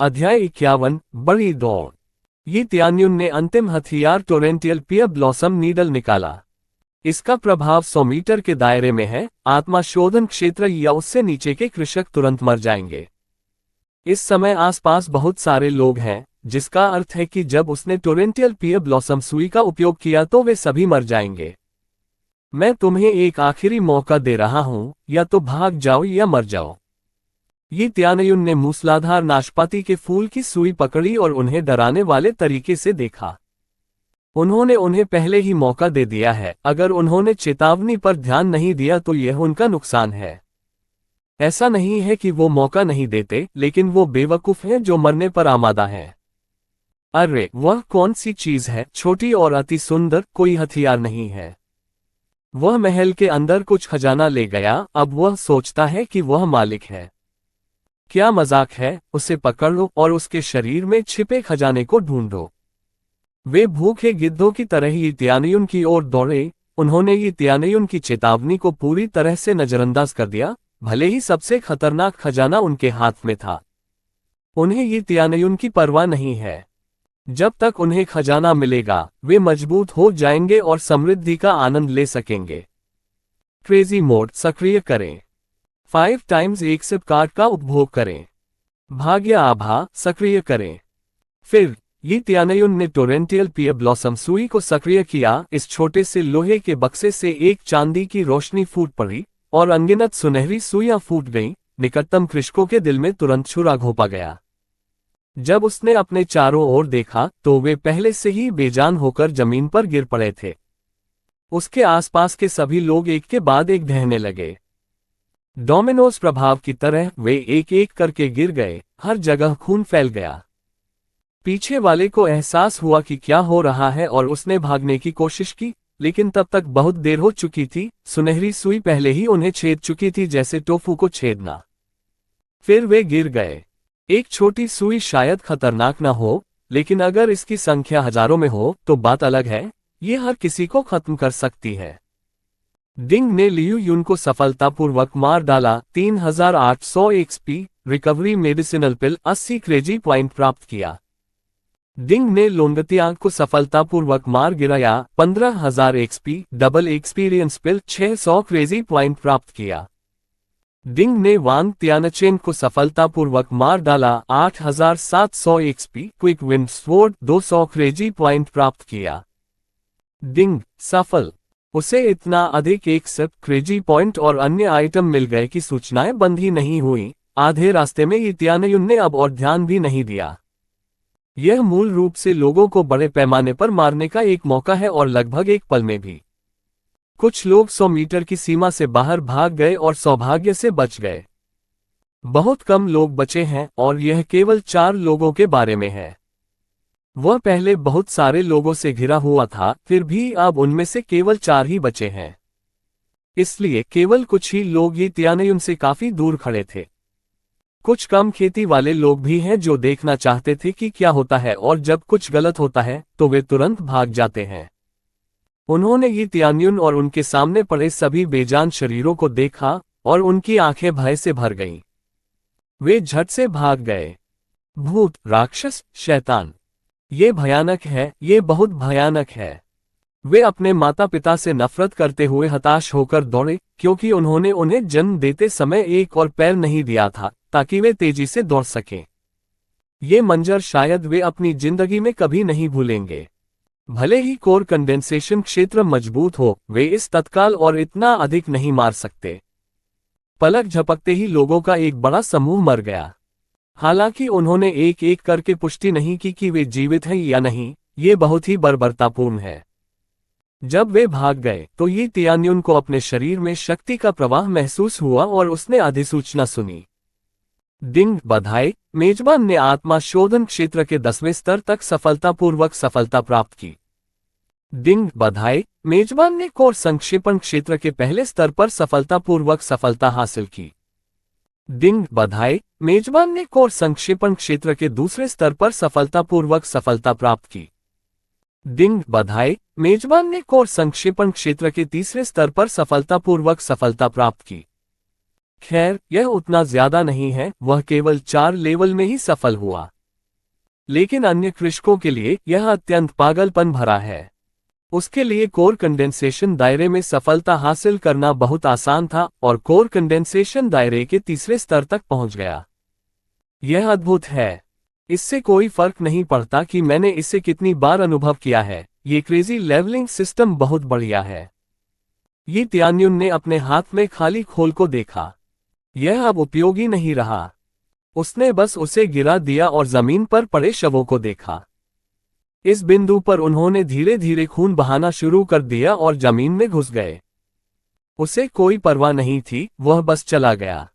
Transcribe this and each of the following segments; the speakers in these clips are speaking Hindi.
अध्याय 51 बड़ी दौड़। यी त्यान्युन ने अंतिम हथियार टोरेंटियल पियर ब्लॉसम नीडल निकाला। इसका प्रभाव 100 मीटर के दायरे में है। आत्मा शोधन क्षेत्र या उससे नीचे के कृषक तुरंत मर जाएंगे। इस समय आसपास बहुत सारे लोग हैं, जिसका अर्थ है कि जब उसने टोरेंटियल पियर ब्लॉसम सुई का उपयोग किया तो वे सभी मर जाएंगे। मैं तुम्हें एक आखिरी मौका दे रहा हूं, या तो भाग जाओ या मर जाओ। यी त्यान्युन ने मूसलाधार नाशपाती के फूल की सुई पकड़ी और उन्हें डराने वाले तरीके से देखा। उन्होंने उन्हें पहले ही मौका दे दिया है। अगर उन्होंने चेतावनी पर ध्यान नहीं दिया तो यह उनका नुकसान है। ऐसा नहीं है कि वो मौका नहीं देते, लेकिन वो बेवकूफ हैं जो मरने पर आमादा हैं। अरे वह कौन सी चीज है, छोटी और अति सुंदर, कोई हथियार नहीं है। वह महल के अंदर कुछ खजाना ले गया। अब वह सोचता है कि वह मालिक है। क्या मजाक है, उसे पकड़ लो और उसके शरीर में छिपे खजाने को ढूंढो। वे भूखे गिद्धों की तरह यी त्यान्युन की ओर दौड़े। उन्होंने यी त्यान्युन की चेतावनी को पूरी तरह से नजरअंदाज कर दिया, भले ही सबसे खतरनाक खजाना उनके हाथ में था। उन्हें यी त्यान्युन की परवाह नहीं है। जब तक उन्हें खजाना मिलेगा, वे मजबूत हो जाएंगे और समृद्धि का आनंद ले सकेंगे। क्रेजी मोड सक्रिय करें। 5 टाइम्स एक सिप कार्ड का उपभोग करें। भाग्य आभा सक्रिय करें। फिर यी त्यान्युन ने टोरेंटियल पियर ब्लॉसम सुई को सक्रिय किया। इस छोटे से लोहे के बक्से से एक चांदी की रोशनी फूट पड़ी और अनगिनत सुनहरी सुइयां फूट गईं। निकटतम कृषकों के दिल में तुरंत छुरा घोंपा गया। जब उसने अपने चारों ओर देखा तो वे पहले से ही बेजान होकर जमीन पर गिर पड़े थे। उसके आसपास के सभी लोग एक के बाद एक ढहने लगे। डोमिनोज प्रभाव की तरह वे एक एक करके गिर गए। हर जगह खून फैल गया। पीछे वाले को एहसास हुआ कि क्या हो रहा है और उसने भागने की कोशिश की, लेकिन तब तक बहुत देर हो चुकी थी। सुनहरी सुई पहले ही उन्हें छेद चुकी थी, जैसे टोफू को छेदना। फिर वे गिर गए। एक छोटी सुई शायद खतरनाक न हो, लेकिन अगर इसकी संख्या हजारों में हो तो बात अलग है। ये हर किसी को खत्म कर सकती है। डिंग ने लियू युन को सफलतापूर्वक मार डाला। 3800 एक्सपी रिकवरी मेडिसिनल पिल 80 क्रेजी पॉइंट प्राप्त किया। डिंग ने लोंगतियांग को सफलतापूर्वक मार गिराया। 15000 एक्सपी डबल एक्सपीरियंस पिल 600 क्रेजी पॉइंट प्राप्त किया। डिंग ने वांग त्यानचेन को सफलतापूर्वक मार डाला। 8700 XP quick wind sword 200 crazy point प्राप्त किया। डिंग सफल। उसे इतना अधिक एक सिप क्रेजी पॉइंट और अन्य आइटम मिल गए कि सूचनाएं बंद ही नहीं हुई। आधे रास्ते में यी त्यान्युन ने अब और ध्यान भी नहीं दिया। यह मूल रूप से लोगों को बड़े पैमाने पर मारने का एक मौका है और लगभग एक पल में भी। कुछ लोग 100 मीटर की सीमा से बाहर भाग गए और सौभाग्य से बच गए। बहुत कम लोग बचे हैं और यह केवल 4 लोगों के बारे में है। वह पहले बहुत सारे लोगों से घिरा हुआ था, फिर भी अब उनमें से केवल 4 ही बचे हैं। इसलिए केवल कुछ ही लोग यी त्यान्युन से काफी दूर खड़े थे। कुछ कम खेती वाले लोग भी हैं जो देखना चाहते थे कि क्या होता है, और जब कुछ गलत होता है तो वे तुरंत भाग जाते हैं। उन्होंने यी त्यान्युन और उनके सामने पड़े सभी बेजान शरीरों को देखा और उनकी आंखें भय से भर गईं। वे झट से भाग गए। भूत, राक्षस, शैतान। ये भयानक है, ये बहुत भयानक है। वे अपने माता पिता से नफरत करते हुए हताश होकर दौड़े, क्योंकि उन्होंने उन्हें जन्म देते समय एक और पैर नहीं दिया था ताकि वे तेजी से दौड़ सकें। ये मंजर शायद वे अपनी जिंदगी में कभी नहीं भूलेंगे। भले ही कोर कंडेंसेशन क्षेत्र मजबूत हो, वे इस तत्काल और इतना अधिक नहीं मार सकते। पलक झपकते ही लोगों का एक बड़ा समूह मर गया। हालांकि उन्होंने एक एक करके पुष्टि नहीं की कि वे जीवित हैं या नहीं। ये बहुत ही बर्बरतापूर्ण है। जब वे भाग गए तो यी त्यान्युन को अपने शरीर में शक्ति का प्रवाह महसूस हुआ और उसने अधिसूचना सुनी। डिंग, बधाई, मेजबान ने आत्मा शोधन क्षेत्र के 10वें स्तर तक सफलतापूर्वक सफलता प्राप्त की। डिंग, बधाई, मेजबान ने कोर संक्षेपण क्षेत्र के पहले स्तर पर सफलतापूर्वक सफलता हासिल की। डिंग, बधाई, मेजबान ने कोर संक्षेपण क्षेत्र के दूसरे स्तर पर सफलतापूर्वक सफलता प्राप्त की। डिंग, बधाई, मेजबान ने कोर संक्षेपण क्षेत्र के तीसरे स्तर पर सफलतापूर्वक सफलता प्राप्त की। खैर, यह उतना ज्यादा नहीं है, वह केवल 4 लेवल में ही सफल हुआ। लेकिन अन्य कृषकों के लिए यह अत्यंत पागलपन भरा है। उसके लिए कोर कंडेंसेशन दायरे में सफलता हासिल करना बहुत आसान था और कोर कंडेंसेशन दायरे के तीसरे स्तर तक पहुंच गया। यह अद्भुत है। इससे कोई फर्क नहीं पड़ता कि मैंने इसे कितनी बार अनुभव किया है, ये क्रेजी लेवलिंग सिस्टम बहुत बढ़िया है। ये त्यान्युन ने अपने हाथ में खाली खोल को देखा। यह अब उपयोगी नहीं रहा। उसने बस उसे गिरा दिया और जमीन पर पड़े शवों को देखा। इस बिंदु पर उन्होंने धीरे धीरे खून बहाना शुरू कर दिया और जमीन में घुस गए। उसे कोई परवाह नहीं थी, वह बस चला गया।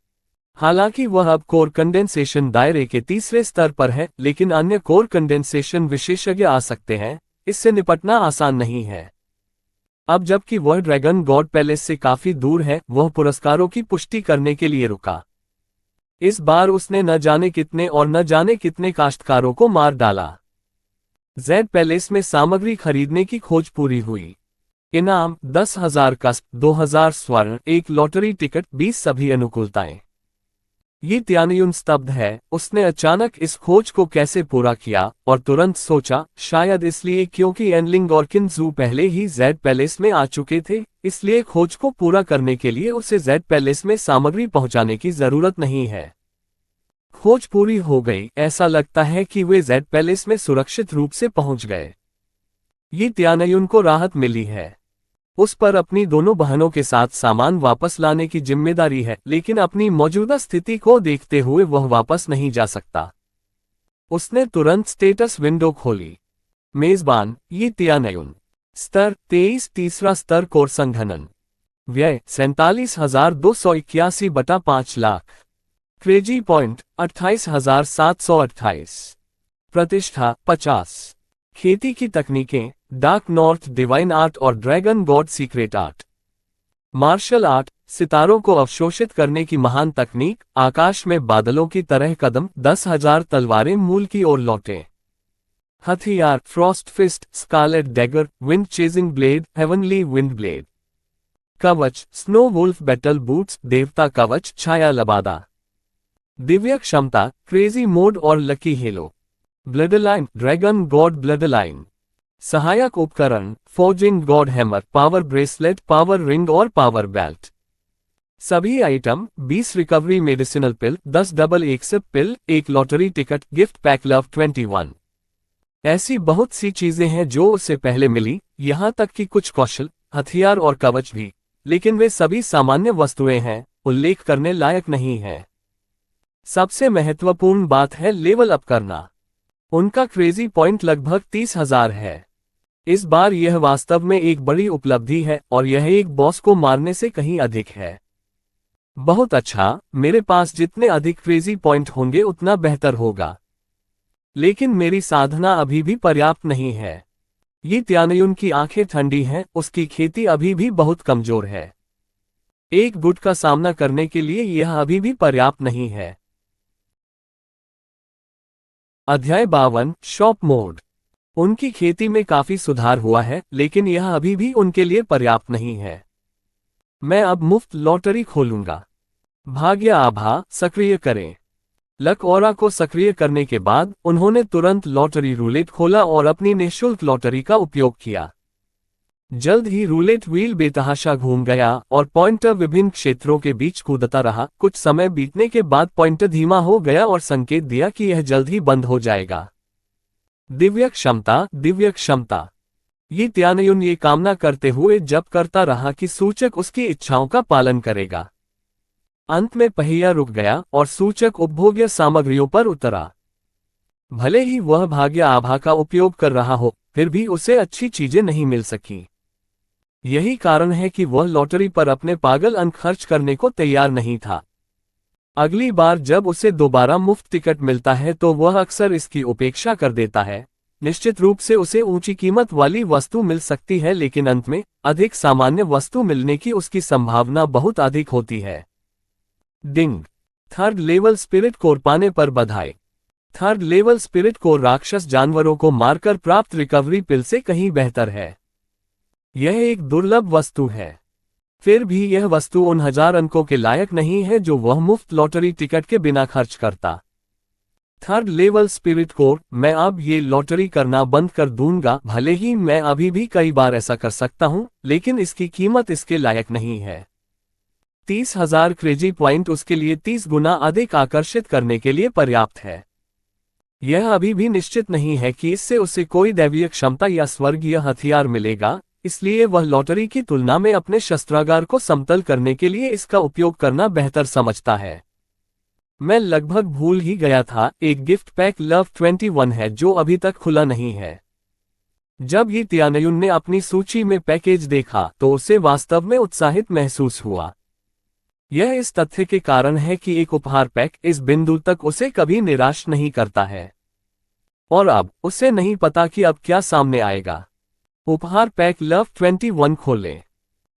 हालांकि वह अब कोर कंडेंसेशन दायरे के तीसरे स्तर पर है, लेकिन अन्य कोर कंडेंसेशन विशेषज्ञ आ सकते हैं, इससे निपटना आसान नहीं है। अब जबकि वह ड्रैगन गॉड पैलेस से काफी दूर है, वह पुरस्कारों की पुष्टि करने के लिए रुका। इस बार उसने न जाने कितने और न जाने कितने काश्तकारों को मार डाला। जेड पैलेस में सामग्री खरीदने की खोज पूरी हुई। इनाम 10,000 कस्प, 2,000 स्वर्ण, एक लॉटरी टिकट, 20 सभी अनुकूलताएं। ये त्यान्युन स्तब्ध है। उसने अचानक इस खोज को कैसे पूरा किया और तुरंत सोचा, शायद इसलिए क्योंकि एनलिंग और किनजू पहले ही जेड पैलेस में आ चुके थे, इसलिए खोज को पूरा करने के लिए उसे जेड पैलेस में सामग्री पहुंचाने की जरूरत नहीं है। खोज पूरी हो गई, ऐसा लगता है कि वे जेड पैलेस में सुरक्षित रूप से पहुंच गए। ये त्यान्युन को राहत मिली है। उस पर अपनी दोनों बहनों के साथ सामान वापस लाने की जिम्मेदारी है, लेकिन अपनी मौजूदा स्थिति को देखते हुए वह वापस नहीं जा सकता। उसने तुरंत स्टेटस विंडो खोली। मेजबान, ये त्यान्युन। स्तर 23, तीसरा स्तर कोर संघनन। व्यय 47,281 बटा 5 लाख। Crazy point 28,728। प्रतिष्ठा 50। खेती की तकनीकें, डार्क नॉर्थ डिवाइन आर्ट और dragon god secret art. Martial art, सितारों को अवशोषित करने की महान तकनीक, आकाश में बादलों की तरह कदम, 10,000 तलवारें मूल की ओर लौटे। हथियार, frost fist, scarlet dagger, wind chasing blade, heavenly wind blade. कवच, स्नो वुल्फ बैटल बूट्स, देवता कवच, छाया लबादा। दिव्य क्षमता, क्रेजी मोड और lucky halo. Bloodline, dragon god bloodline. सहायक उपकरण, forging god hammer, power bracelet, power ring और पावर बेल्ट। सभी item 20 recovery medicinal pill, 10 double exp pill, एक lottery ticket, gift pack love 21। ऐसी बहुत सी चीजें हैं जो उसे पहले मिली, यहां तक कि कुछ कौशल, हथियार और कवच भी, लेकिन वे सभी सामान्य वस्तुएं हैं, उल्लेख करने लायक नहीं है। सबसे महत्वपूर्ण बात है लेवल अप करना। उनका क्रेजी पॉइंट लगभग 30,000 है। इस बार यह वास्तव में एक बड़ी उपलब्धि है और यह एक बॉस को मारने से कहीं अधिक है। बहुत अच्छा, मेरे पास जितने अधिक क्रेजी पॉइंट होंगे उतना बेहतर होगा। लेकिन मेरी साधना अभी भी पर्याप्त नहीं है। ये त्यान्युन की आंखें ठंडी हैं, उसकी खेती अभी भी बहुत कमजोर है। एक गुट का सामना करने के लिए यह अभी भी पर्याप्त नहीं है। अध्याय 52, शॉप मोड। उनकी खेती में काफी सुधार हुआ है, लेकिन यह अभी भी उनके लिए पर्याप्त नहीं है। मैं अब मुफ्त लॉटरी खोलूंगा। भाग्य आभा सक्रिय करें। लक ऑरा को सक्रिय करने के बाद उन्होंने तुरंत लॉटरी रूलेट खोला और अपनी निःशुल्क लॉटरी का उपयोग किया। जल्द ही रूलेट व्हील बेतहाशा घूम गया और पॉइंटर विभिन्न क्षेत्रों के बीच कूदता रहा। कुछ समय बीतने के बाद पॉइंटर धीमा हो गया और संकेत दिया कि यह जल्द ही बंद हो जाएगा। दिव्य क्षमता, दिव्य क्षमता। ये त्यान्युन ये कामना करते हुए जप करता रहा कि सूचक उसकी इच्छाओं का पालन करेगा। अंत में पहिया रुक गया और सूचक उपभोग्य सामग्रियों पर उतरा। भले ही वह भाग्य आभा का उपयोग कर रहा हो, फिर भी उसे अच्छी चीजें नहीं मिल सकी। यही कारण है कि वह लॉटरी पर अपने पागल अंक खर्च करने को तैयार नहीं था। अगली बार जब उसे दोबारा मुफ्त टिकट मिलता है तो वह अक्सर इसकी उपेक्षा कर देता है। निश्चित रूप से उसे ऊंची कीमत वाली वस्तु मिल सकती है, लेकिन अंत में अधिक सामान्य वस्तु मिलने की उसकी संभावना बहुत अधिक होती है। डिंग। थर्ड लेवल स्पिरिट कोर पाने पर बधाई। थर्ड लेवल स्पिरिट कोर राक्षस जानवरों को मारकर प्राप्त रिकवरी पिल से कहीं बेहतर है। यह एक दुर्लभ वस्तु है। फिर भी यह वस्तु उन 1000 अंकों के लायक नहीं है जो वह मुफ्त लॉटरी टिकट के बिना खर्च करता। थर्ड लेवल स्पिरिट कोर, मैं अब ये लॉटरी करना बंद कर दूंगा, भले ही मैं अभी भी कई बार ऐसा कर सकता हूं, लेकिन इसकी कीमत इसके लायक नहीं है। 30,000 क्रेजी पॉइंट उसके लिए 30 गुना अधिक आकर्षित करने के लिए पर्याप्त है। यह अभी भी निश्चित नहीं है कि इससे उसे कोई दैवीय क्षमता या स्वर्गीय हथियार मिलेगा, इसलिए वह लॉटरी की तुलना में अपने शस्त्रागार को समतल करने के लिए इसका उपयोग करना बेहतर समझता है। मैं लगभग भूल ही गया था, एक गिफ्ट पैक लव 21 है जो अभी तक खुला नहीं है। जब ये तियानयुन ने अपनी सूची में पैकेज देखा तो उसे वास्तव में उत्साहित महसूस हुआ। यह इस तथ्य के कारण है कि एक उपहार पैक इस बिंदु तक उसे कभी निराश नहीं करता है। और अब उसे नहीं पता कि अब क्या सामने आएगा। उपहार पैक लव 21 खोलें।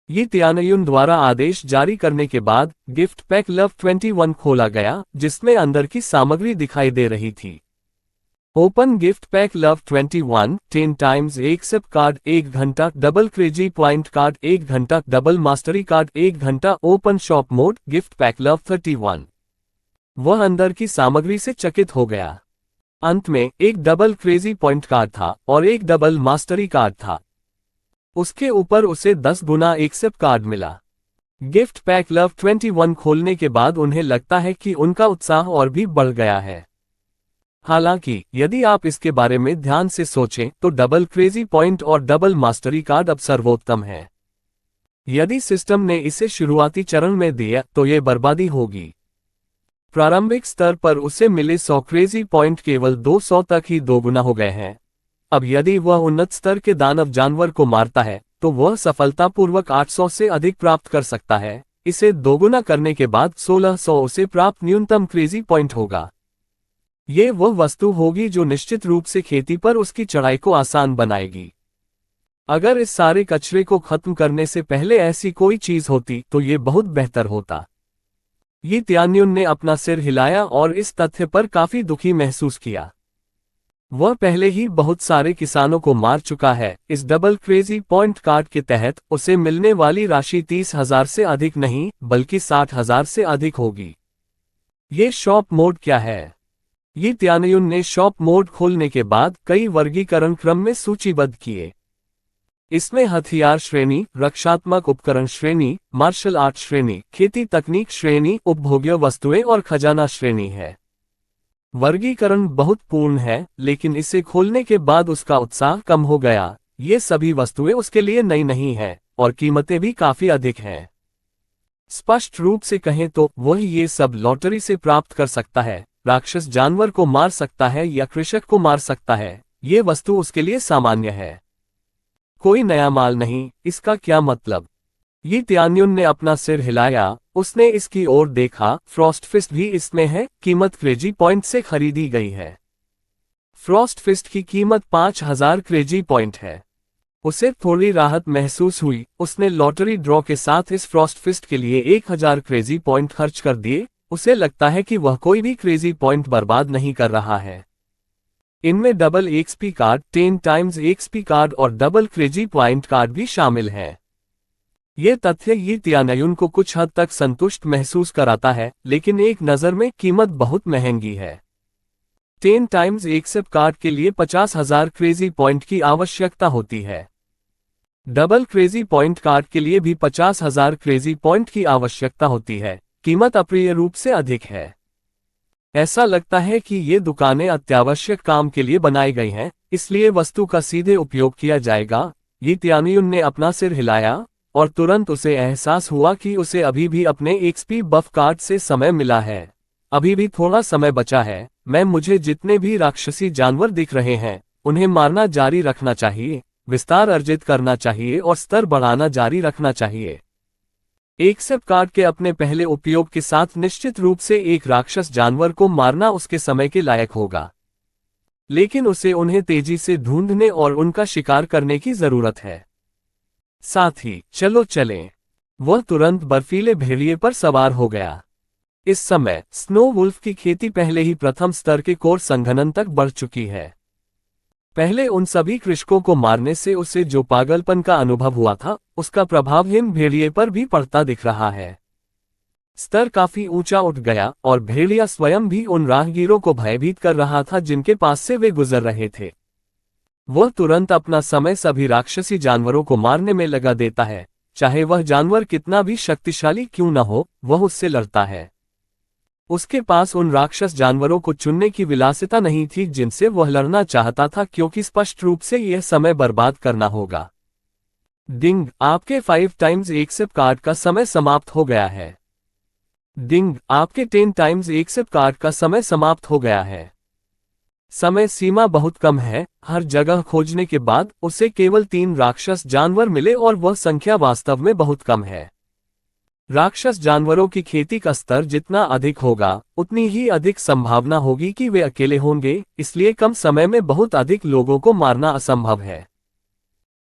ये तियानयुन द्वारा आदेश जारी करने के बाद गिफ्ट पैक लव 21 खोला गया, जिसमें अंदर की सामग्री दिखाई दे रही थी। Open gift pack love 21, 10 times एक सिप कार्ड 1 घंटा, डबल क्रेजी पॉइंट कार्ड 1 घंटा, डबल मास्टरी कार्ड 1 घंटा, open shop mode. Gift pack love 31। वह अंदर की सामग्री से चकित हो गया। अंत में एक डबल क्रेजी पॉइंट कार्ड था और एक डबल मास्टरी कार्ड था। उसके ऊपर उसे 10 गुना एक सिप कार्ड मिला। गिफ्ट पैक लव 21 खोलने के बाद उन्हें लगता है कि उनका उत्साह और भी बढ़ गया है। हालांकि यदि आप इसके बारे में ध्यान से सोचें तो डबल क्रेजी पॉइंट और डबल मास्टरी कार्ड अब सर्वोत्तम है। यदि सिस्टम ने इसे शुरुआती चरण में दिया तो ये बर्बादी होगी। प्रारंभिक स्तर पर उसे मिले 100 क्रेजी पॉइंट केवल 200 तक ही दोगुना हो गए हैं। अब यदि वह उन्नत स्तर के दानव जानवर को मारता है तो वह सफलतापूर्वक 800 से अधिक प्राप्त कर सकता है। इसे दोगुना करने के बाद 1600 उसे प्राप्त न्यूनतम क्रेजी पॉइंट होगा। ये वह वस्तु होगी जो निश्चित रूप से खेती पर उसकी चढ़ाई को आसान बनाएगी। अगर इस सारे कचरे को खत्म करने से पहले ऐसी कोई चीज होती तो ये बहुत बेहतर होता। ये तियानयुन ने अपना सिर हिलाया और इस तथ्य पर काफी दुखी महसूस किया। वह पहले ही बहुत सारे किसानों को मार चुका है। इस डबल क्रेजी पॉइंट कार्ड के तहत उसे मिलने वाली राशि 30,000 से अधिक नहीं बल्कि 60,000 से अधिक होगी। ये शॉप मोड क्या है? ये तियानयुन ने शॉप मोड खोलने के बाद कई वर्गीकरण क्रम में सूचीबद्ध किए। इसमें हथियार श्रेणी, रक्षात्मक उपकरण श्रेणी, मार्शल आर्ट श्रेणी, खेती तकनीक श्रेणी, उपभोग्य वस्तुएं और खजाना श्रेणी है। वर्गीकरण बहुत पूर्ण है, लेकिन इसे खोलने के बाद उसका उत्साह कम हो गया। ये सभी वस्तुएं उसके लिए नई नहीं हैं और कीमतें भी काफी अधिक हैं। स्पष्ट रूप से कहें तो वह ये सब लॉटरी से प्राप्त कर सकता है, राक्षस जानवर को मार सकता है या कृषक को मार सकता है। ये वस्तु उसके लिए सामान्य है, कोई नया माल नहीं। इसका क्या मतलब? ये तियानयुन ने अपना सिर हिलाया। उसने इसकी ओर देखा। फ्रॉस्ट फिस्ट भी इसमें है। कीमत क्रेजी पॉइंट से खरीदी गई है। फ्रॉस्ट फिस्ट की कीमत 5000 क्रेजी पॉइंट है। उसे थोड़ी राहत महसूस हुई। उसने लॉटरी ड्रॉ के साथ इस फ्रॉस्ट फिस्ट के लिए 1000 क्रेजी पॉइंट खर्च कर दिए। उसे लगता है कि वह कोई भी क्रेजी पॉइंट बर्बाद नहीं कर रहा है। इनमें double XP card, 10 times XP card और डबल क्रेजी पॉइंट कार्ड भी शामिल हैं। ये तथ्य ये तियानयुन को कुछ हद तक संतुष्ट महसूस कराता है, लेकिन एक नज़र में कीमत बहुत महंगी है। 10 टाइम्स एक्सप कार्ड के लिए 50,000 क्रेजी पॉइंट की आवश्यकता होती है। डबल क्रेजी पॉइंट कार्ड के लिए भी 50,000 क्रेजी पॉइंट की आवश्यकता होती है। कीमत अप्रिय रूप से अधिक है। ऐसा लगता है कि ये दुकानें अत्यावश्यक काम के लिए बनाई गई हैं, इसलिए वस्तु का सीधे उपयोग किया जाएगा। ये तियानयुन ने अपना सिर हिलाया और तुरंत उसे एहसास हुआ कि उसे अभी भी अपने एक्सपी बफ कार्ड से समय मिला है। अभी भी थोड़ा समय बचा है। मुझे जितने भी राक्षसी जानवर दिख रहे हैं उन्हें मारना जारी रखना चाहिए, विस्तार अर्जित करना चाहिए और स्तर बढ़ाना जारी रखना चाहिए। एक्सेप कार्ड के अपने पहले उपयोग के साथ निश्चित रूप से एक राक्षस जानवर को मारना उसके समय के लायक होगा, लेकिन उसे उन्हें तेजी से ढूंढने और उनका शिकार करने की जरूरत है। साथ ही चलो चलें। वह तुरंत बर्फीले भेड़िए पर सवार हो गया। इस समय स्नो वुल्फ की खेती पहले ही प्रथम स्तर के कोर संघनन तक बढ़ चुकी है। पहले उन सभी कृषकों को मारने से उसे जो पागलपन का अनुभव हुआ था उसका प्रभाव हिम भेड़िए पर भी पड़ता दिख रहा है। स्तर काफी ऊंचा उठ गया और भेड़िया स्वयं भी उन राहगीरों को भयभीत कर रहा था जिनके पास से वे गुजर रहे थे। वह तुरंत अपना समय सभी राक्षसी जानवरों को मारने में लगा देता है, चाहे वह जानवर कितना भी शक्तिशाली क्यों न हो, वह उससे लड़ता है। उसके पास उन राक्षस जानवरों को चुनने की विलासिता नहीं थी जिनसे वह लड़ना चाहता था, क्योंकि स्पष्ट रूप से यह समय बर्बाद करना होगा। डिंग, आपके 5 टाइम्स 1 सिप कार्ड का समय समाप्त हो गया है। डिंग, आपके 10 टाइम्स 1 सिप कार्ड का समय समाप्त हो गया है। समय सीमा बहुत कम है। हर जगह खोजने के बाद उसे केवल 3 राक्षस जानवर मिले और वह संख्या वास्तव में बहुत कम है। राक्षस जानवरों की खेती का स्तर जितना अधिक होगा, उतनी ही अधिक संभावना होगी कि वे अकेले होंगे, इसलिए कम समय में बहुत अधिक लोगों को मारना असंभव है।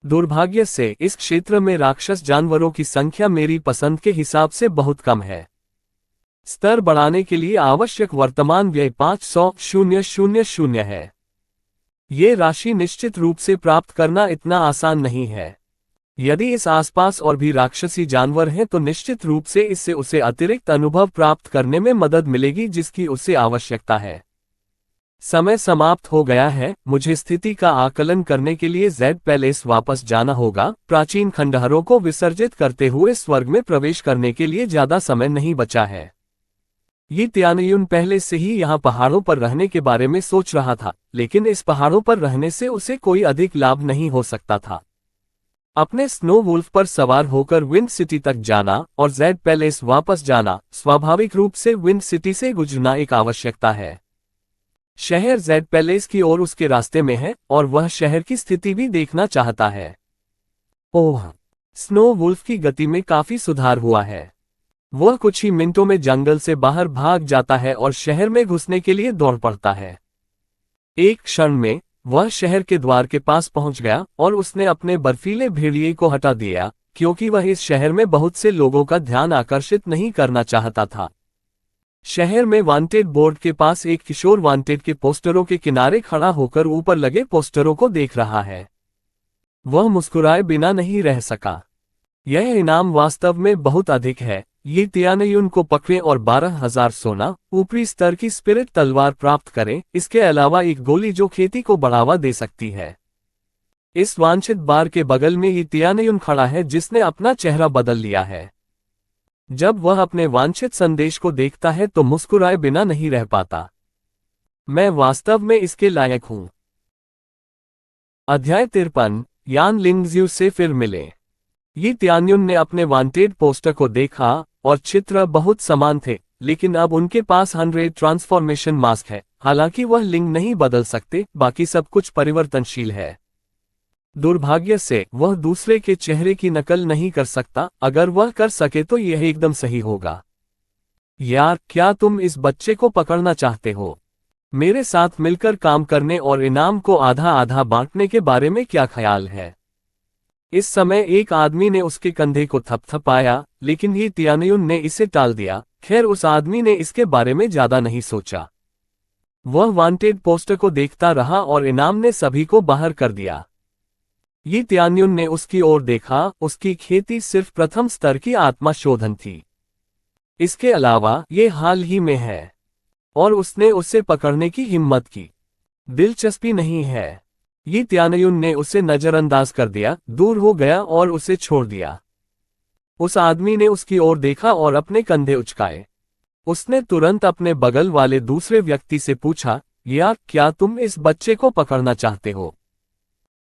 दुर्भाग्य से इस क्षेत्र में राक्षस जानवरों की संख्या मेरी पसंद के हिसाब से बहुत कम है। स्तर बढ़ाने के लिए आवश्यक वर्तमान व्यय 500,000 है। ये राशि निश्चित रूप से प्राप्त करना इतना आसान नहीं है। यदि इस आसपास और भी राक्षसी जानवर हैं तो निश्चित रूप से इससे उसे अतिरिक्त अनुभव प्राप्त करने में मदद मिलेगी जिसकी उसे आवश्यकता है। समय समाप्त हो गया है। मुझे स्थिति का आकलन करने के लिए जेड पैलेस वापस जाना होगा। प्राचीन खंडहरों को विसर्जित करते हुए स्वर्ग में प्रवेश करने के लिए ज्यादा समय नहीं बचा है। ये त्यानयुन पहले से ही यहाँ पहाड़ों पर रहने के बारे में सोच रहा था, लेकिन इस पहाड़ों पर रहने से उसे कोई अधिक लाभ नहीं हो सकता था। अपने स्नो वुल्फ पर सवार होकर विंड सिटी तक जाना और जेड पैलेस वापस जाना, स्वाभाविक रूप से विंड सिटी से गुजरना एक आवश्यकता है। शहर जेड पैलेस की ओर उसके रास्ते में है और वह शहर की स्थिति भी देखना चाहता है। ओह, स्नो वुल्फ की गति में काफी सुधार हुआ है। वह कुछ ही मिनटों में जंगल से बाहर भाग जाता है और शहर में घुसने के लिए दौड़ पड़ता है। एक क्षण में वह शहर के द्वार के पास पहुंच गया और उसने अपने बर्फीले भेड़िए को हटा दिया, क्योंकि वह इस शहर में बहुत से लोगों का ध्यान आकर्षित नहीं करना चाहता था। शहर में वांटेड बोर्ड के पास एक किशोर वांटेड के पोस्टरों के किनारे खड़ा होकर ऊपर लगे पोस्टरों को देख रहा है। वह मुस्कुराए बिना नहीं रह सका। यह इनाम वास्तव में बहुत अधिक है। ये त्यानयुन को पकड़ें और 12,000 सोना ऊपरी स्तर की स्पिरिट तलवार प्राप्त करें, इसके अलावा एक गोली जो खेती को बढ़ावा दे सकती है। इस वांछित बार के बगल में ये त्यानयुन खड़ा है जिसने अपना चेहरा बदल लिया है। जब वह अपने वांछित संदेश को देखता है तो मुस्कुराए बिना नहीं रह पाता। मैं वास्तव में इसके लायक हूं। अध्याय 53, यान लिंगज्यू से फिर मिले। ये त्यानयुन ने अपने वांटेड पोस्टर को देखा और चित्र बहुत समान थे, लेकिन अब उनके पास 100 ट्रांसफॉर्मेशन मास्क है। हालांकि वह लिंग नहीं बदल सकते, बाकी सब कुछ परिवर्तनशील है। दुर्भाग्य से वह दूसरे के चेहरे की नकल नहीं कर सकता। अगर वह कर सके तो यह एकदम सही होगा। यार, क्या तुम इस बच्चे को पकड़ना चाहते हो? मेरे साथ मिलकर काम करने और इनाम को आधा आधा बांटने के बारे में क्या ख्याल है? इस समय एक आदमी ने उसके कंधे को थपथपाया, लेकिन ये त्यानयुन ने इसे टाल दिया। खैर, उस आदमी ने इसके बारे में ज्यादा नहीं सोचा। वह वांटेड पोस्टर को देखता रहा और इनाम ने सभी को बाहर कर दिया। ये त्यानयुन ने उसकी ओर देखा। उसकी खेती सिर्फ प्रथम स्तर की आत्मा शोधन थी। इसके अलावा ये हाल ही में है और उसने उसे पकड़ने की हिम्मत की। दिलचस्पी नहीं है। ये त्यानयुन ने उसे नजरअंदाज कर दिया, दूर हो गया और उसे छोड़ दिया। उस आदमी ने उसकी ओर देखा और अपने कंधे उचकाए। उसने तुरंत अपने बगल वाले दूसरे व्यक्ति से पूछा, यार, क्या तुम इस बच्चे को पकड़ना चाहते हो?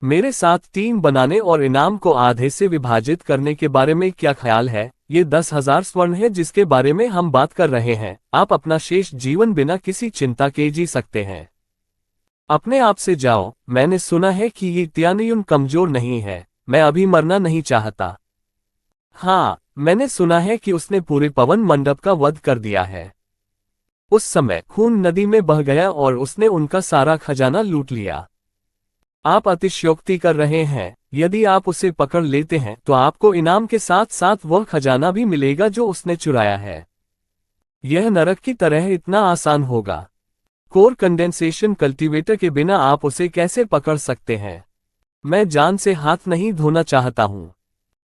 मेरे साथ टीम बनाने और इनाम को आधे से विभाजित करने के बारे में क्या ख्याल है? ये 10,000 स्वर्ण है जिसके बारे में हम बात कर रहे हैं। आप अपना शेष जीवन बिना किसी चिंता के जी सकते हैं। अपने आप से जाओ। मैंने सुना है कि ये त्यानयुन कमजोर नहीं है। मैं अभी मरना नहीं चाहता। हाँ, मैंने सुना है कि उसने पूरे पवन मंडप का वध कर दिया है। उस समय खून नदी में बह गया और उसने उनका सारा खजाना लूट लिया। आप अतिशयोक्ति कर रहे हैं। यदि आप उसे पकड़ लेते हैं तो आपको इनाम के साथ साथ वह खजाना भी मिलेगा जो उसने चुराया है। यह नरक की तरह इतना आसान होगा। कोर कंडेंसेशन कल्टीवेटर के बिना आप उसे कैसे पकड़ सकते हैं? मैं जान से हाथ नहीं धोना चाहता हूं।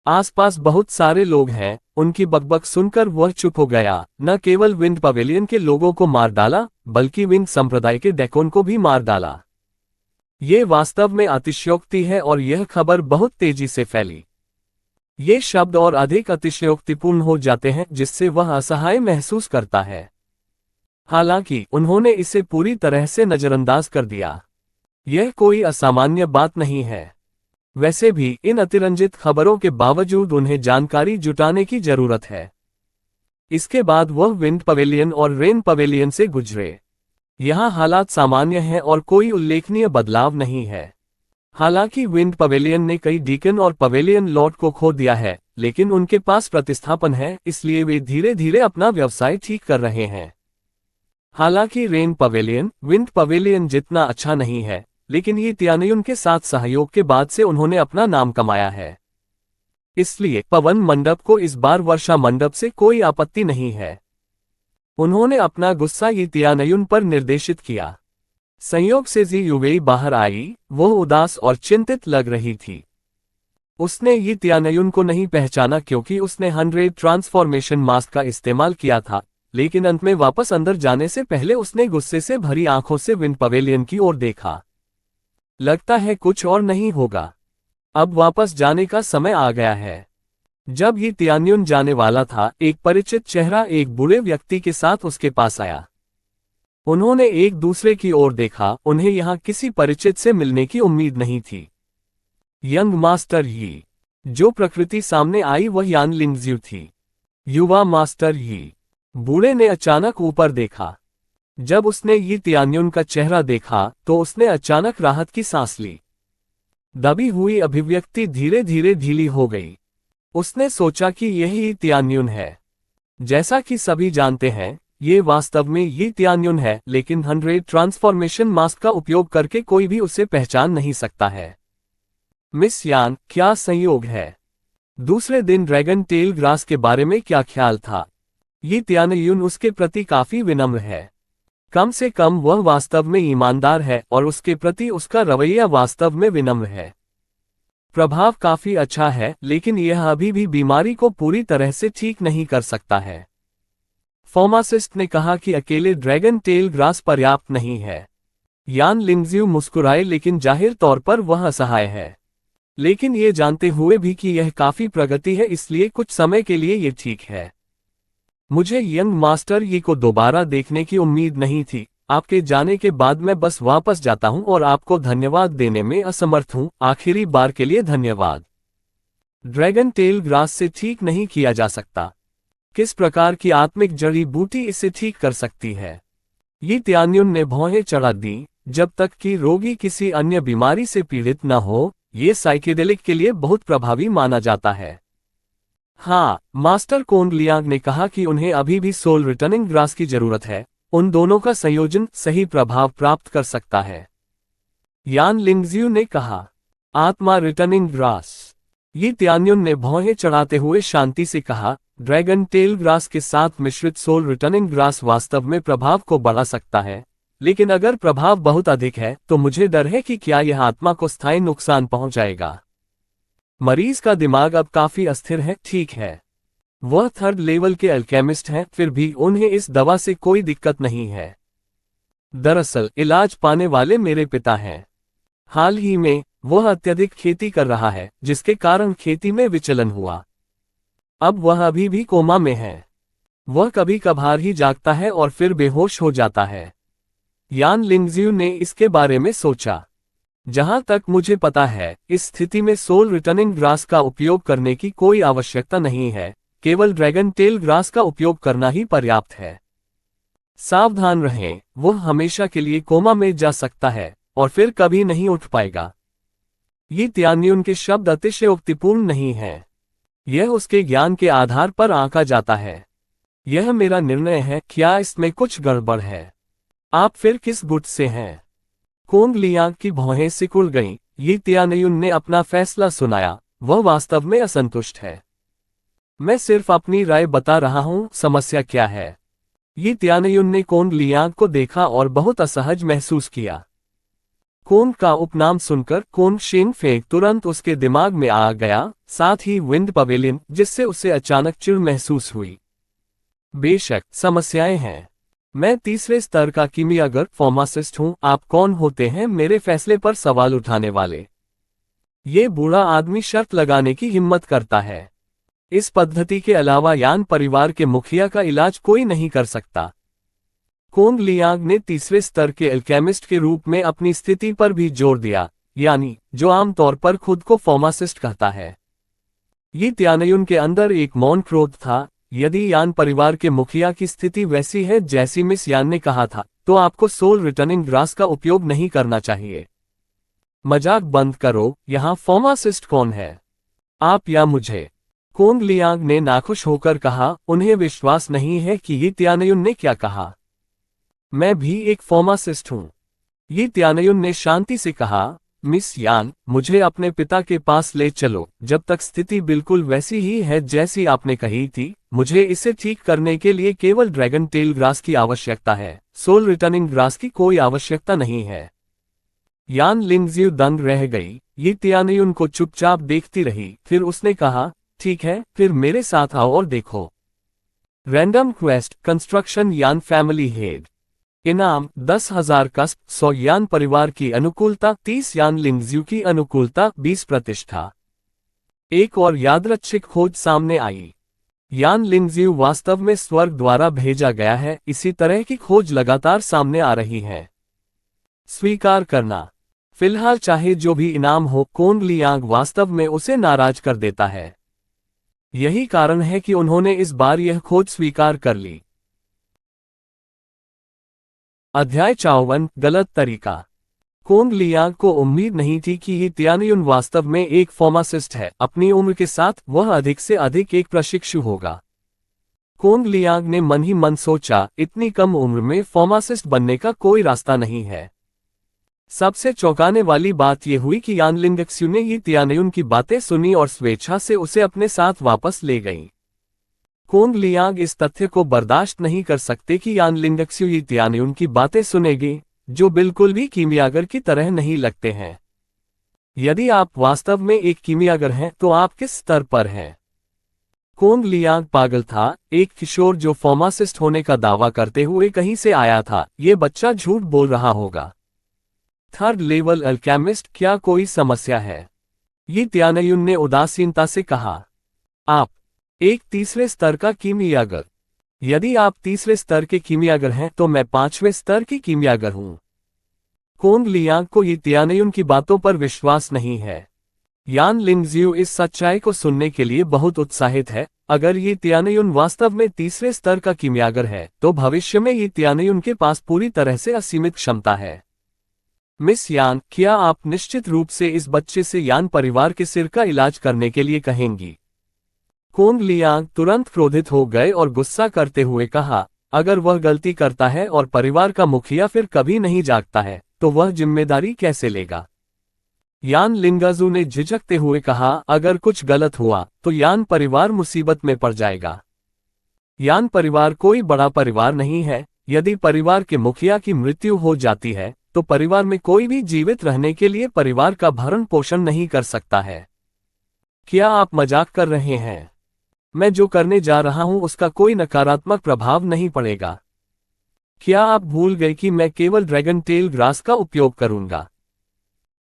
आसपास बहुत सारे लोग हैं। उनकी बकबक सुनकर वह चुप हो गया। न केवल विंड पवेलियन के लोगों को मार डाला, बल्कि विंड संप्रदाय के डेकोन को भी मार डाला। ये वास्तव में अतिशयोक्ति है और यह खबर बहुत तेजी से फैली। ये शब्द और अधिक अतिशयोक्तिपूर्ण हो जाते हैं जिससे वह असहाय महसूस करता है। हालांकि उन्होंने इसे पूरी तरह से नजरअंदाज कर दिया। यह कोई असामान्य बात नहीं है। वैसे भी इन अतिरंजित खबरों के बावजूद उन्हें जानकारी जुटाने की जरूरत है। इसके बाद वह विंड पवेलियन और रेन पवेलियन से गुजरे। यहाँ हालात सामान्य हैं और कोई उल्लेखनीय बदलाव नहीं है। हालांकि विंड पवेलियन ने कई डीकन और पवेलियन लॉर्ड को खो दिया है, लेकिन उनके पास प्रतिस्थापन है, इसलिए वे धीरे धीरे अपना व्यवसाय ठीक कर रहे हैं। हालांकि रेन पवेलियन विंड पवेलियन जितना अच्छा नहीं है, लेकिन ये तियानयुन के साथ सहयोग के बाद से उन्होंने अपना नाम कमाया है। इसलिए पवन मंडप को इस बार वर्षा मंडप से कोई आपत्ति नहीं है। उन्होंने अपना गुस्सा ये तियानयुन पर निर्देशित किया। संयोग से जी युवेई बाहर आई। वो उदास और चिंतित लग रही थी। उसने ये तियानयुन को नहीं पहचाना क्योंकि उसने 100 ट्रांसफॉर्मेशन मास्क का इस्तेमाल किया था, लेकिन अंत में वापस अंदर जाने से पहले उसने गुस्से से भरी आंखों से विंड पवेलियन की ओर देखा। लगता है कुछ और नहीं होगा। अब वापस जाने का समय आ गया है। जब ये तियानयुन जाने वाला था, एक परिचित चेहरा एक बूढ़े व्यक्ति के साथ उसके पास आया। उन्होंने एक दूसरे की ओर देखा। उन्हें यहाँ किसी परिचित से मिलने की उम्मीद नहीं थी। यंग मास्टर यी। जो प्रकृति सामने आई वह यान लिंगज्यू थी। युवा मास्टर यी। बूढ़े ने अचानक ऊपर देखा। जब उसने ये तियानयुन का चेहरा देखा तो उसने अचानक राहत की सांस ली। दबी हुई अभिव्यक्ति धीरे धीरे ढीली हो गई। उसने सोचा कि यही तियानयुन है। जैसा कि सभी जानते हैं, ये वास्तव में ये तियानयुन है, लेकिन 100 ट्रांसफॉर्मेशन मास्क का उपयोग करके कोई भी उसे पहचान नहीं सकता है। मिस यान, क्या संयोग है? दूसरे दिन ड्रैगन टेल ग्रास के बारे में क्या ख्याल था? ये तियानयुन उसके प्रति काफी विनम्र है। कम से कम वह वास्तव में ईमानदार है और उसके प्रति उसका रवैया वास्तव में विनम्र है। प्रभाव काफी अच्छा है, लेकिन यह अभी भी बीमारी को पूरी तरह से ठीक नहीं कर सकता है। फार्मासिस्ट ने कहा कि अकेले ड्रैगन टेल ग्रास पर्याप्त नहीं है। यान लिंगज्यू मुस्कुराए, लेकिन जाहिर तौर पर वह असहाय है। लेकिन ये जानते हुए भी कि यह काफी प्रगति है, इसलिए कुछ समय के लिए ये ठीक है। मुझे यंग मास्टर यी को दोबारा देखने की उम्मीद नहीं थी। आपके जाने के बाद मैं बस वापस जाता हूं और आपको धन्यवाद देने में असमर्थ हूं। आखिरी बार के लिए धन्यवाद। ड्रैगन टेल ग्रास से ठीक नहीं किया जा सकता। किस प्रकार की आत्मिक जड़ी बूटी इसे ठीक कर सकती है? ये तियानयुन ने भौहें चढ़ा दी। जब तक कि रोगी किसी अन्य बीमारी से पीड़ित न हो, ये साइकेडेलिक के लिए बहुत प्रभावी माना जाता है। हाँ, मास्टर कोंग लियांग ने कहा कि उन्हें अभी भी सोल रिटर्निंग ग्रास की जरूरत है। उन दोनों का संयोजन सही प्रभाव प्राप्त कर सकता है। यान लिंगज्यू ने कहा। आत्मा रिटर्निंग ग्रास। ये तियानयुन ने भौहें चढ़ाते हुए शांति से कहा, ड्रैगन टेल ग्रास के साथ मिश्रित सोल रिटर्निंग ग्रास वास्तव में प्रभाव को बढ़ा सकता है, लेकिन अगर प्रभाव बहुत अधिक है तो मुझे डर है कि क्या यह आत्मा को स्थायी नुकसान पहुंचाएगा। मरीज का दिमाग अब काफी अस्थिर है। ठीक है, वह 3rd लेवल के अल्केमिस्ट हैं, फिर भी उन्हें इस दवा से कोई दिक्कत नहीं है। दरअसल इलाज पाने वाले मेरे पिता हैं। हाल ही में वह अत्यधिक खेती कर रहा है, जिसके कारण खेती में विचलन हुआ। अब वह अभी भी कोमा में है। वह कभी कभार ही जागता है और फिर बेहोश हो जाता है। यान लिंगज्यू ने इसके बारे में सोचा। जहां तक मुझे पता है, इस स्थिति में सोल रिटर्निंग ग्रास का उपयोग करने की कोई आवश्यकता नहीं है। केवल ड्रैगन टेल ग्रास का उपयोग करना ही पर्याप्त है। सावधान रहें, वह हमेशा के लिए कोमा में जा सकता है और फिर कभी नहीं उठ पाएगा। ये तियानयुन के शब्द अतिशयोक्तिपूर्ण नहीं हैं। यह उसके ज्ञान के आधार पर आंका जाता है। यह मेरा निर्णय है। क्या इसमें कुछ गड़बड़ है? आप फिर किस गुट से हैं? कोंग लियांग की भौहें सिकुड़ गईं। ये तियानयुन ने अपना फैसला सुनाया। वह वास्तव में असंतुष्ट है। मैं सिर्फ अपनी राय बता रहा हूं। समस्या क्या है? ये तियानयुन ने कोंग लियांग को देखा और बहुत असहज महसूस किया। कोन का उपनाम सुनकर कोन शेन फेंग तुरंत उसके दिमाग में आ गया, साथ ही विंड पवेलियन, जिससे उसे अचानक चिढ़ महसूस हुई। बेशक समस्याएं हैं। मैं तीसरे स्तर का कीमियागर फार्मासिस्ट हूं। आप कौन होते हैं मेरे फैसले पर सवाल उठाने वाले? ये बूढ़ा आदमी शर्त लगाने की हिम्मत करता है। इस पद्धति के अलावा यान परिवार के मुखिया का इलाज कोई नहीं कर सकता। कोंग लियांग ने तीसरे स्तर के एल्केमिस्ट के रूप में अपनी स्थिति पर भी जोर दिया, यानी जो आमतौर पर खुद को फार्मासिस्ट कहता है। ये त्यानयुन के अंदर एक मौन क्रोध था। यदि यान परिवार के मुखिया की स्थिति वैसी है जैसी मिस यान ने कहा था, तो आपको सोल रिटर्निंग ग्रास का उपयोग नहीं करना चाहिए। मजाक बंद करो, यहाँ फार्मासिस्ट कौन है, आप या मुझे? कोंग लियांग ने नाखुश होकर कहा। उन्हें विश्वास नहीं है कि ये त्यानयुन ने क्या कहा। मैं भी एक फार्मासिस्ट हूं। ये त्यानयुन ने शांति से कहा। मिस यान, मुझे अपने पिता के पास ले चलो। जब तक स्थिति बिल्कुल वैसी ही है जैसी आपने कही थी, मुझे इसे ठीक करने के लिए केवल ड्रैगन टेल ग्रास की आवश्यकता है। सोल रिटर्निंग ग्रास की कोई आवश्यकता नहीं है। यान लिंगजियो दंग रह गई। ये त्यानयुन को चुपचाप देखती रही। फिर उसने कहा, ठीक है, फिर मेरे साथ आओ और देखो। रैंडम क्वेस्ट कंस्ट्रक्शन यान फैमिली हेड। इनाम 10,000 कस्प, 100 यान परिवार की अनुकूलता, 30 यान लिंगजियो की अनुकूलता, 20 प्रतिष्ठा। एक और यादृच्छिक खोज सामने आई। यान लिंगजियो वास्तव में स्वर्ग द्वारा भेजा गया है। इसी तरह की खोज लगातार सामने आ रही है। स्वीकार करना। फिलहाल चाहे जो भी इनाम हो, कोंग लियांग वास्तव में उसे नाराज कर देता है। यही कारण है कि उन्होंने इस बार यह खोज स्वीकार कर ली। अध्याय 54 गलत तरीका। कोंग लियांग को उम्मीद नहीं थी कि ये त्यानयुन वास्तव में एक फार्मासिस्ट है। अपनी उम्र के साथ वह अधिक से अधिक एक प्रशिक्षु होगा। कोंग लियांग ने मन ही मन सोचा, इतनी कम उम्र में फार्मासिस्ट बनने का कोई रास्ता नहीं है। सबसे चौंकाने वाली बात यह हुई कि यान लिंगक्स्यू ने ये त्यानयुन की बातें सुनी और स्वेच्छा से उसे अपने साथ वापस ले गई। कोंग लियांग इस तथ्य को बर्दाश्त नहीं कर सकते कि यान लिंगक्स्यू ये त्यानयुन की बातें सुनेगी, जो बिल्कुल भी कीमियागर की तरह नहीं लगते हैं। यदि आप वास्तव में एक कीमियागर हैं तो आप किस स्तर पर हैं? कोंग लियांग पागल था। एक किशोर जो फार्मासिस्ट होने का दावा करते हुए कहीं से आया था। ये बच्चा झूठ बोल रहा होगा। थर्ड लेवल अल्केमिस्ट, क्या कोई समस्या है? ये त्यानयुन ने उदासीनता से कहा। आप एक तीसरे स्तर का कीमियागर। यदि आप तीसरे स्तर के कीमियागर हैं तो मैं 5वें स्तर की कीमियागर हूं। कोंग लियांग को ये त्यानयुन की बातों पर विश्वास नहीं है। यान लिंगजियो इस सच्चाई को सुनने के लिए बहुत उत्साहित है। अगर ये त्यानयुन वास्तव में तीसरे स्तर का कीमियागर है, तो भविष्य में ये त्यानयुन के पास पूरी तरह से असीमित क्षमता है। मिस यान, क्या आप निश्चित रूप से इस बच्चे से यान परिवार के सिर का इलाज करने के लिए कहेंगी? कोंग लियांग तुरंत क्रोधित हो गए और गुस्सा करते हुए कहा, अगर वह गलती करता है और परिवार का मुखिया फिर कभी नहीं जागता है, तो वह जिम्मेदारी कैसे लेगा? यान लिंगाजू ने झिझकते हुए कहा, अगर कुछ गलत हुआ तो यान परिवार मुसीबत में पड़ जाएगा। यान परिवार कोई बड़ा परिवार नहीं है। यदि परिवार के मुखिया की मृत्यु हो जाती है, तो परिवार में कोई भी जीवित रहने के लिए परिवार का भरण पोषण नहीं कर सकता है। क्या आप मजाक कर रहे हैं? मैं जो करने जा रहा हूं उसका कोई नकारात्मक प्रभाव नहीं पड़ेगा। क्या आप भूल गए कि मैं केवल ड्रैगन टेल ग्रास का उपयोग करूंगा?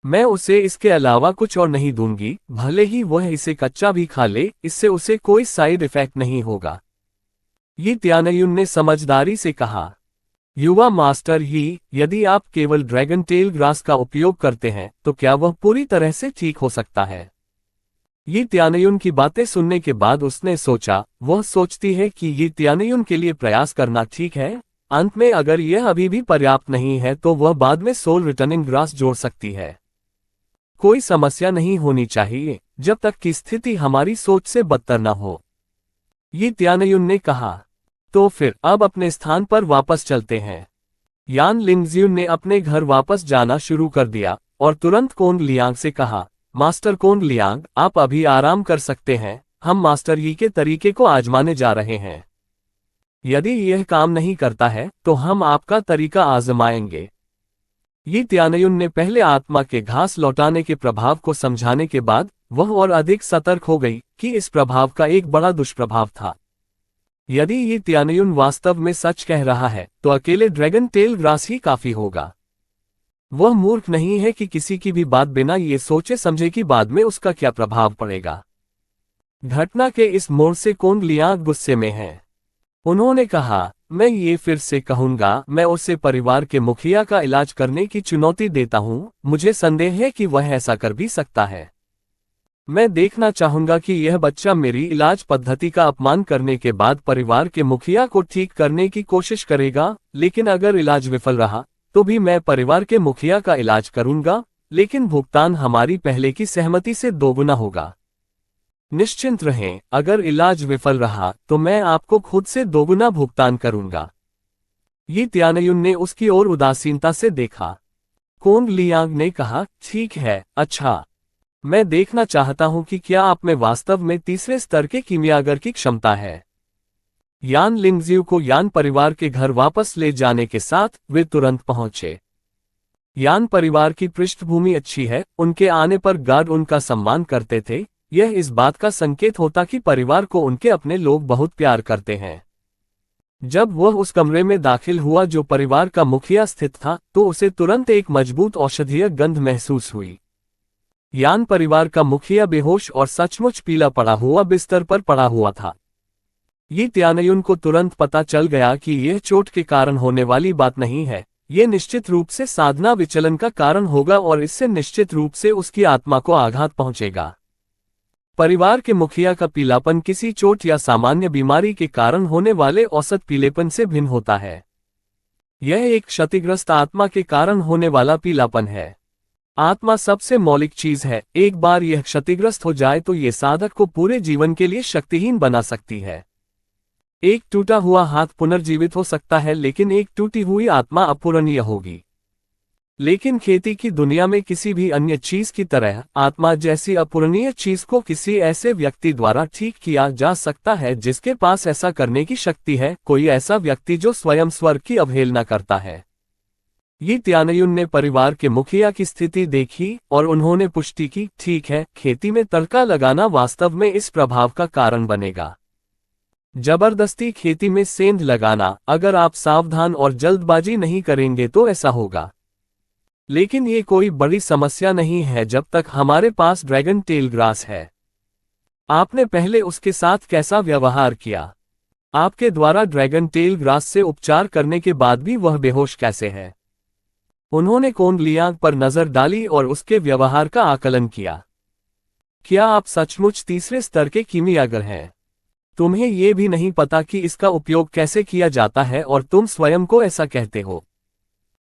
मैं उसे इसके अलावा कुछ और नहीं दूंगी। भले ही वह इसे कच्चा भी खा ले, इससे उसे कोई साइड इफेक्ट नहीं होगा। ये त्यानयुन ने समझदारी से कहा। युवा मास्टर ही, यदि आप केवल ड्रैगन टेल ग्रास का उपयोग करते हैं तो क्या वह पूरी तरह से ठीक हो सकता है? ये त्यानयुन की बातें सुनने के बाद उसने सोचा, वह सोचती है कि ये त्यानयुन के लिए प्रयास करना ठीक है। अंत में अगर यह अभी भी पर्याप्त नहीं है तो वह बाद में सोल रिटर्निंग ग्रास जोड़ सकती है। कोई समस्या नहीं होनी चाहिए जब तक कि स्थिति हमारी सोच से बदतर न हो, ये त्यानयुन ने कहा। तो फिर अब अपने स्थान पर वापस चलते हैं। यान लिंगजियो ने अपने घर वापस जाना शुरू कर दिया और तुरंत कोंग लियांग से कहा, मास्टर कोंग लियांग, आप अभी आराम कर सकते हैं। हम मास्टर यी के तरीके को आजमाने जा रहे हैं। यदि यह काम नहीं करता है तो हम आपका तरीका आजमाएंगे। ये त्यानयुन ने पहले आत्मा के घास लौटाने के प्रभाव को समझाने के बाद वह और अधिक सतर्क हो गई कि इस प्रभाव का एक बड़ा दुष्प्रभाव था। यदि ये त्यानयुन वास्तव में सच कह रहा है तो अकेले ड्रैगन टेल ग्रास ही काफी होगा। वह मूर्ख नहीं है कि किसी की भी बात बिना ये सोचे समझे कि बाद में उसका क्या प्रभाव पड़ेगा। घटना के इस मोड़ से कोंग लियांग गुस्से में है। उन्होंने कहा, मैं ये फिर से कहूंगा, मैं उसे परिवार के मुखिया का इलाज करने की चुनौती देता हूं। मुझे संदेह है कि वह ऐसा कर भी सकता है। मैं देखना चाहूंगा कि यह बच्चा मेरी इलाज पद्धति का अपमान करने के बाद परिवार के मुखिया को ठीक करने की कोशिश करेगा, लेकिन अगर इलाज विफल रहा तो भी मैं परिवार के मुखिया का इलाज करूंगा, लेकिन भुगतान हमारी पहले की सहमति से दोगुना होगा। निश्चिंत रहें, अगर इलाज विफल रहा तो मैं आपको खुद से दोगुना भुगतान करूंगा। ये त्यानयुन ने उसकी ओर उदासीनता से देखा। कोंग लियांग ने कहा, ठीक है, अच्छा। मैं देखना चाहता हूं कि क्या आप में वास्तव में तीसरे स्तर के कीमियागर की क्षमता है। यान लिंगजिऊ को यान परिवार के घर वापस ले जाने के साथ वे तुरंत पहुंचे। यान परिवार की पृष्ठभूमि अच्छी है, उनके आने पर गार्ड उनका सम्मान करते थे। यह इस बात का संकेत होता कि परिवार को उनके अपने लोग बहुत प्यार करते हैं। जब वह उस कमरे में दाखिल हुआ जो परिवार का मुखिया स्थित था तो उसे तुरंत एक मजबूत औषधीय गंध महसूस हुई। यान परिवार का मुखिया बेहोश और सचमुच पीला पड़ा हुआ बिस्तर पर पड़ा हुआ था। ये त्यानयुन को तुरंत पता चल गया कि यह चोट के कारण होने वाली बात नहीं है, यह निश्चित रूप से साधना विचलन का कारण होगा और इससे निश्चित रूप से उसकी आत्मा को आघात पहुंचेगा। परिवार के मुखिया का पीलापन किसी चोट या सामान्य बीमारी के कारण होने वाले औसत पीलेपन से भिन्न होता है। यह एक क्षतिग्रस्त आत्मा के कारण होने वाला पीलापन है। आत्मा सबसे मौलिक चीज है, एक बार यह क्षतिग्रस्त हो जाए तो यह साधक को पूरे जीवन के लिए शक्तिहीन बना सकती है। एक टूटा हुआ हाथ पुनर्जीवित हो सकता है, लेकिन एक टूटी हुई आत्मा अपूरणीय होगी। लेकिन खेती की दुनिया में किसी भी अन्य चीज की तरह आत्मा जैसी अपूरणीय चीज को किसी ऐसे व्यक्ति द्वारा ठीक किया जा सकता है जिसके पास ऐसा करने की शक्ति है, कोई ऐसा व्यक्ति जो स्वयं स्वर्ग की अवहेलना करता है। ये त्यानयुन ने परिवार के मुखिया की स्थिति देखी और उन्होंने पुष्टि की, ठीक है, खेती में तड़का लगाना वास्तव में इस प्रभाव का कारण बनेगा। जबरदस्ती खेती में सेंध लगाना, अगर आप सावधान और जल्दबाजी नहीं करेंगे तो ऐसा होगा। लेकिन ये कोई बड़ी समस्या नहीं है जब तक हमारे पास ड्रैगन टेल ग्रास है। आपने पहले उसके साथ कैसा व्यवहार किया? आपके द्वारा ड्रैगन टेल ग्रास से उपचार करने के बाद भी वह बेहोश कैसे है? उन्होंने कोंग लियांग पर नजर डाली और उसके व्यवहार का आकलन किया। क्या आप सचमुच तीसरे स्तर के कीमियागर हैं? तुम्हें यह भी नहीं पता कि इसका उपयोग कैसे किया जाता है और तुम स्वयं को ऐसा कहते हो।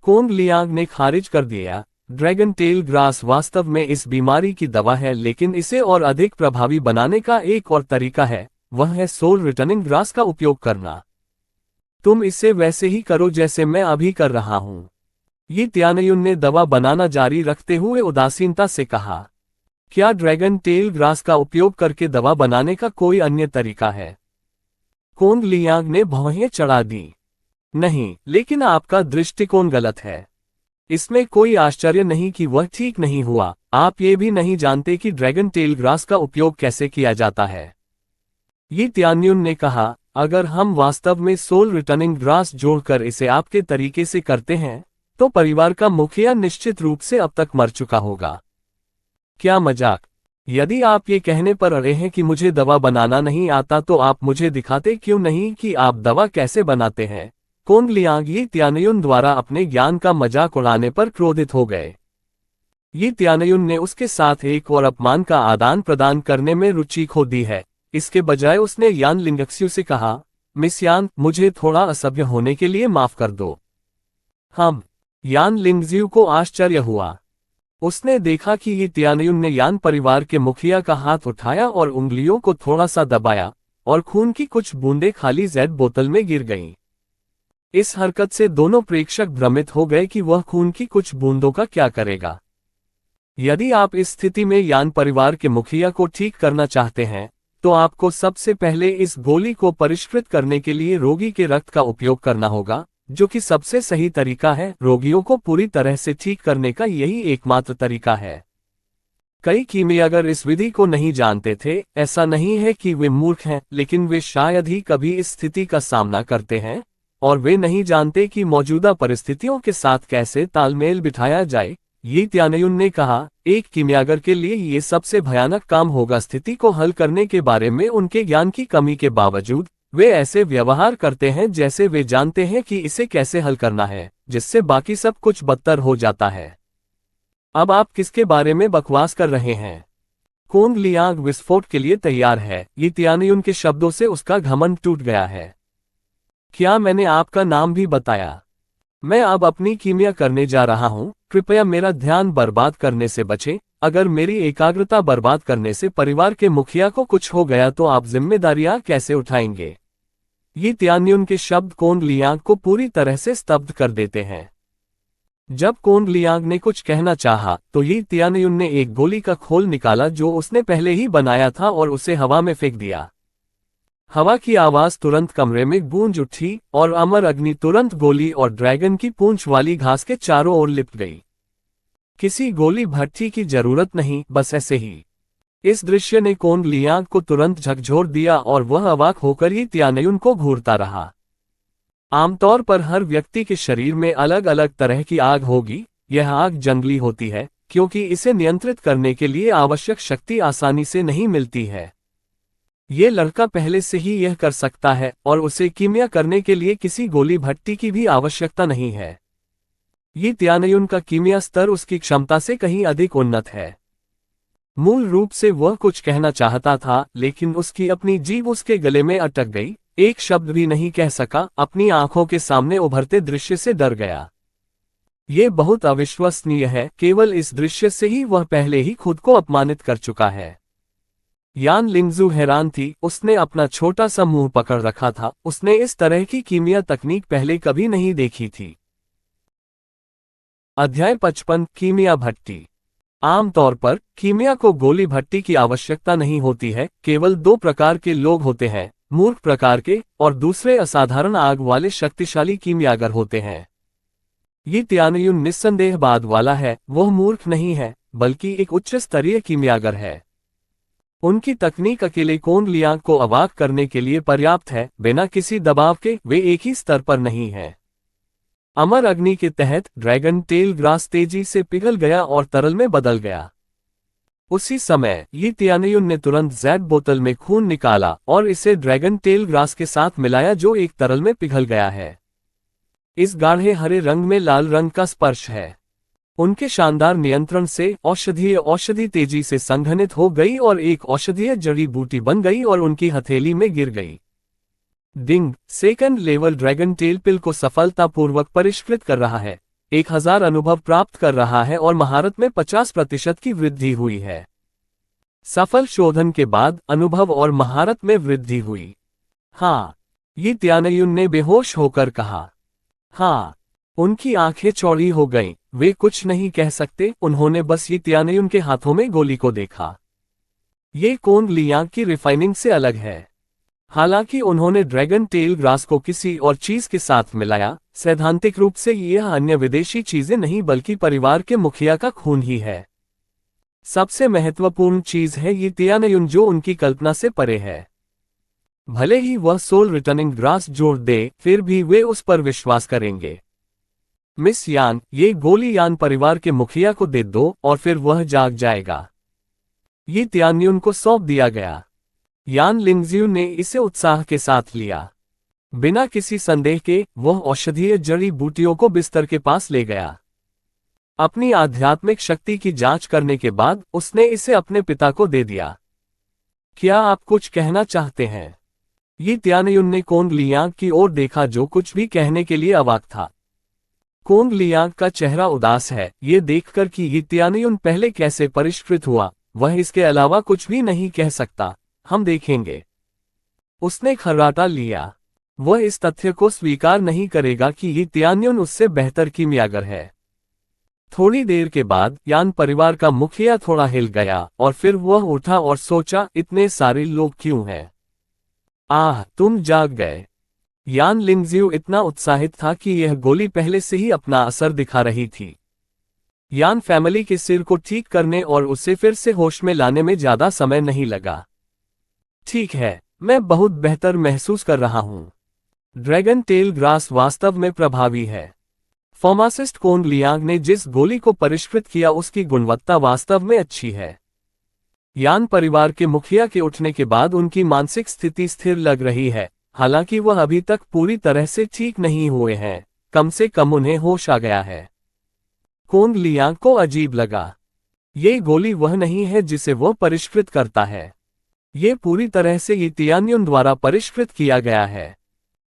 कोंग लियांग ने खारिज कर दिया, ड्रैगन टेल ग्रास वास्तव में इस बीमारी की दवा है, लेकिन इसे और अधिक प्रभावी बनाने का एक और तरीका है, वह है सोल रिटर्निंग ग्रास का उपयोग करना। तुम इसे वैसे ही करो जैसे मैं अभी कर रहा हूं। ये त्यानयुन ने दवा बनाना जारी रखते हुए उदासीनता से कहा, क्या ड्रैगन टेल ग्रास का उपयोग करके दवा बनाने का कोई अन्य तरीका है? कोंग लियांग ने भौहें चढ़ा दी, नहीं, लेकिन आपका दृष्टिकोण गलत है। इसमें कोई आश्चर्य नहीं कि वह ठीक नहीं हुआ। आप ये भी नहीं जानते कि ड्रैगन टेल ग्रास का उपयोग कैसे किया जाता है। ये त्यानयुन ने कहा, अगर हम वास्तव में सोल रिटर्निंग ग्रास जोड़कर इसे आपके तरीके से करते हैं तो परिवार का मुखिया निश्चित रूप से अब तक मर चुका होगा। क्या मजाक! यदि आप ये कहने पर अड़े हैं कि मुझे दवा बनाना नहीं आता तो आप मुझे दिखाते क्यों नहीं कि आप दवा कैसे बनाते हैं? कोंग लियांग ये त्यानयुन द्वारा अपने ज्ञान का मजाक उड़ाने पर क्रोधित हो गए। ये त्यानयुन ने उसके साथ एक और अपमान का आदान प्रदान करने में रुचि खो दी है। इसके बजाय उसने यान लिंगक्स्यू से कहा, मिस यान, मुझे थोड़ा असभ्य होने के लिए माफ कर दो। हम यान लिंगजिऊ को आश्चर्य हुआ। उसने देखा कि ये त्यानयुन ने यान परिवार के मुखिया का हाथ उठाया और उंगलियों को थोड़ा सा दबाया और खून की कुछ बूंदें खाली जेड बोतल में गिर गईं। इस हरकत से दोनों प्रेक्षक भ्रमित हो गए कि वह खून की कुछ बूंदों का क्या करेगा। यदि आप इस स्थिति में यान परिवार के मुखिया को ठीक करना चाहते हैं तो आपको सबसे पहले इस गोली को परिष्कृत करने के लिए रोगी के रक्त का उपयोग करना होगा, जो कि सबसे सही तरीका है। रोगियों को पूरी तरह से ठीक करने का यही एकमात्र तरीका है। कई कीमियागर इस विधि को नहीं जानते थे। ऐसा नहीं है कि वे मूर्ख हैं, लेकिन वे शायद ही कभी इस स्थिति का सामना करते हैं और वे नहीं जानते कि मौजूदा परिस्थितियों के साथ कैसे तालमेल बिठाया जाए। यी त्यानयुन ने कहा, एक कीमियागर के लिए ये सबसे भयानक काम होगा। स्थिति को हल करने के बारे में उनके ज्ञान की कमी के बावजूद वे ऐसे व्यवहार करते हैं जैसे वे जानते हैं कि इसे कैसे हल करना है, जिससे बाकी सब कुछ बदतर हो जाता है। अब आप किसके बारे में बकवास कर रहे हैं? कुंग लियांग विस्फोट के लिए तैयार है। यी त्यानयुन के शब्दों से उसका घमंड टूट गया है। क्या मैंने आपका नाम भी बताया? मैं अब अपनी कीमिया करने जा रहा हूं। कृपया मेरा ध्यान बर्बाद करने से बचें। अगर मेरी एकाग्रता बर्बाद करने से परिवार के मुखिया को कुछ हो गया तो आप जिम्मेदारियां कैसे उठाएंगे? ये त्यानयुन के शब्द कोन लियांग को पूरी तरह से स्तब्ध कर देते हैं। जब कोन लियांग ने कुछ कहना चाहा, तो ये त्यानयुन ने एक गोली का खोल निकाला जो उसने पहले ही बनाया था और उसे हवा में फेंक दिया। हवा की आवाज तुरंत कमरे में गूंज उठी और अमर अग्नि तुरंत गोली और ड्रैगन की पूंछ वाली घास के चारों ओर लिपट गई। किसी गोली भट्टी की जरूरत नहीं, बस ऐसे ही। इस दृश्य ने कोन लियांग को तुरंत झकझोर दिया और वह अवाक होकर ही त्यानयुन को घूरता रहा। आमतौर पर हर व्यक्ति के शरीर में अलग अलग तरह की आग होगी। यह आग जंगली होती है क्योंकि इसे नियंत्रित करने के लिए आवश्यक शक्ति आसानी से नहीं मिलती है। ये लड़का पहले से ही यह कर सकता है और उसे कीमिया करने के लिए किसी गोली भट्टी की भी आवश्यकता नहीं है। ये त्यानयुन का कीमिया स्तर उसकी क्षमता से कहीं अधिक उन्नत है। मूल रूप से वह कुछ कहना चाहता था, लेकिन उसकी अपनी जीभ उसके गले में अटक गई। एक शब्द भी नहीं कह सका। अपनी आंखों के सामने उभरते दृश्य से डर गया। ये बहुत अविश्वसनीय है। केवल इस दृश्य से ही वह पहले ही खुद को अपमानित कर चुका है। यान लिंगजू हैरान थी। उसने अपना छोटा सा मुंह पकड़ रखा था। उसने इस तरह की कीमिया तकनीक पहले कभी नहीं देखी थी। अध्याय 55 कीमिया भट्टी। आमतौर पर कीमिया को गोली भट्टी की आवश्यकता नहीं होती है। केवल दो प्रकार के लोग होते हैं, मूर्ख प्रकार के और दूसरे असाधारण आग वाले शक्तिशाली कीमियागर होते हैं। ये त्यानयुन निस्संदेहवाद वाला है। वह मूर्ख नहीं है, बल्कि एक उच्च स्तरीय कीमियागर है। उनकी तकनीक अकेले कोन लियांग को अवाक करने के लिए पर्याप्त है, बिना किसी दबाव के। वे एक ही स्तर पर नहीं हैं। अमर अग्नि के तहत ड्रैगन टेल ग्रास तेजी से पिघल गया और तरल में बदल गया। उसी समय ये त्यानयुन ने तुरंत जैड बोतल में खून निकाला और इसे ड्रैगन टेल ग्रास के साथ मिलाया, जो एक तरल में पिघल गया है। इस गाढ़े हरे रंग में लाल रंग का स्पर्श है। उनके शानदार नियंत्रण से औषधि तेजी से संघनित हो गई और एक औषधीय जड़ी बूटी बन गई और उनकी हथेली में गिर गई। डिंग, सेकंड लेवल ड्रैगन टेल पिल को सफलतापूर्वक परिष्कृत कर रहा है। 1000 अनुभव प्राप्त कर रहा है और महारत में 50% की वृद्धि हुई है। सफल शोधन के बाद अनुभव और महारत में वृद्धि हुई। हाँ, ये त्यानयुन ने बेहोश होकर कहा। हाँ। उनकी आंखें चौड़ी हो गईं। वे कुछ नहीं कह सकते। उन्होंने बस ये त्यानयुन के हाथों में गोली को देखा। ये कोन लियांग की रिफाइनिंग से अलग है। हालांकि उन्होंने ड्रैगन टेल ग्रास को किसी और चीज के साथ मिलाया, सैद्धांतिक रूप से यह अन्य विदेशी चीजें नहीं बल्कि परिवार के मुखिया का खून ही है। सबसे महत्वपूर्ण चीज है ये त्यानयुन, जो उनकी कल्पना से परे है। भले ही वह सोल रिटर्निंग ग्रास जोड़ दे, फिर भी वे उस पर विश्वास करेंगे। मिस यान, ये गोली यान परिवार के मुखिया को दे दो और फिर वह जाग जाएगा। ये त्यानयुन को सौंप दिया गया। यान लिंगज्यू ने इसे उत्साह के साथ लिया। बिना किसी संदेह के वह औषधीय जड़ी बूटियों को बिस्तर के पास ले गया। अपनी आध्यात्मिक शक्ति की जांच करने के बाद उसने इसे अपने पिता को दे दिया। क्या आप कुछ कहना चाहते हैं? ये त्यानयुन ने कोन लियांग की ओर देखा, जो कुछ भी कहने के लिए अवाक था। कोन लियांग का चेहरा उदास है, ये देखकर कि ये त्यानयुन पहले कैसे परिष्कृत हुआ। वह इसके अलावा कुछ भी नहीं कह सकता। हम देखेंगे। उसने खर्राटा लिया। वह इस तथ्य को स्वीकार नहीं करेगा कि ये त्यानयुन उससे बेहतर कीमियागर है। थोड़ी देर के बाद यान परिवार का मुखिया थोड़ा हिल गया और फिर वह उठा और सोचा, इतने सारे लोग क्यों हैं? आह, तुम जाग गए। यान लिंगजियो इतना उत्साहित था कि यह गोली पहले से ही अपना असर दिखा रही थी। यान फैमिली के सिर को ठीक करने और उसे फिर से होश में लाने में ज्यादा समय नहीं लगा। ठीक है, मैं बहुत बेहतर महसूस कर रहा हूं। ड्रैगन टेल ग्रास वास्तव में प्रभावी है। फार्मासिस्ट कोंग लियांग ने जिस गोली को परिष्कृत किया उसकी गुणवत्ता वास्तव में अच्छी है। यान परिवार के मुखिया के उठने के बाद उनकी मानसिक स्थिति स्थिर लग रही है, हालांकि वह अभी तक पूरी तरह से ठीक नहीं हुए हैं। कम से कम उन्हें होश आ गया है। कोंग लियांग को अजीब लगा। ये गोली वह नहीं है जिसे वो परिष्कृत करता है। ये पूरी तरह से ये तियान्युन द्वारा परिष्कृत किया गया है।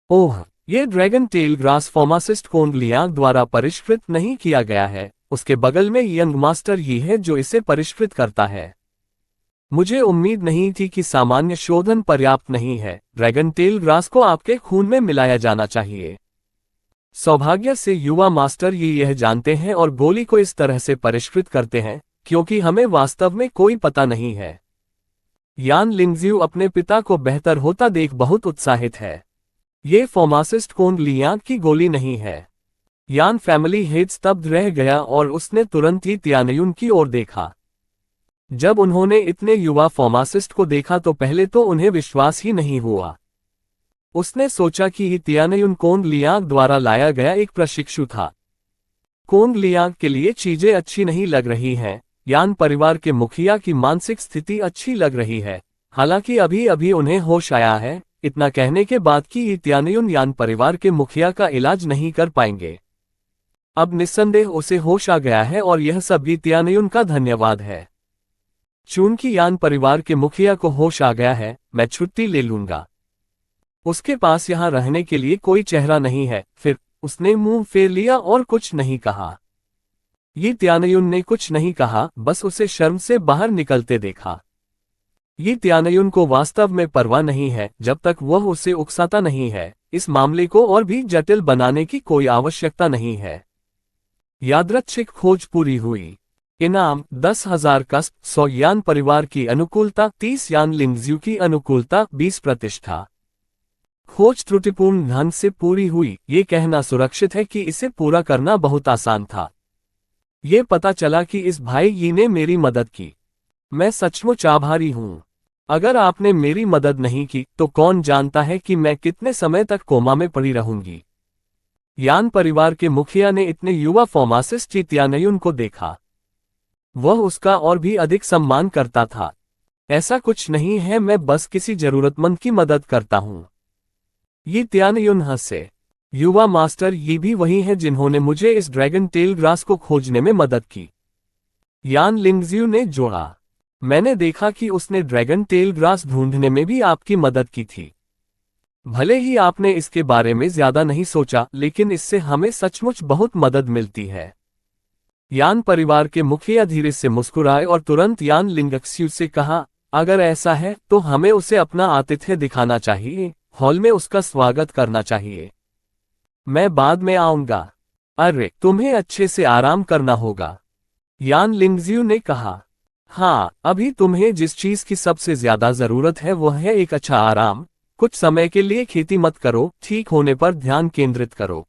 ओह, ये dragon tell grass pharmacist Kong Liang द्वारा परिष्कृत नहीं किया गया है। उसके बगल में यंग मास्टर ये है जो इसे परिष्कृत करता है। मुझे उम्मीद नहीं थी कि सामान्य शोधन पर्याप्त नहीं है। ड्रैगन टेल ग्रास को आपके खून में मिलाया जाना चाहिए। सौभाग्य से युवा मास्टर ये यह जानते हैं और गोली को इस तरह से परिष्कृत करते हैं क्योंकि हमें वास्तव में कोई पता नहीं है। यान लिंगजियो अपने पिता को बेहतर होता देख बहुत उत्साहित है। ये फार्मासिस्ट कोंग लियांग की गोली नहीं है। यान फैमिली हेड स्तब्ध रह गया और उसने तुरंत ही तियान्युन की ओर देखा। जब उन्होंने इतने युवा फार्मासिस्ट को देखा तो पहले तो उन्हें विश्वास ही नहीं हुआ। उसने सोचा कि ये तियान्युन कोंग लियांग द्वारा लाया गया एक प्रशिक्षु था। कोंग लियांग के लिए चीजें अच्छी नहीं लग रही हैं। यान परिवार के मुखिया की मानसिक स्थिति अच्छी लग रही है, हालांकि अभी अभी उन्हें होश आया है। इतना कहने के बाद कि ये तियान्युन यान परिवार के मुखिया का इलाज नहीं कर पाएंगे। अब निस्संदेह उसे होश आ गया है और यह सब ये तियान्युन का धन्यवाद है। चूंकि यान परिवार के मुखिया को होश आ गया है, मैं छुट्टी ले लूंगा। उसके पास यहां रहने के लिए कोई चेहरा नहीं है। फिर उसने मुंह फेर लिया और कुछ नहीं कहा। ये तियान्युन ने कुछ नहीं कहा, बस उसे शर्म से बाहर निकलते देखा। ये तियान्युन को वास्तव में परवाह नहीं है जब तक वह उसे उकसाता नहीं है। इस मामले को और भी जटिल बनाने की कोई आवश्यकता नहीं है। यादृच्छिक खोज पूरी हुई। इनाम 10,000 कस्प, 100 यान परिवार की अनुकूलता, 30 यान लिंगजियो की अनुकूलता, 20 प्रतिष्ठा। खोज त्रुटिपूर्ण ढंग से पूरी हुई। ये कहना सुरक्षित है कि इसे पूरा करना बहुत आसान था। ये पता चला कि इस भाई यी ने मेरी मदद की। मैं सचमुच आभारी हूं। अगर आपने मेरी मदद नहीं की तो कौन जानता है कि मैं कितने समय तक कोमा में पड़ी रहूंगी। यान परिवार के मुखिया ने इतने युवा फार्मासिस्ट तियान्युन को देखा। वह उसका और भी अधिक सम्मान करता था। ऐसा कुछ नहीं है, मैं बस किसी जरूरतमंद की मदद करता हूं। ये तियान्युन हंसे। युवा मास्टर ये भी वही है जिन्होंने मुझे इस ड्रैगन टेल ग्रास को खोजने में मदद की। यान लिंगजियो ने जोड़ा। मैंने देखा कि उसने ड्रैगन टेल ग्रास ढूंढने में भी आपकी मदद की थी। भले ही आपने इसके बारे में ज्यादा नहीं सोचा, लेकिन इससे हमें सचमुच बहुत मदद मिलती है। यान परिवार के मुखिया धीरे से मुस्कुराए और तुरंत यान लिंगक्स्यू से कहा, अगर ऐसा है तो हमें उसे अपना आतिथ्य दिखाना चाहिए। हॉल में उसका स्वागत करना चाहिए। मैं बाद में आऊंगा। अरे, तुम्हें अच्छे से आराम करना होगा, यान लिंगजियो ने कहा। हाँ, अभी तुम्हें जिस चीज की सबसे ज्यादा जरूरत है वह है एक अच्छा आराम। कुछ समय के लिए खेती मत करो, ठीक होने पर ध्यान केंद्रित करो।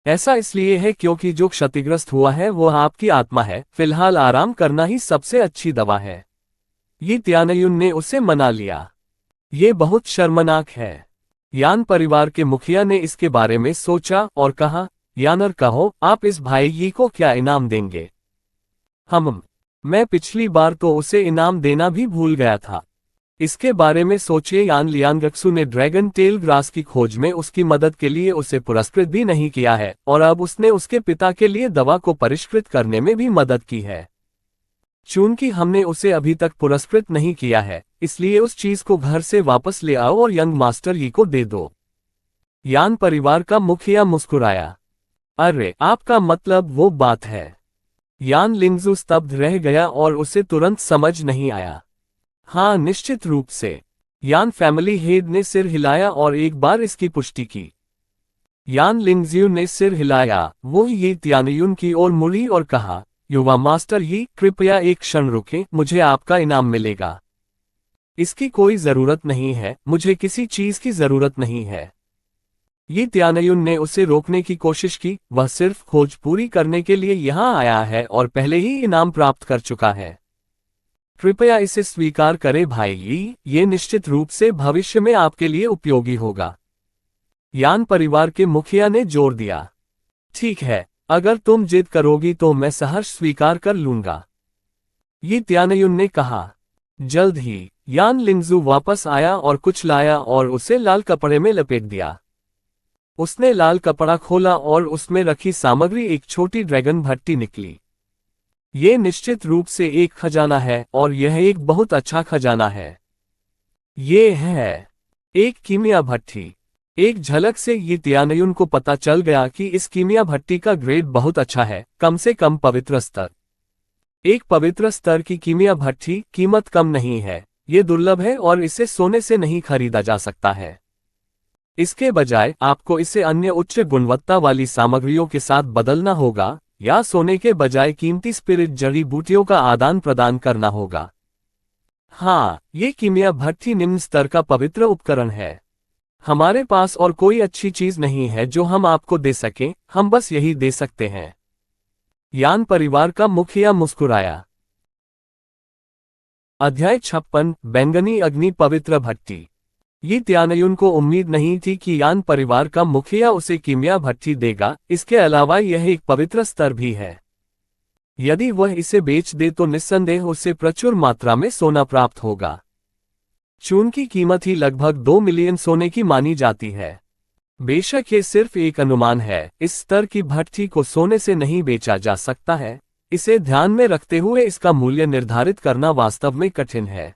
ऐसा इसलिए है क्योंकि जो क्षतिग्रस्त हुआ है वह आपकी आत्मा है। फिलहाल आराम करना ही सबसे अच्छी दवा है। ये तियान्युन ने उसे मना लिया। ये बहुत शर्मनाक है। यान परिवार के मुखिया ने इसके बारे में सोचा और कहा, यानर कहो, आप इस भाई यी को क्या इनाम देंगे? मैं पिछली बार तो उसे इनाम देना भी भूल गया था। इसके बारे में सोचिए। यान लियांगक्सू ने ड्रैगन टेल ग्रास की खोज में उसकी मदद के लिए उसे पुरस्कृत भी नहीं किया है और अब उसने उसके पिता के लिए दवा को परिष्कृत करने में भी मदद की है। चूंकि हमने उसे अभी तक पुरस्कृत नहीं किया है, इसलिए उस चीज को घर से वापस ले आओ और यंग मास्टर यी को दे दो। यान परिवार का मुखिया मुस्कुराया। अरे, आपका मतलब वो बात है? यान लिंगजू स्तब्ध रह गया और उसे तुरंत समझ नहीं आया। हाँ, निश्चित रूप से। यान फैमिली हेड ने सिर हिलाया और एक बार इसकी पुष्टि की। यान लिंगजियो ने सिर हिलाया। वो ये तियान्युन की ओर मुड़ी और कहा, युवा मास्टर यी, कृपया एक क्षण रुकें, मुझे आपका इनाम मिलेगा। इसकी कोई जरूरत नहीं है, मुझे किसी चीज की जरूरत नहीं है। ये त्यानयुन ने उसे रोकने की कोशिश की, वह सिर्फ खोज पूरी करने के लिए यहाँ आया है और पहले ही इनाम प्राप्त कर चुका है। कृपया इसे स्वीकार करें भाई, ये निश्चित रूप से भविष्य में आपके लिए उपयोगी होगा। यान परिवार के मुखिया ने जोर दिया। ठीक है, अगर तुम जिद करोगी तो मैं सहर्ष स्वीकार कर लूंगा, ये त्यानयुन ने कहा। जल्द ही यान लिंगजू वापस आया और कुछ लाया और उसे लाल कपड़े में लपेट दिया। उसने लाल कपड़ा खोला और उसमें रखी सामग्री एक छोटी ड्रैगन भट्टी निकली। ये निश्चित रूप से एक खजाना है और यह एक बहुत अच्छा खजाना है। ये है एक कीमिया भट्टी। एक झलक से ये त्यानयुन को पता चल गया कि इस कीमिया भट्टी का ग्रेड बहुत अच्छा है, कम से कम पवित्र स्तर। एक पवित्र स्तर की कीमिया भट्टी कीमत कम नहीं है, ये दुर्लभ है और इसे सोने से नहीं खरीदा जा सकता है। इसके बजाय आपको इसे अन्य उच्च गुणवत्ता वाली सामग्रियों के साथ बदलना होगा या सोने के बजाय कीमती स्पिरिट जड़ी बूटियों का आदान प्रदान करना होगा। हाँ, ये कीमिया भट्टी निम्न स्तर का पवित्र उपकरण है। हमारे पास और कोई अच्छी चीज नहीं है जो हम आपको दे सकें, हम बस यही दे सकते हैं। यान परिवार का मुखिया मुस्कुराया। अध्याय 56 बैंगनी अग्नि पवित्र भट्टी। ये त्यानयुन को उम्मीद नहीं थी कि यान परिवार का मुखिया उसे कीमिया भट्टी देगा, इसके अलावा यह एक पवित्र स्तर भी है। यदि वह इसे बेच दे तो निस्संदेह उसे प्रचुर मात्रा में सोना प्राप्त होगा। चून की कीमत ही लगभग 2 मिलियन सोने की मानी जाती है। बेशक ये सिर्फ एक अनुमान है, इस स्तर की भट्टी को सोने से नहीं बेचा जा सकता है। इसे ध्यान में रखते हुए इसका मूल्य निर्धारित करना वास्तव में कठिन है।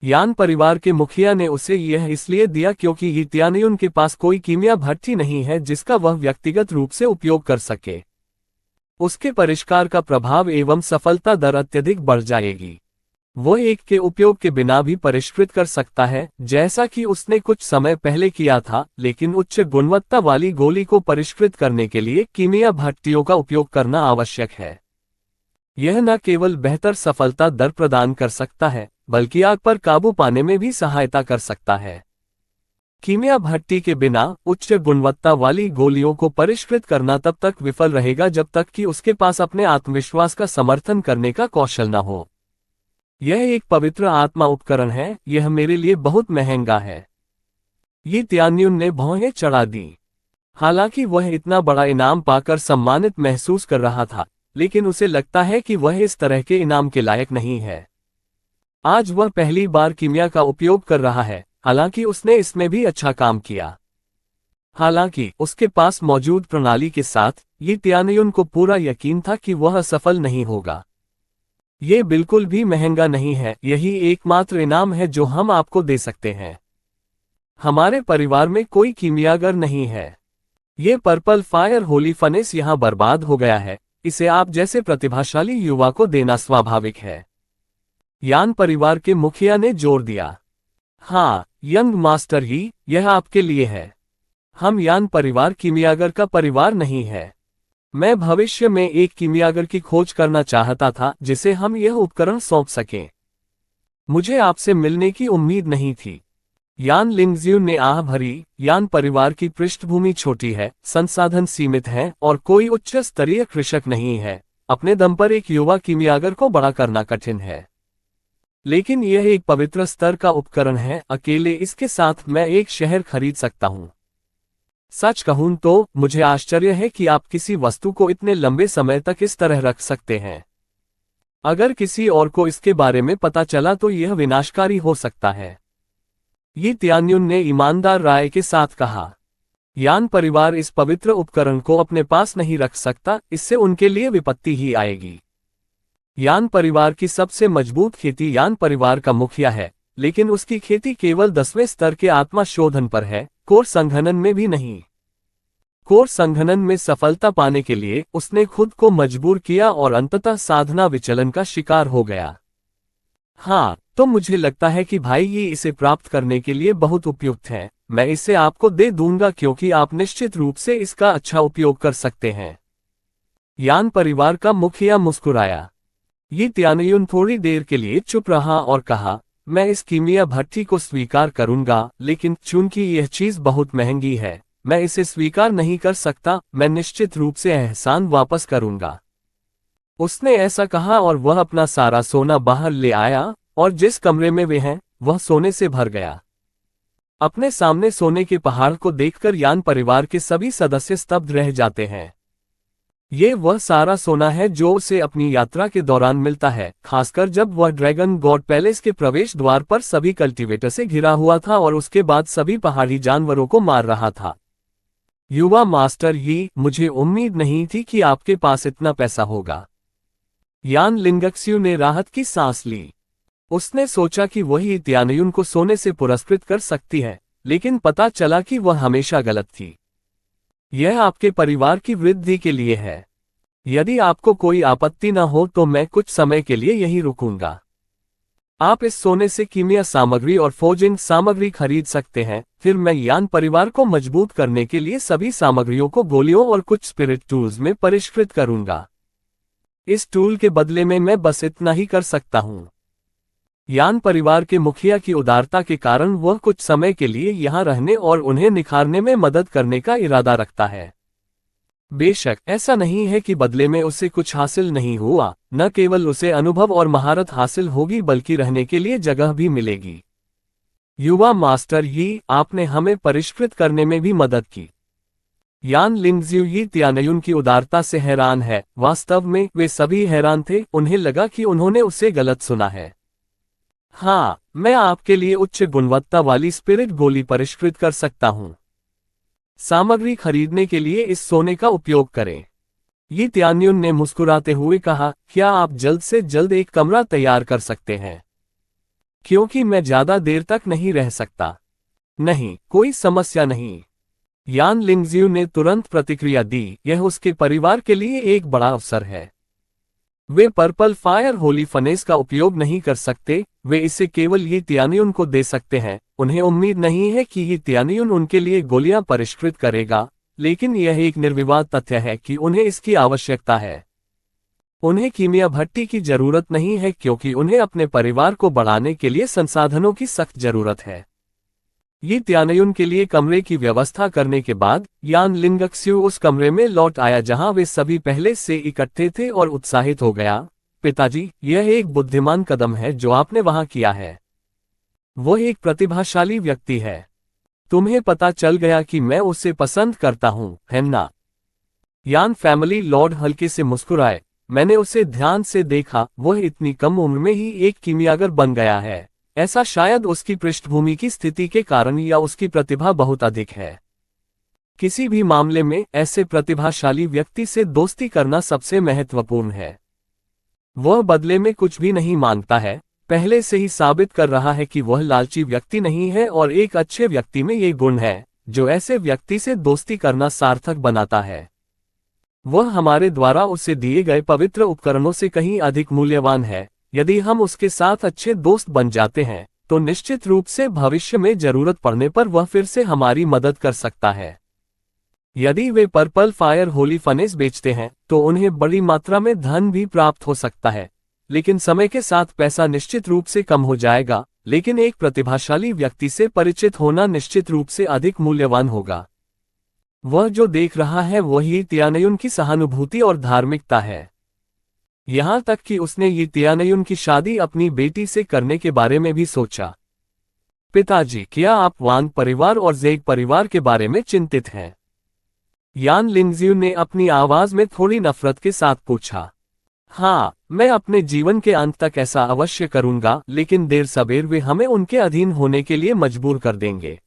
यान परिवार के मुखिया ने उसे यह इसलिए दिया क्योंकि ये त्यानयुन के पास कोई कीमिया भट्टी नहीं है जिसका वह व्यक्तिगत रूप से उपयोग कर सके। उसके परिष्कार का प्रभाव एवं सफलता दर अत्यधिक बढ़ जाएगी। वह एक के उपयोग के बिना भी परिष्कृत कर सकता है, जैसा कि उसने कुछ समय पहले किया था, लेकिन उच्च गुणवत्ता वाली गोली को परिष्कृत करने के लिए कीमिया भट्टियों का उपयोग करना आवश्यक है। यह न केवल बेहतर सफलता दर प्रदान कर सकता है, बल्कि आग पर काबू पाने में भी सहायता कर सकता है। कीमिया भट्टी के बिना उच्च गुणवत्ता वाली गोलियों को परिष्कृत करना तब तक विफल रहेगा जब तक कि उसके पास अपने आत्मविश्वास का समर्थन करने का कौशल न हो। यह एक पवित्र आत्मा उपकरण है, यह मेरे लिए बहुत महंगा है। ये त्यानयुन ने भौहें चढ़ा दी। हालांकि वह इतना बड़ा इनाम पाकर सम्मानित महसूस कर रहा था, लेकिन उसे लगता है कि वह इस तरह के इनाम के लायक नहीं है। आज वह पहली बार कीमिया का उपयोग कर रहा है, हालांकि उसने इसमें भी अच्छा काम किया। हालांकि उसके पास मौजूद प्रणाली के साथ ये त्यानयुन को पूरा यकीन था कि वह असफल नहीं होगा। ये बिल्कुल भी महंगा नहीं है, यही एकमात्र इनाम है जो हम आपको दे सकते हैं। हमारे परिवार में कोई कीमियागर नहीं है। ये पर्पल फायर होली फनेस यहाँ बर्बाद हो गया है, इसे आप जैसे प्रतिभाशाली युवा को देना स्वाभाविक है। यान परिवार के मुखिया ने जोर दिया। हाँ यंग मास्टर ही, यह आपके लिए है। हम यान परिवार कीमियागर का परिवार नहीं है। मैं भविष्य में एक कीमियागर की खोज करना चाहता था जिसे हम यह उपकरण सौंप सकें। मुझे आपसे मिलने की उम्मीद नहीं थी। यान लिंगज्यू ने आह भरी। यान परिवार की पृष्ठभूमि छोटी है, संसाधन सीमित हैं और कोई उच्च स्तरीय कृषक नहीं है। अपने दम पर एक युवा कीमियागर को बड़ा करना कठिन है, लेकिन यह एक पवित्र स्तर का उपकरण है। अकेले इसके साथ मैं एक शहर खरीद सकता हूं। सच कहूं तो मुझे आश्चर्य है कि आप किसी वस्तु को इतने लंबे समय तक इस तरह रख सकते हैं। अगर किसी और को इसके बारे में पता चला तो यह विनाशकारी हो सकता है, ये त्यानयुन ने ईमानदार राय के साथ कहा। यान परिवार इस पवित्र उपकरण को अपने पास नहीं रख सकता, इससे उनके लिए विपत्ति ही आएगी। यान परिवार की सबसे मजबूत खेती यान परिवार का मुखिया है, लेकिन उसकी खेती केवल 10वें स्तर के आत्मा शोधन पर है, कोर संघनन में भी नहीं। कोर संघनन में सफलता पाने के लिए उसने खुद को मजबूर किया और अंततः साधना विचलन का शिकार हो गया। हाँ, तो मुझे लगता है कि भाई ये इसे प्राप्त करने के लिए बहुत उपयुक्त है। मैं इसे आपको दे दूंगा क्योंकि आप निश्चित रूप से इसका अच्छा उपयोग कर सकते हैं। यान परिवार का मुखिया मुस्कुराया। ये त्यानयुन थोड़ी देर के लिए चुप रहा और कहा, मैं इस कीमिया भट्टी को स्वीकार करूंगा, लेकिन चूंकि यह चीज बहुत महंगी है, मैं इसे स्वीकार नहीं कर सकता, मैं निश्चित रूप से एहसान वापस करूंगा। उसने ऐसा कहा और वह अपना सारा सोना बाहर ले आया, और जिस कमरे में वे हैं, वह सोने से भर गया। अपने सामने सोने के पहाड़ को देखकर यान परिवार के सभी सदस्य स्तब्ध रह जाते हैं। ये वह सारा सोना है जो उसे अपनी यात्रा के दौरान मिलता है, खासकर जब वह ड्रैगन गॉड पैलेस के प्रवेश द्वार पर सभी कल्टीवेटर से घिरा हुआ था और उसके बाद सभी पहाड़ी जानवरों को मार रहा था। युवा मास्टर यी, मुझे उम्मीद नहीं थी कि आपके पास इतना पैसा होगा। यान लिंगक्स्यू ने राहत की सांस ली। उसने सोचा कि वही त्यानयुन को सोने से पुरस्कृत कर सकती है, लेकिन पता चला कि वह हमेशा गलत थी। यह आपके परिवार की वृद्धि के लिए है। यदि आपको कोई आपत्ति न हो तो मैं कुछ समय के लिए यहीं रुकूंगा। आप इस सोने से कीमिया सामग्री और फोर्जिंग सामग्री खरीद सकते हैं, फिर मैं यान परिवार को मजबूत करने के लिए सभी सामग्रियों को गोलियों और कुछ स्पिरिट टूल्स में परिष्कृत करूंगा। इस टूल के बदले में मैं बस इतना ही कर सकता हूं। यान परिवार के मुखिया की उदारता के कारण वह कुछ समय के लिए यहां रहने और उन्हें निखारने में मदद करने का इरादा रखता है। बेशक ऐसा नहीं है कि बदले में उसे कुछ हासिल नहीं हुआ, न केवल उसे अनुभव और महारत हासिल होगी बल्कि रहने के लिए जगह भी मिलेगी। युवा मास्टर यी, आपने हमें परिष्कृत करने में भी मदद की। यान लिंगज्यू यी त्यानयुन की उदारता से हैरान है। वास्तव में वे सभी हैरान थे, उन्हें लगा कि उन्होंने उसे गलत सुना है। हाँ, मैं आपके लिए उच्च गुणवत्ता वाली स्पिरिट गोली परिष्कृत कर सकता हूं। सामग्री खरीदने के लिए इस सोने का उपयोग करें। यी त्यानयुन ने मुस्कुराते हुए कहा, क्या आप जल्द से जल्द एक कमरा तैयार कर सकते हैं? क्योंकि मैं ज्यादा देर तक नहीं रह सकता। नहीं, कोई समस्या नहीं। यान लिंगज्यू ने तुरंत प्रतिक्रिया दी, यह उसके परिवार के लिए एक बड़ा अवसर है। वे पर्पल फायर होली फनेस का उपयोग नहीं कर सकते, वे इसे केवल यी त्यानयुन को दे सकते हैं। उन्हें उम्मीद नहीं है कि यी त्यानयुन उनके लिए गोलियां परिष्कृत करेगा, लेकिन यह एक निर्विवाद तथ्य है कि उन्हें इसकी आवश्यकता है। उन्हें कीमिया भट्टी की जरूरत नहीं है क्योंकि उन्हें अपने परिवार को बढ़ाने के लिए संसाधनों की सख्त जरूरत है। यी त्यानयुन के लिए कमरे की व्यवस्था करने के बाद यान लिंगक्स्यू उस कमरे में लौट आया जहां वे सभी पहले से इकट्ठे थे और उत्साहित हो गया। पिताजी, यह एक बुद्धिमान कदम है जो आपने वहां किया है। वह एक प्रतिभाशाली व्यक्ति है। तुम्हें पता चल गया कि मैं उसे पसंद करता हूं, है ना? यान फैमिली लॉर्ड हल्के से मुस्कुराए। मैंने उसे ध्यान से देखा, वह इतनी कम उम्र में ही एक कीमियागर बन गया है। ऐसा शायद उसकी पृष्ठभूमि की स्थिति के कारण या उसकी प्रतिभा बहुत अधिक है। किसी भी मामले में ऐसे प्रतिभाशाली व्यक्ति से दोस्ती करना सबसे महत्वपूर्ण है। वह बदले में कुछ भी नहीं मांगता है, पहले से ही साबित कर रहा है कि वह लालची व्यक्ति नहीं है और एक अच्छे व्यक्ति में ये गुण है जो ऐसे व्यक्ति से दोस्ती करना सार्थक बनाता है। वह हमारे द्वारा उसे दिए गए पवित्र उपकरणों से कहीं अधिक मूल्यवान है। यदि हम उसके साथ अच्छे दोस्त बन जाते हैं तो निश्चित रूप से भविष्य में जरूरत पड़ने पर वह फिर से हमारी मदद कर सकता है। यदि वे पर्पल फायर होली फनेस बेचते हैं तो उन्हें बड़ी मात्रा में धन भी प्राप्त हो सकता है, लेकिन समय के साथ पैसा निश्चित रूप से कम हो जाएगा। लेकिन एक प्रतिभाशाली व्यक्ति से परिचित होना निश्चित रूप से अधिक मूल्यवान होगा। वह जो देख रहा है वही त्यानयुन की सहानुभूति और धार्मिकता है। यहां तक कि उसने यी त्यानयुन की शादी अपनी बेटी से करने के बारे में भी सोचा। पिताजी, क्या आप वांग परिवार और जेग परिवार के बारे में चिंतित हैं? यान लिंगज्यू ने अपनी आवाज में थोड़ी नफरत के साथ पूछा। हाँ, मैं अपने जीवन के अंत तक ऐसा अवश्य करूंगा, लेकिन देर सबेर वे हमें उनके अधीन होने के लिए मजबूर कर देंगे।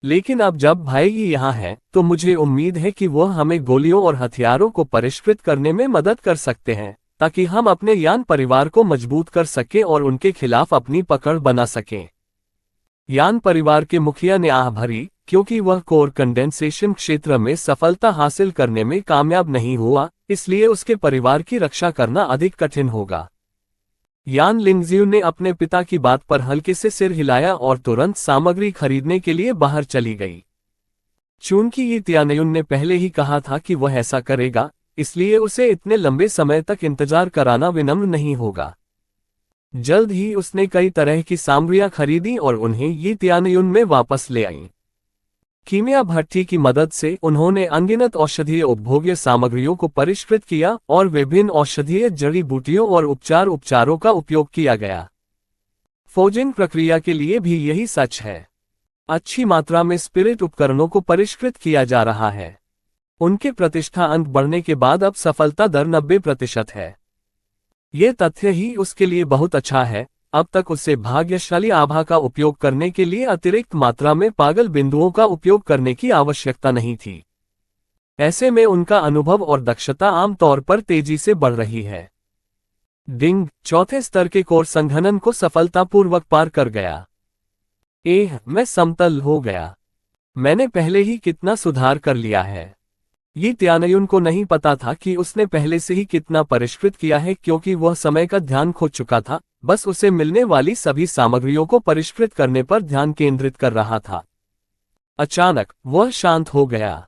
लेकिन अब जब भाई यहाँ है तो मुझे उम्मीद है कि वह हमें गोलियों और हथियारों को परिष्कृत करने में मदद कर सकते हैं, ताकि हम अपने यान परिवार को मजबूत कर सकें और उनके खिलाफ अपनी पकड़ बना सकें। यान परिवार के मुखिया ने आह भरी, क्योंकि वह कोर कंडेंसेशन क्षेत्र में सफलता हासिल करने में कामयाब नहीं हुआ, इसलिए उसके परिवार की रक्षा करना अधिक कठिन होगा। यान लिंगज्यू ने अपने पिता की बात पर हल्के से सिर हिलाया और तुरंत सामग्री खरीदने के लिए बाहर चली गई। चूंकि यी त्यानयुन ने पहले ही कहा था कि वह ऐसा करेगा, इसलिए उसे इतने लंबे समय तक इंतजार कराना विनम्र नहीं होगा। जल्द ही उसने कई तरह की सामग्रियां खरीदी और उन्हें यी त्यानयुन में वापस ले आई। कीमिया भट्टी की मदद से उन्होंने अनगिनत औषधीय उपभोग्य सामग्रियों को परिष्कृत किया और विभिन्न औषधीय जड़ी बूटियों और उपचारों का उपयोग किया गया। फोजिंग प्रक्रिया के लिए भी यही सच है। अच्छी मात्रा में स्पिरिट उपकरणों को परिष्कृत किया जा रहा है। उनके प्रतिष्ठा अंक बढ़ने के बाद अब सफलता दर 90% है। ये तथ्य ही उसके लिए बहुत अच्छा है। अब तक उसे भाग्यशाली आभा का उपयोग करने के लिए अतिरिक्त मात्रा में पागल बिंदुओं का उपयोग करने की आवश्यकता नहीं थी। ऐसे में उनका अनुभव और दक्षता आमतौर पर तेजी से बढ़ रही है। डिंग चौथे स्तर के कोर संघनन को सफलतापूर्वक पार कर गया। मैं समतल हो गया। मैंने पहले ही कितना सुधार कर लिया है। ये त्यानयुन को नहीं पता था कि उसने पहले से ही कितना परिष्कृत किया है, क्योंकि वह समय का ध्यान खो चुका था, बस उसे मिलने वाली सभी सामग्रियों को परिष्कृत करने पर ध्यान केंद्रित कर रहा था। अचानक वह शांत हो गया।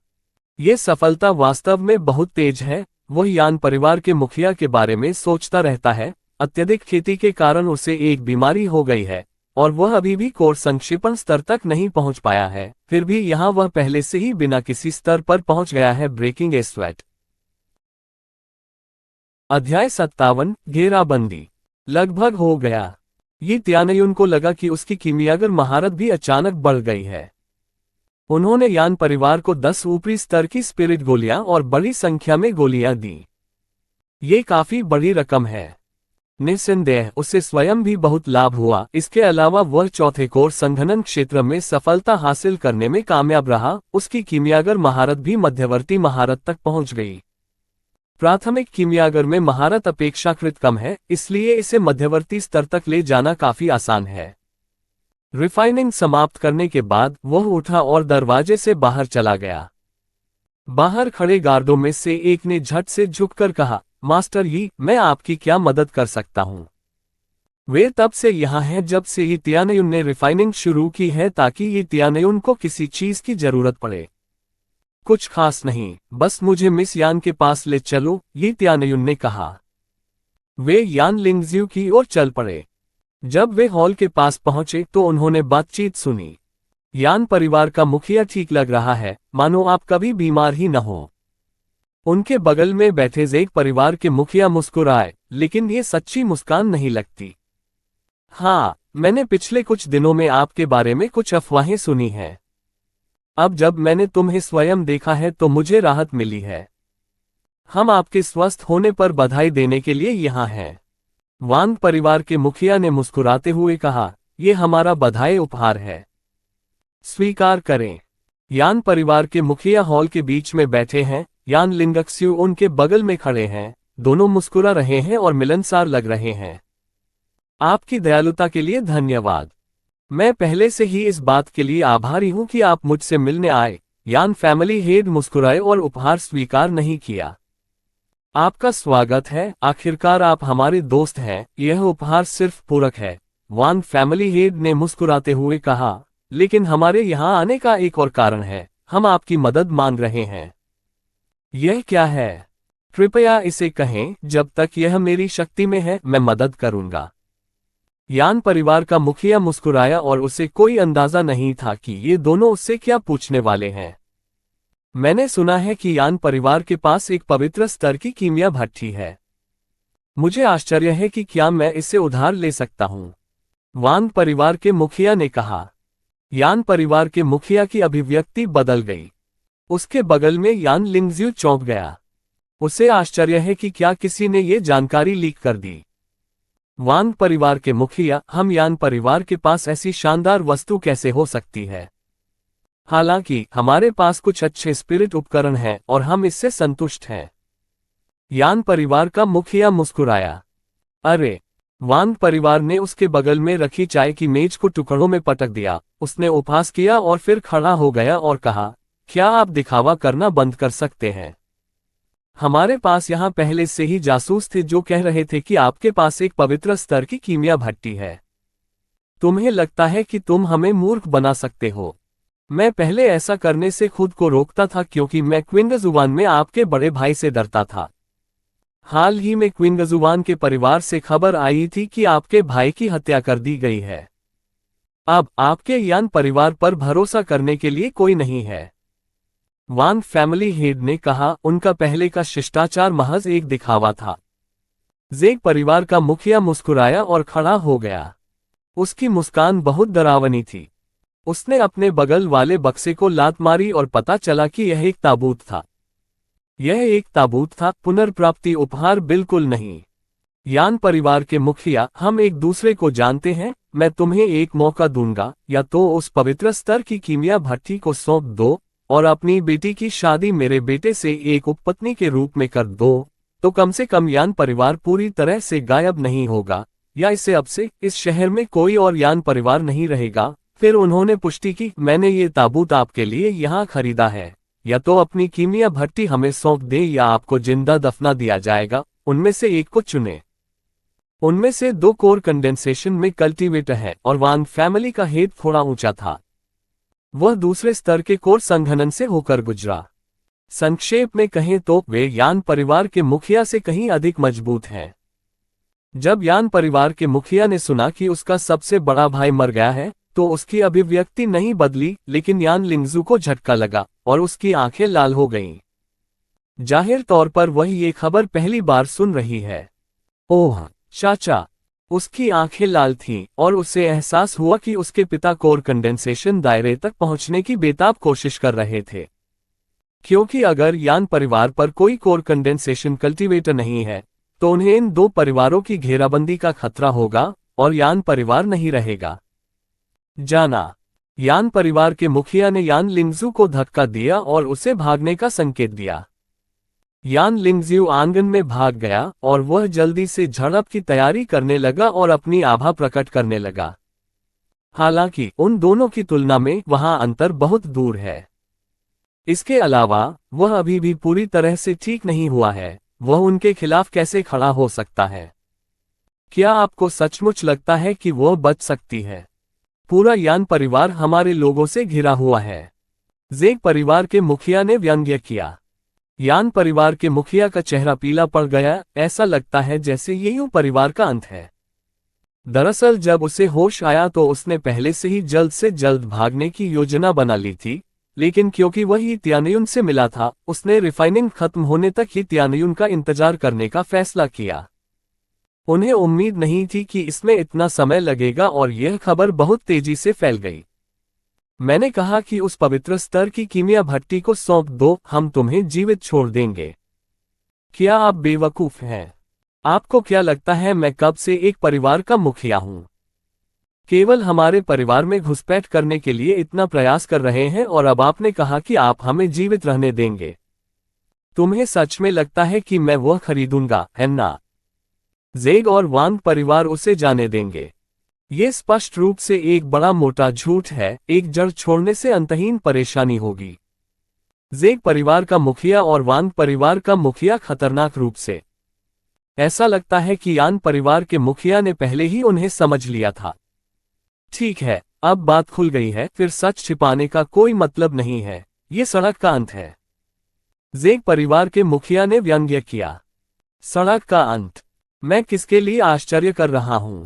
ये सफलता वास्तव में बहुत तेज है। वह यान परिवार के मुखिया के बारे में सोचता रहता है। अत्यधिक खेती के कारण उसे एक बीमारी हो गई है और वह अभी भी कोर संक्षेपण स्तर तक नहीं पहुंच पाया है। फिर भी यहां वह पहले से ही बिना किसी स्तर पर पहुंच गया है। ब्रेकिंग ए स्वेट। अध्याय 57 घेराबंदी। लगभग हो गया। ये त्यानयुन को लगा कि उसकी कीमियागर महारत भी अचानक बढ़ गई है। उन्होंने यान परिवार को 10 ऊपरी स्तर की स्पिरिट गोलियां और बड़ी संख्या में गोलियां दी। ये काफी बड़ी रकम है। निस्संदेह उसे स्वयं भी बहुत लाभ हुआ। इसके अलावा वह चौथे कोर संघनन क्षेत्र में सफलता हासिल करने में कामयाब रहा। उसकी कीमियागर महारत भी मध्यवर्ती महारत तक पहुंच गई। प्राथमिक कीमियागर में महारत अपेक्षाकृत कम है, इसलिए इसे मध्यवर्ती स्तर तक ले जाना काफी आसान है। रिफाइनिंग समाप्त करने के बाद वह उठा और दरवाजे से बाहर चला गया। बाहर खड़े गार्डों में से एक ने झट से झुककर कहा, मास्टर यी, मैं आपकी क्या मदद कर सकता हूं? वे तब से यहां हैं जब से ये त्यानयुन ने रिफाइनिंग शुरू की है, ताकि ये त्यानयुन को किसी चीज की जरूरत पड़े। कुछ खास नहीं, बस मुझे मिस यान के पास ले चलो, ये त्यानयुन ने कहा। वे यान लिंगज्यू की ओर चल पड़े। जब वे हॉल के पास पहुंचे तो उन्होंने बातचीत सुनी। यान परिवार का मुखिया ठीक लग रहा है, मानो आप कभी बीमार ही न हो। उनके बगल में बैठे जेक परिवार के मुखिया मुस्कुराए, लेकिन ये सच्ची मुस्कान नहीं लगती। हाँ, मैंने पिछले कुछ दिनों में आपके बारे में कुछ अफवाहें सुनी हैं। अब जब मैंने तुम्हें स्वयं देखा है तो मुझे राहत मिली है। हम आपके स्वस्थ होने पर बधाई देने के लिए यहाँ हैं। वांग परिवार के मुखिया ने मुस्कुराते हुए कहा, यह हमारा बधाई उपहार है। स्वीकार करें। यान परिवार के मुखिया हॉल के बीच में बैठे हैं। यान लिंगक्स्यू उनके बगल में खड़े हैं। दोनों मुस्कुरा रहे हैं और मिलनसार लग रहे हैं। आपकी दयालुता के लिए धन्यवाद। मैं पहले से ही इस बात के लिए आभारी हूं कि आप मुझसे मिलने आए। यान फैमिली हेड मुस्कुराए और उपहार स्वीकार नहीं किया। आपका स्वागत है, आखिरकार आप हमारे दोस्त हैं। यह उपहार सिर्फ पूरक है, वांग फैमिली हेड ने मुस्कुराते हुए कहा, लेकिन हमारे यहाँ आने का एक और कारण है। हम आपकी मदद मांग रहे हैं। यह क्या है? कृपया इसे कहें। जब तक यह मेरी शक्ति में है, मैं मदद करूंगा। यान परिवार का मुखिया मुस्कुराया और उसे कोई अंदाजा नहीं था कि ये दोनों उससे क्या पूछने वाले हैं। मैंने सुना है कि यान परिवार के पास एक पवित्र स्तर की कीमिया भट्टी है। मुझे आश्चर्य है कि क्या मैं इसे उधार ले सकता हूं? वांग परिवार के मुखिया ने कहा। यान परिवार के मुखिया की अभिव्यक्ति बदल गई। उसके बगल में यान लिंगज्यू चौंक गया। उसे आश्चर्य है कि क्या किसी ने ये जानकारी लीक कर दी। वांग परिवार के मुखिया, हम यान परिवार के पास ऐसी शानदार वस्तु कैसे हो सकती है? हालांकि हमारे पास कुछ अच्छे स्पिरिट उपकरण हैं और हम इससे संतुष्ट हैं। यान परिवार का मुखिया मुस्कुराया। अरे! वांग परिवार ने उसके बगल में रखी चाय की मेज को टुकड़ों में पटक दिया। उसने उपहास किया और फिर खड़ा हो गया और कहा, क्या आप दिखावा करना बंद कर सकते हैं? हमारे पास यहाँ पहले से ही जासूस थे जो कह रहे थे कि आपके पास एक पवित्र स्तर की कीमिया भट्टी है। तुम्हें लगता है कि तुम हमें मूर्ख बना सकते हो। मैं पहले ऐसा करने से खुद को रोकता था क्योंकि मैं क्विंगजुआन में आपके बड़े भाई से डरता था। हाल ही में क्विंगजुआन के परिवार से खबर आई थी कि आपके भाई की हत्या कर दी गई है। अब आपके यान परिवार पर भरोसा करने के लिए कोई नहीं है। वांग फैमिली हेड ने कहा, उनका पहले का शिष्टाचार महज एक दिखावा था। जेग परिवार का मुखिया मुस्कुराया और खड़ा हो गया। उसकी मुस्कान बहुत डरावनी थी। उसने अपने बगल वाले बक्से को लात मारी और पता चला कि यह एक ताबूत था। यह एक ताबूत था, पुनर्प्राप्ति उपहार बिल्कुल नहीं। यान परिवार के मुखिया, हम एक दूसरे को जानते हैं, मैं तुम्हें एक मौका दूंगा, या तो उस पवित्र स्तर की कीमिया भट्टी को सौंप दो और अपनी बेटी की शादी मेरे बेटे से एक उपपत्नी के रूप में कर दो, तो कम से कम यान परिवार पूरी तरह से गायब नहीं होगा, या इससे अब से इस शहर में कोई और यान परिवार नहीं रहेगा। फिर उन्होंने पुष्टि की, मैंने ये ताबूत आपके लिए यहाँ खरीदा है, या तो अपनी कीमिया भट्टी हमें सौंप दे या आपको जिंदा दफना दिया जाएगा, उनमें से एक को चुने। उनमें से दो कोर कंडेंसेशन में कल्टीवेटर है और वांग फैमिली का हेड थोड़ा ऊंचा था। वह दूसरे स्तर के कोर संघनन से होकर गुजरा। संक्षेप में कहें तो वे यान परिवार के मुखिया से कहीं अधिक मजबूत हैं। जब यान परिवार के मुखिया ने सुना कि उसका सबसे बड़ा भाई मर गया है, तो उसकी अभिव्यक्ति नहीं बदली, लेकिन यान लिंगजू को झटका लगा और उसकी आंखें लाल हो गईं। जाहिर तौर पर वह ये खबर पहली बार सुन रही है। ओह चाचा! उसकी आंखें लाल थीं और उसे एहसास हुआ कि उसके पिता कोर कंडेंसेशन दायरे तक पहुंचने की बेताब कोशिश कर रहे थे। क्योंकि अगर यान परिवार पर कोई कोर कंडेंसेशन कल्टीवेटर नहीं है, तो उन्हें इन दो परिवारों की घेराबंदी का खतरा होगा और यान परिवार नहीं रहेगा। जाना। यान परिवार के मुखिया ने यान लिंगजू को धक्का दिया और उसे भागने का संकेत दिया। यान लिंगजू आंगन में भाग गया और वह जल्दी से झड़प की तैयारी करने लगा और अपनी आभा प्रकट करने लगा। हालांकि उन दोनों की तुलना में वहां अंतर बहुत दूर है। इसके अलावा वह अभी भी पूरी तरह से ठीक नहीं हुआ है। वह उनके खिलाफ कैसे खड़ा हो सकता है? क्या आपको सचमुच लगता है कि वह बच सकती है? पूरा यान परिवार हमारे लोगों से घिरा हुआ है, जेग परिवार के मुखिया ने व्यंग्य किया। यान परिवार के मुखिया का चेहरा पीला पड़ गया, ऐसा लगता है जैसे ये यूं परिवार का अंत है। दरअसल जब उसे होश आया तो उसने पहले से जल्द भागने की योजना बना ली थी, लेकिन क्योंकि वह ही त्यानयुन से मिला था, उसने रिफाइनिंग खत्म होने तक ही त्यानयुन का इंतजार करने का फैसला किया। उन्हें उम्मीद नहीं थी कि इसमें इतना समय लगेगा और यह खबर बहुत तेजी से फैल गई। मैंने कहा कि उस पवित्र स्तर की कीमिया भट्टी को सौंप दो, हम तुम्हें जीवित छोड़ देंगे। क्या आप बेवकूफ हैं? आपको क्या लगता है मैं कब से एक परिवार का मुखिया हूं? केवल हमारे परिवार में घुसपैठ करने के लिए इतना प्रयास कर रहे हैं और अब आपने कहा कि आप हमें जीवित रहने देंगे। तुम्हें सच में लगता है कि मैं वह खरीदूंगा, है ना? जेग और वांग परिवार उसे जाने देंगे। ये स्पष्ट रूप से एक बड़ा मोटा झूठ है, एक जड़ छोड़ने से अंतहीन परेशानी होगी। जेग परिवार का मुखिया और वांग परिवार का मुखिया खतरनाक रूप से। ऐसा लगता है कि यान परिवार के मुखिया ने पहले ही उन्हें समझ लिया था। ठीक है, अब बात खुल गई है, फिर सच छिपाने का कोई मतलब नहीं है, ये सड़क का अंत है। जेग परिवार के मुखिया ने व्यंग्य किया। सड़क का अंत? मैं किसके लिए आश्चर्य कर रहा हूं?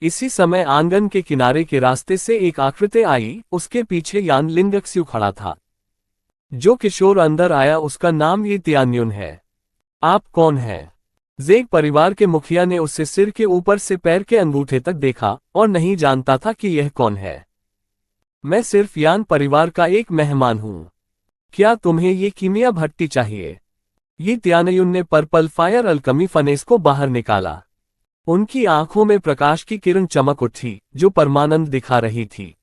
इसी समय आंगन के किनारे के रास्ते से एक आकृति आई, उसके पीछे यान लिंगक्स्यू खड़ा था। जो किशोर अंदर आया उसका नाम ये त्यानयुन है। आप कौन हैं? जेग परिवार के मुखिया ने उसे सिर के ऊपर से पैर के अंगूठे तक देखा और नहीं जानता था कि यह कौन है। मैं सिर्फ यान परिवार का एक मेहमान हूं। क्या तुम्हें ये कीमिया भट्टी चाहिए? ये त्यानयुन ने पर्पल फायर अल्कमी फनेस को बाहर निकाला। उनकी आंखों में प्रकाश की किरण चमक उठी, जो परमानंद दिखा रही थी।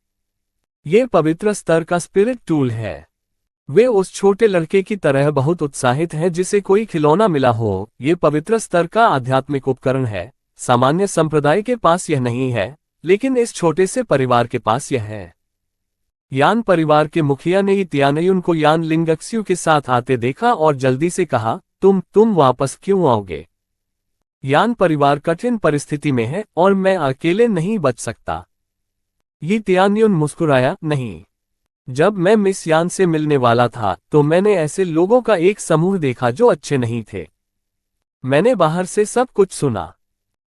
ये पवित्र स्तर का स्पिरिट टूल है। वे उस छोटे लड़के की तरह बहुत उत्साहित हैं जिसे कोई खिलौना मिला हो। ये पवित्र स्तर का आध्यात्मिक उपकरण है। सामान्य संप्रदाय के पास यह नहीं है, लेकिन इस छोटे से परिवार के पास यह है। यान परिवार के मुखिया ने त्यानयुन को यान लिंगक्स्यू के साथ आते देखा और जल्दी से कहा, तुम वापस क्यों आओगे? यान परिवार कठिन परिस्थिति में है और मैं अकेले नहीं बच सकता। ये त्यानयुन मुस्कुराया, नहीं। जब मैं मिस यान से मिलने वाला था तो मैंने ऐसे लोगों का एक समूह देखा जो अच्छे नहीं थे। मैंने बाहर से सब कुछ सुना।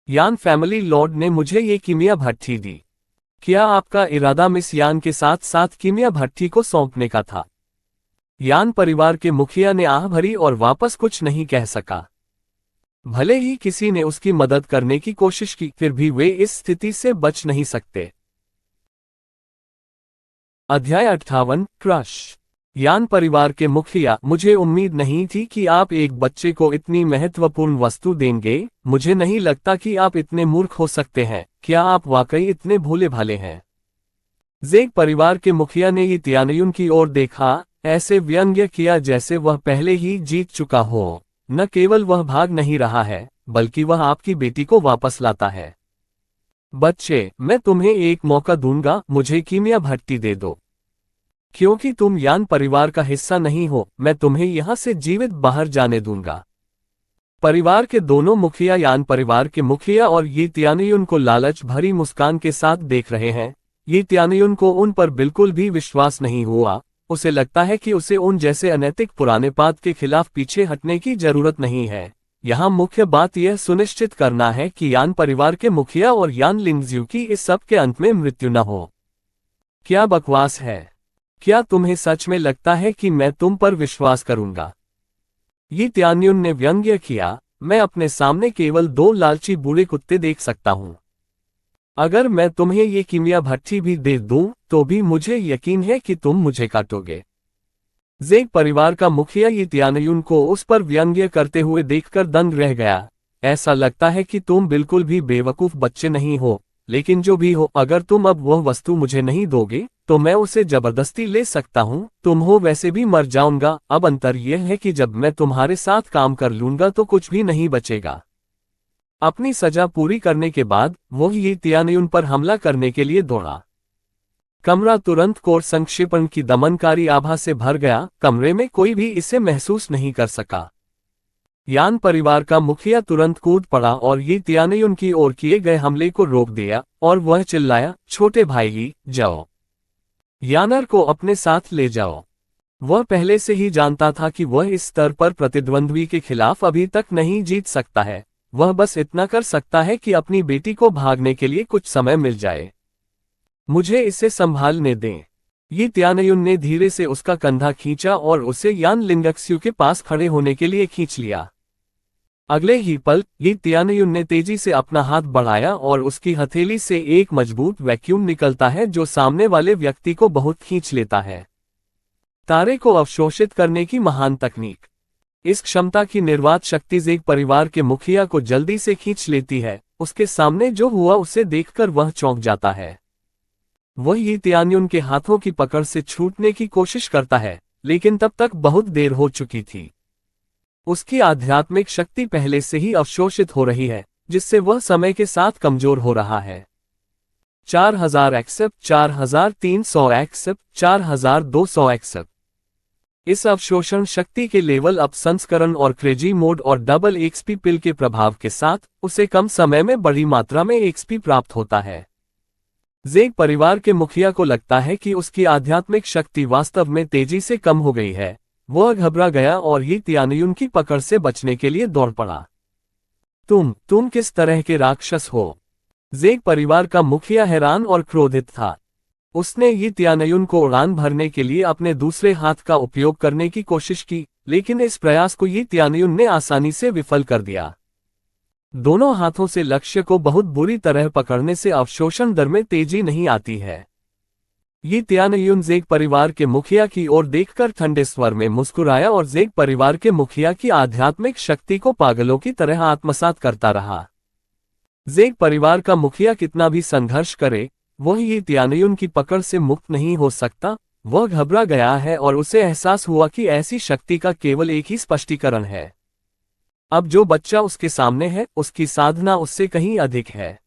यान फैमिली लॉर्ड ने मुझे ये कीमिया भट्टी दी। क्या आपका इरादा मिस यान के साथ साथ कीमिया भट्टी को सौंपने का था? यान परिवार के मुखिया ने आह भरी और वापस कुछ नहीं कह सका। भले ही किसी ने उसकी मदद करने की कोशिश की, फिर भी वे इस स्थिति से बच नहीं सकते। अध्याय 58 क्रश। यान परिवार के मुखिया, मुझे उम्मीद नहीं थी कि आप एक बच्चे को इतनी महत्वपूर्ण वस्तु देंगे। मुझे नहीं लगता कि आप इतने मूर्ख हो सकते हैं। क्या आप वाकई इतने भोले भाले हैं? ज़ेक परिवार के मुखिया ने ये तियानयुन की ओर देखा, ऐसे व्यंग्य किया जैसे वह पहले ही जीत चुका हो। न केवल वह भाग नहीं रहा है, बल्कि वह आपकी बेटी को वापस लाता है। बच्चे, मैं तुम्हें एक मौका दूंगा, मुझे कीमिया भट्टी दे दो। क्योंकि तुम यान परिवार का हिस्सा नहीं हो, मैं तुम्हें यहां से जीवित बाहर जाने दूंगा। परिवार के दोनों मुखिया यान परिवार के मुखिया और ये तियानयुन को लालच भरी मुस्कान के साथ देख रहे हैं। ये तियानयुन को उन पर बिल्कुल भी विश्वास नहीं हुआ। उसे लगता है कि उसे उन जैसे अनैतिक पुराने पाद के खिलाफ पीछे हटने की जरूरत नहीं है। यहाँ मुख्य बात यह सुनिश्चित करना है कि यान परिवार के मुखिया और यान लिंगज्यू की इस सब के अंत में मृत्यु न हो। क्या बकवास है? क्या तुम्हें सच में लगता है कि मैं तुम पर विश्वास करूंगा? ये तियानयुन ने व्यंग्य किया, मैं अपने सामने केवल 2 लालची बूढ़े कुत्ते देख सकता हूं। अगर मैं तुम्हें ये कीमिया भट्टी भी दे दूं, तो भी मुझे यकीन है कि तुम मुझे काटोगे। ज़ेक परिवार का मुखिया ये तियानयुन को उस पर व्यंग्य करते हुए देखकर दंग रह गया। ऐसा लगता है कि तुम बिल्कुल भी बेवकूफ बच्चे नहीं हो, लेकिन जो भी हो, अगर तुम अब वह वस्तु मुझे नहीं दोगे, तो मैं उसे जबरदस्ती ले सकता हूं। तुम हो वैसे भी मर जाऊंगा। अब अंतर यह है कि जब मैं तुम्हारे साथ काम कर लूंगा तो कुछ भी नहीं बचेगा। अपनी सजा पूरी करने के बाद वो ये तियानयुन पर हमला करने के लिए दौड़ा। कमरा तुरंत कोर संक्षेपण की दमनकारी आभा से भर गया। कमरे में कोई भी इसे महसूस नहीं कर सका। यान परिवार का मुखिया तुरंत कूद पड़ा और ये तियानयुन की ओर किए गए हमले को रोक दिया, और वह चिल्लाया, छोटे भाई, जाओ, यानर को अपने साथ ले जाओ। वह पहले से ही जानता था कि वह इस स्तर पर प्रतिद्वंद्वी के खिलाफ अभी तक नहीं जीत सकता है। वह बस इतना कर सकता है कि अपनी बेटी को भागने के लिए कुछ समय मिल जाए। मुझे इसे संभालने दें। ये तियानयुन ने धीरे से उसका कंधा खींचा और उसे यान लिंगक्स्यू के पास खड़े होने के लिए खींच लिया। अगले ही पल ये तियानयुन ने तेजी से अपना हाथ बढ़ाया और उसकी हथेली से एक मजबूत वैक्यूम निकलता है जो सामने वाले व्यक्ति को बहुत खींच लेता है। तारे को अवशोषित करने की महान तकनीक। इस क्षमता की निर्वात शक्ति ज़ेक परिवार के मुखिया को जल्दी से खींच लेती है। उसके सामने जो हुआ उसे देखकर वह चौंक जाता है। वह ये तियानयुन के हाथों की पकड़ से छूटने की कोशिश करता है, लेकिन तब तक बहुत देर हो चुकी थी। उसकी आध्यात्मिक शक्ति पहले से ही अवशोषित हो रही है, जिससे वह समय के साथ कमजोर हो रहा है। 4000 एक्सेप्ट, 4300 एक्सेप्ट, 4200 एक्सेप्ट। इस अवशोषण शक्ति के लेवल अप संस्करण और क्रेजी मोड और डबल एक्सपी पिल के प्रभाव के साथ उसे कम समय में बड़ी मात्रा में एक्सपी प्राप्त होता है। ज़ेक परिवार के मुखिया को लगता है कि उसकी आध्यात्मिक शक्ति वास्तव में तेजी से कम हो गई है। वह घबरा गया और ये तियानयुन की पकड़ से बचने के लिए दौड़ पड़ा। तुम किस तरह के राक्षस हो? ज़ेक परिवार का मुखिया हैरान और क्रोधित था। उसने ये तियानयुन को उड़ान भरने के लिए अपने दूसरे हाथ का उपयोग करने की कोशिश की, लेकिन इस प्रयास को ये तियानयुन ने आसानी से विफल कर दिया। दोनों हाथों से लक्ष्य को बहुत बुरी तरह पकड़ने से अवशोषण दर में तेजी नहीं आती है। ये तियानयुन ज़ेक परिवार के मुखिया की ओर देखकर ठंडे स्वर में मुस्कुराया और ज़ेक परिवार के मुखिया की आध्यात्मिक शक्ति को पागलों की तरह आत्मसात करता रहा। ज़ेक परिवार का मुखिया कितना भी संघर्ष करे, वह ये तियानयुन की पकड़ से मुक्त नहीं हो सकता। वह घबरा गया है और उसे एहसास हुआ कि ऐसी शक्ति का केवल एक ही स्पष्टीकरण है। अब जो बच्चा उसके सामने है, उसकी साधना उससे कहीं अधिक है।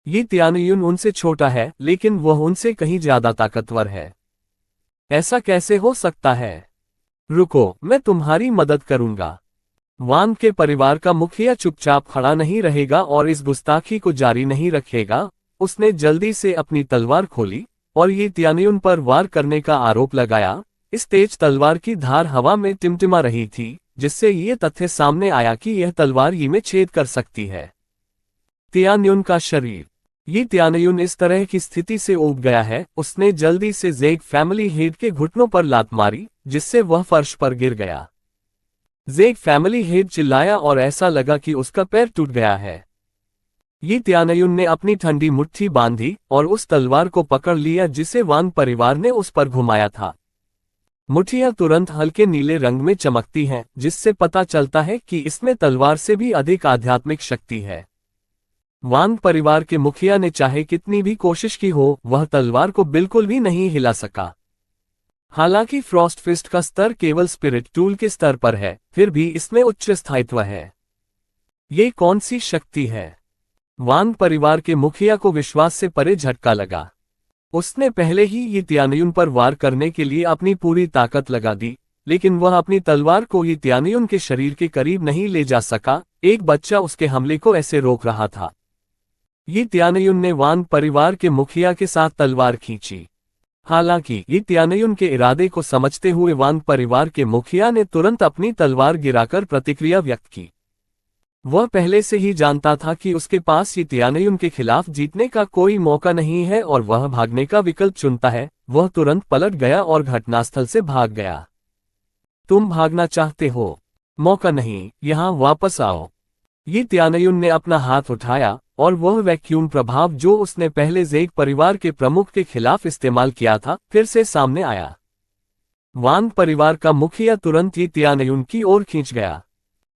ये तियानयुन उनसे छोटा है, लेकिन वह उनसे कहीं ज्यादा ताकतवर है। ऐसा कैसे हो सकता है? रुको, मैं तुम्हारी मदद करूंगा। वान के परिवार का मुखिया चुपचाप खड़ा नहीं रहेगा और इस गुस्ताखी को जारी नहीं रखेगा। उसने जल्दी से अपनी तलवार खोली और ये तियानयुन पर वार करने का आरोप लगाया। इस तेज तलवार की धार हवा में टिमटिमा रही थी, जिससे ये तथ्य सामने आया कि यह तलवार ही में छेद कर सकती है। तियानयुन का शरीर ये त्यानयुन इस तरह की स्थिति से ऊब गया है, उसने जल्दी से ज़ेग फैमिली हेड के घुटनों पर लात मारी, जिससे वह फर्श पर गिर गया। ज़ेग फैमिली हेड चिल्लाया और ऐसा लगा कि उसका पैर टूट गया है। ये त्यानयुन ने अपनी ठंडी मुट्ठी बांधी और उस तलवार को पकड़ लिया जिसे वांग परिवार ने उस पर घुमाया था। मुठियां तुरंत हल्के नीले रंग में चमकती हैं, जिससे पता चलता है कि इसमें तलवार से भी अधिक आध्यात्मिक शक्ति है। वांग परिवार के मुखिया ने चाहे कितनी भी कोशिश की हो, वह तलवार को बिल्कुल भी नहीं हिला सका। हालांकि फ्रॉस्ट फिस्ट का स्तर केवल स्पिरिट टूल के स्तर पर है, फिर भी इसमें उच्च स्थायित्व है। ये कौन सी शक्ति है? वांग परिवार के मुखिया को विश्वास से परे झटका लगा। उसने पहले ही ये त्यानयुन पर वार करने के लिए अपनी पूरी ताकत लगा दी, लेकिन वह अपनी तलवार को ये त्यानयुन के शरीर के करीब नहीं ले जा सका। एक बच्चा उसके हमले को ऐसे रोक रहा था। ये त्यानयुन ने वांग परिवार के मुखिया के साथ तलवार खींची। हालांकि ये त्यानयुन के इरादे को समझते हुए वांग परिवार के मुखिया ने तुरंत अपनी तलवार गिराकर प्रतिक्रिया व्यक्त की। वह पहले से ही जानता था कि उसके पास ये त्यानयुन के खिलाफ जीतने का कोई मौका नहीं है और वह भागने का विकल्प चुनता है। वह तुरंत पलट गया और घटनास्थल से भाग गया। तुम भागना चाहते हो? मौका नहीं, यहां वापस आओ। ये त्यानयुन ने अपना हाथ उठाया और वह वैक्यूम प्रभाव जो उसने पहले ज़ेग परिवार के प्रमुख के खिलाफ इस्तेमाल किया था, फिर से सामने आया। वांग परिवार का मुखिया तुरंत ये त्यानयुन की ओर खींच गया।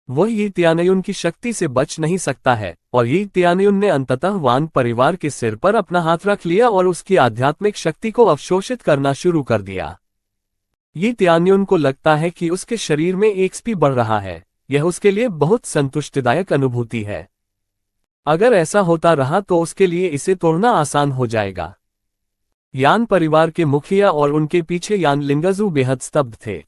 वह ये त्यानयुन की शक्ति से बच नहीं सकता है और ये त्यानयुन ने अंततः वांग परिवार के सिर पर अपना हाथ रख लिया और उसकी आध्यात्मिक शक्ति को अवशोषित करना शुरू कर दिया। ये त्यानयुन को लगता है कि उसके शरीर में एक्सपी बढ़ रहा है। यह उसके लिए बहुत संतुष्टिदायक अनुभूति है। अगर ऐसा होता रहा तो उसके लिए इसे तोड़ना आसान हो जाएगा। यान परिवार के मुखिया और उनके पीछे यान लिंगाजू बेहद स्तब्ध थे।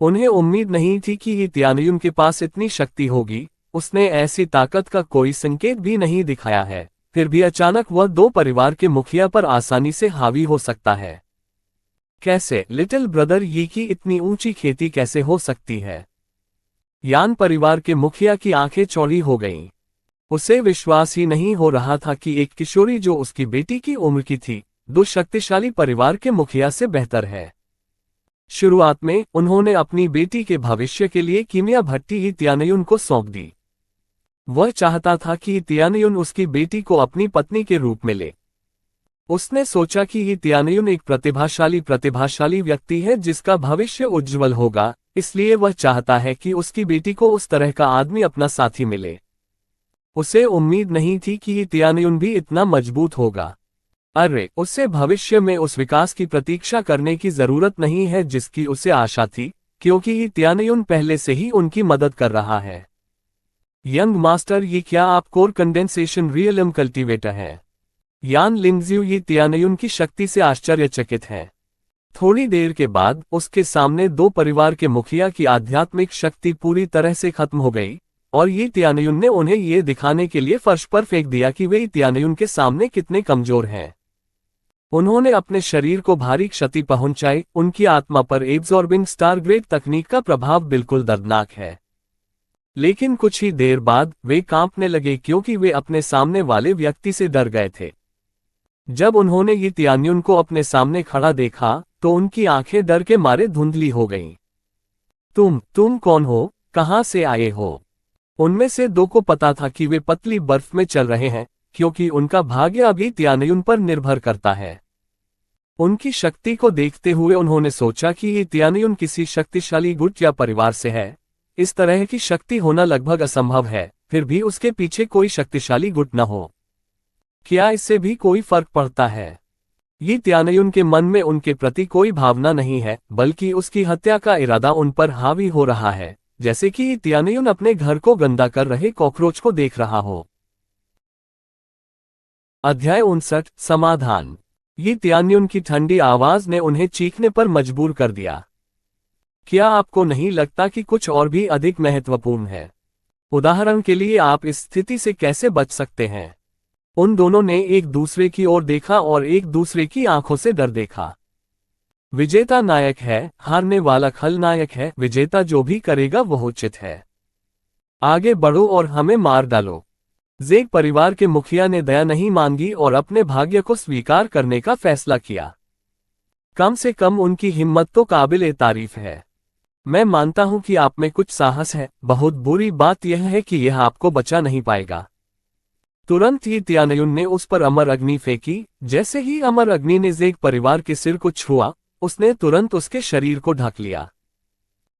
उन्हें उम्मीद नहीं थी कि ये त्यानयुन के पास इतनी शक्ति होगी। उसने ऐसी ताकत का कोई संकेत भी नहीं दिखाया है, फिर भी अचानक वह दो परिवार के मुखिया पर आसानी से हावी हो सकता है। कैसे? लिटिल ब्रदर, ये की इतनी ऊंची खेती कैसे हो सकती है? यान परिवार के मुखिया की आंखें चौड़ी हो गईं। उसे विश्वास ही नहीं हो रहा था कि एक किशोरी जो उसकी बेटी की उम्र की थी, दो शक्तिशाली परिवार के मुखिया से बेहतर है। शुरुआत में उन्होंने अपनी बेटी के भविष्य के लिए कीमिया भट्टी ही त्यानयुन को सौंप दी। वह चाहता था कि त्यानयुन उसकी बेटी को अपनी पत्नी के रूप में ले। उसने सोचा कि ये त्यानयुन एक प्रतिभाशाली व्यक्ति है जिसका भविष्य उज्जवल होगा, इसलिए वह चाहता है कि उसकी बेटी को उस तरह का आदमी अपना साथी मिले। उसे उम्मीद नहीं थी कि ये त्यानयुन भी इतना मजबूत होगा। अरे, उससे भविष्य में उस विकास की प्रतीक्षा करने की जरूरत नहीं है जिसकी उसे आशा थी, क्योंकि ये त्यानयुन पहले से ही उनकी मदद कर रहा है। यंग मास्टर, ये क्या आप कोर कंडेंसेशन रियलम कल्टीवेटर हैं? यान लिंगज्यू ये त्यानयुन की शक्ति से आश्चर्यचकित हैं। थोड़ी देर के बाद उसके सामने दो परिवार के मुखिया की आध्यात्मिक शक्ति पूरी तरह से खत्म हो गई और ये त्यानयुन ने उन्हें ये दिखाने के लिए फर्श पर फेंक दिया कि वे त्यानयुन के सामने कितने कमजोर हैं। उन्होंने अपने शरीर को भारी क्षति पहुंचाई। उनकी आत्मा पर एब्जॉर्बिंग स्टार ग्रेड तकनीक का प्रभाव बिल्कुल दर्दनाक है। लेकिन कुछ ही देर बाद वे कांपने लगे क्योंकि वे अपने सामने वाले व्यक्ति से डर गए थे। जब उन्होंने ये त्यानयुन को अपने सामने खड़ा देखा तो उनकी आंखें डर के मारे धुंधली हो गईं। तुम कौन हो? कहां से आए हो? उनमें से दो को पता था कि वे पतली बर्फ में चल रहे हैं, क्योंकि उनका भाग्य अभी त्यानयुन पर निर्भर करता है। उनकी शक्ति को देखते हुए उन्होंने सोचा कि ये त्यानयुन किसी शक्तिशाली गुट या परिवार से है। इस तरह की शक्ति होना लगभग असंभव है, फिर भी उसके पीछे कोई शक्तिशाली गुट न हो। क्या इससे भी कोई फर्क पड़ता है? ये त्यानयुन के मन में उनके प्रति कोई भावना नहीं है, बल्कि उसकी हत्या का इरादा उन पर हावी हो रहा है, जैसे कि त्यानयुन अपने घर को गंदा कर रहे कॉकरोच को देख रहा हो। अध्याय 59 समाधान। ये त्यानयुन की ठंडी आवाज ने उन्हें चीखने पर मजबूर कर दिया। क्या आपको नहीं लगता कि कुछ और भी अधिक महत्वपूर्ण है? उदाहरण के लिए, आप इस स्थिति से कैसे बच सकते हैं? उन दोनों ने एक दूसरे की ओर देखा और एक दूसरे की आंखों से डर देखा। विजेता नायक है, हारने वाला खलनायक है। विजेता जो भी करेगा वह उचित है। आगे बढ़ो और हमें मार डालो। जेक परिवार के मुखिया ने दया नहीं मांगी और अपने भाग्य को स्वीकार करने का फैसला किया। कम से कम उनकी हिम्मत तो काबिल तारीफ है। मैं मानता हूं कि आप में कुछ साहस है, बहुत बुरी बात यह है कि यह आपको बचा नहीं पाएगा। तुरंत ही त्यानयुन ने उस पर अमर अग्नि फेंकी। जैसे ही अमर अग्नि ने जेक परिवार के सिर को छुआ, उसने तुरंत उसके शरीर को ढक लिया।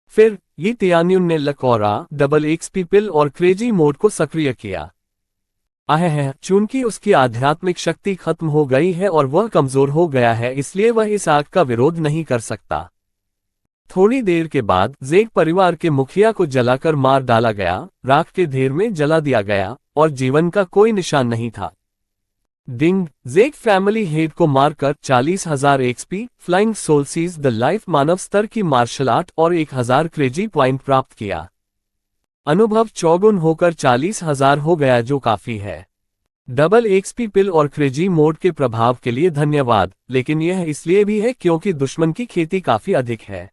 फिर ये त्यानयुन ने लकौरा, डबल एक्सपी पिल और क्रेजी मोड को सक्रिय किया। चूंकि उसकी आध्यात्मिक शक्ति खत्म हो गई है और वह कमजोर हो गया है, इसलिए वह इस आग का विरोध नहीं कर सकता। थोड़ी देर के बाद जेक परिवार के मुखिया को जलाकर मार डाला गया, राख के ढेर में जला दिया गया और जीवन का कोई निशान नहीं था। डिंग, जेक फैमिली हेड को मारकर 40,000 XP, flying soul seize the life मानव स्तर की मार्शल आर्ट और 1000 क्रेजी पॉइंट प्राप्त किया। अनुभव चौगुन होकर 40,000 हो गया, जो काफी है। डबल एक्सपी पिल और क्रेजी मोड के प्रभाव के लिए धन्यवाद, लेकिन यह इसलिए भी है क्योंकि दुश्मन की खेती काफी अधिक है।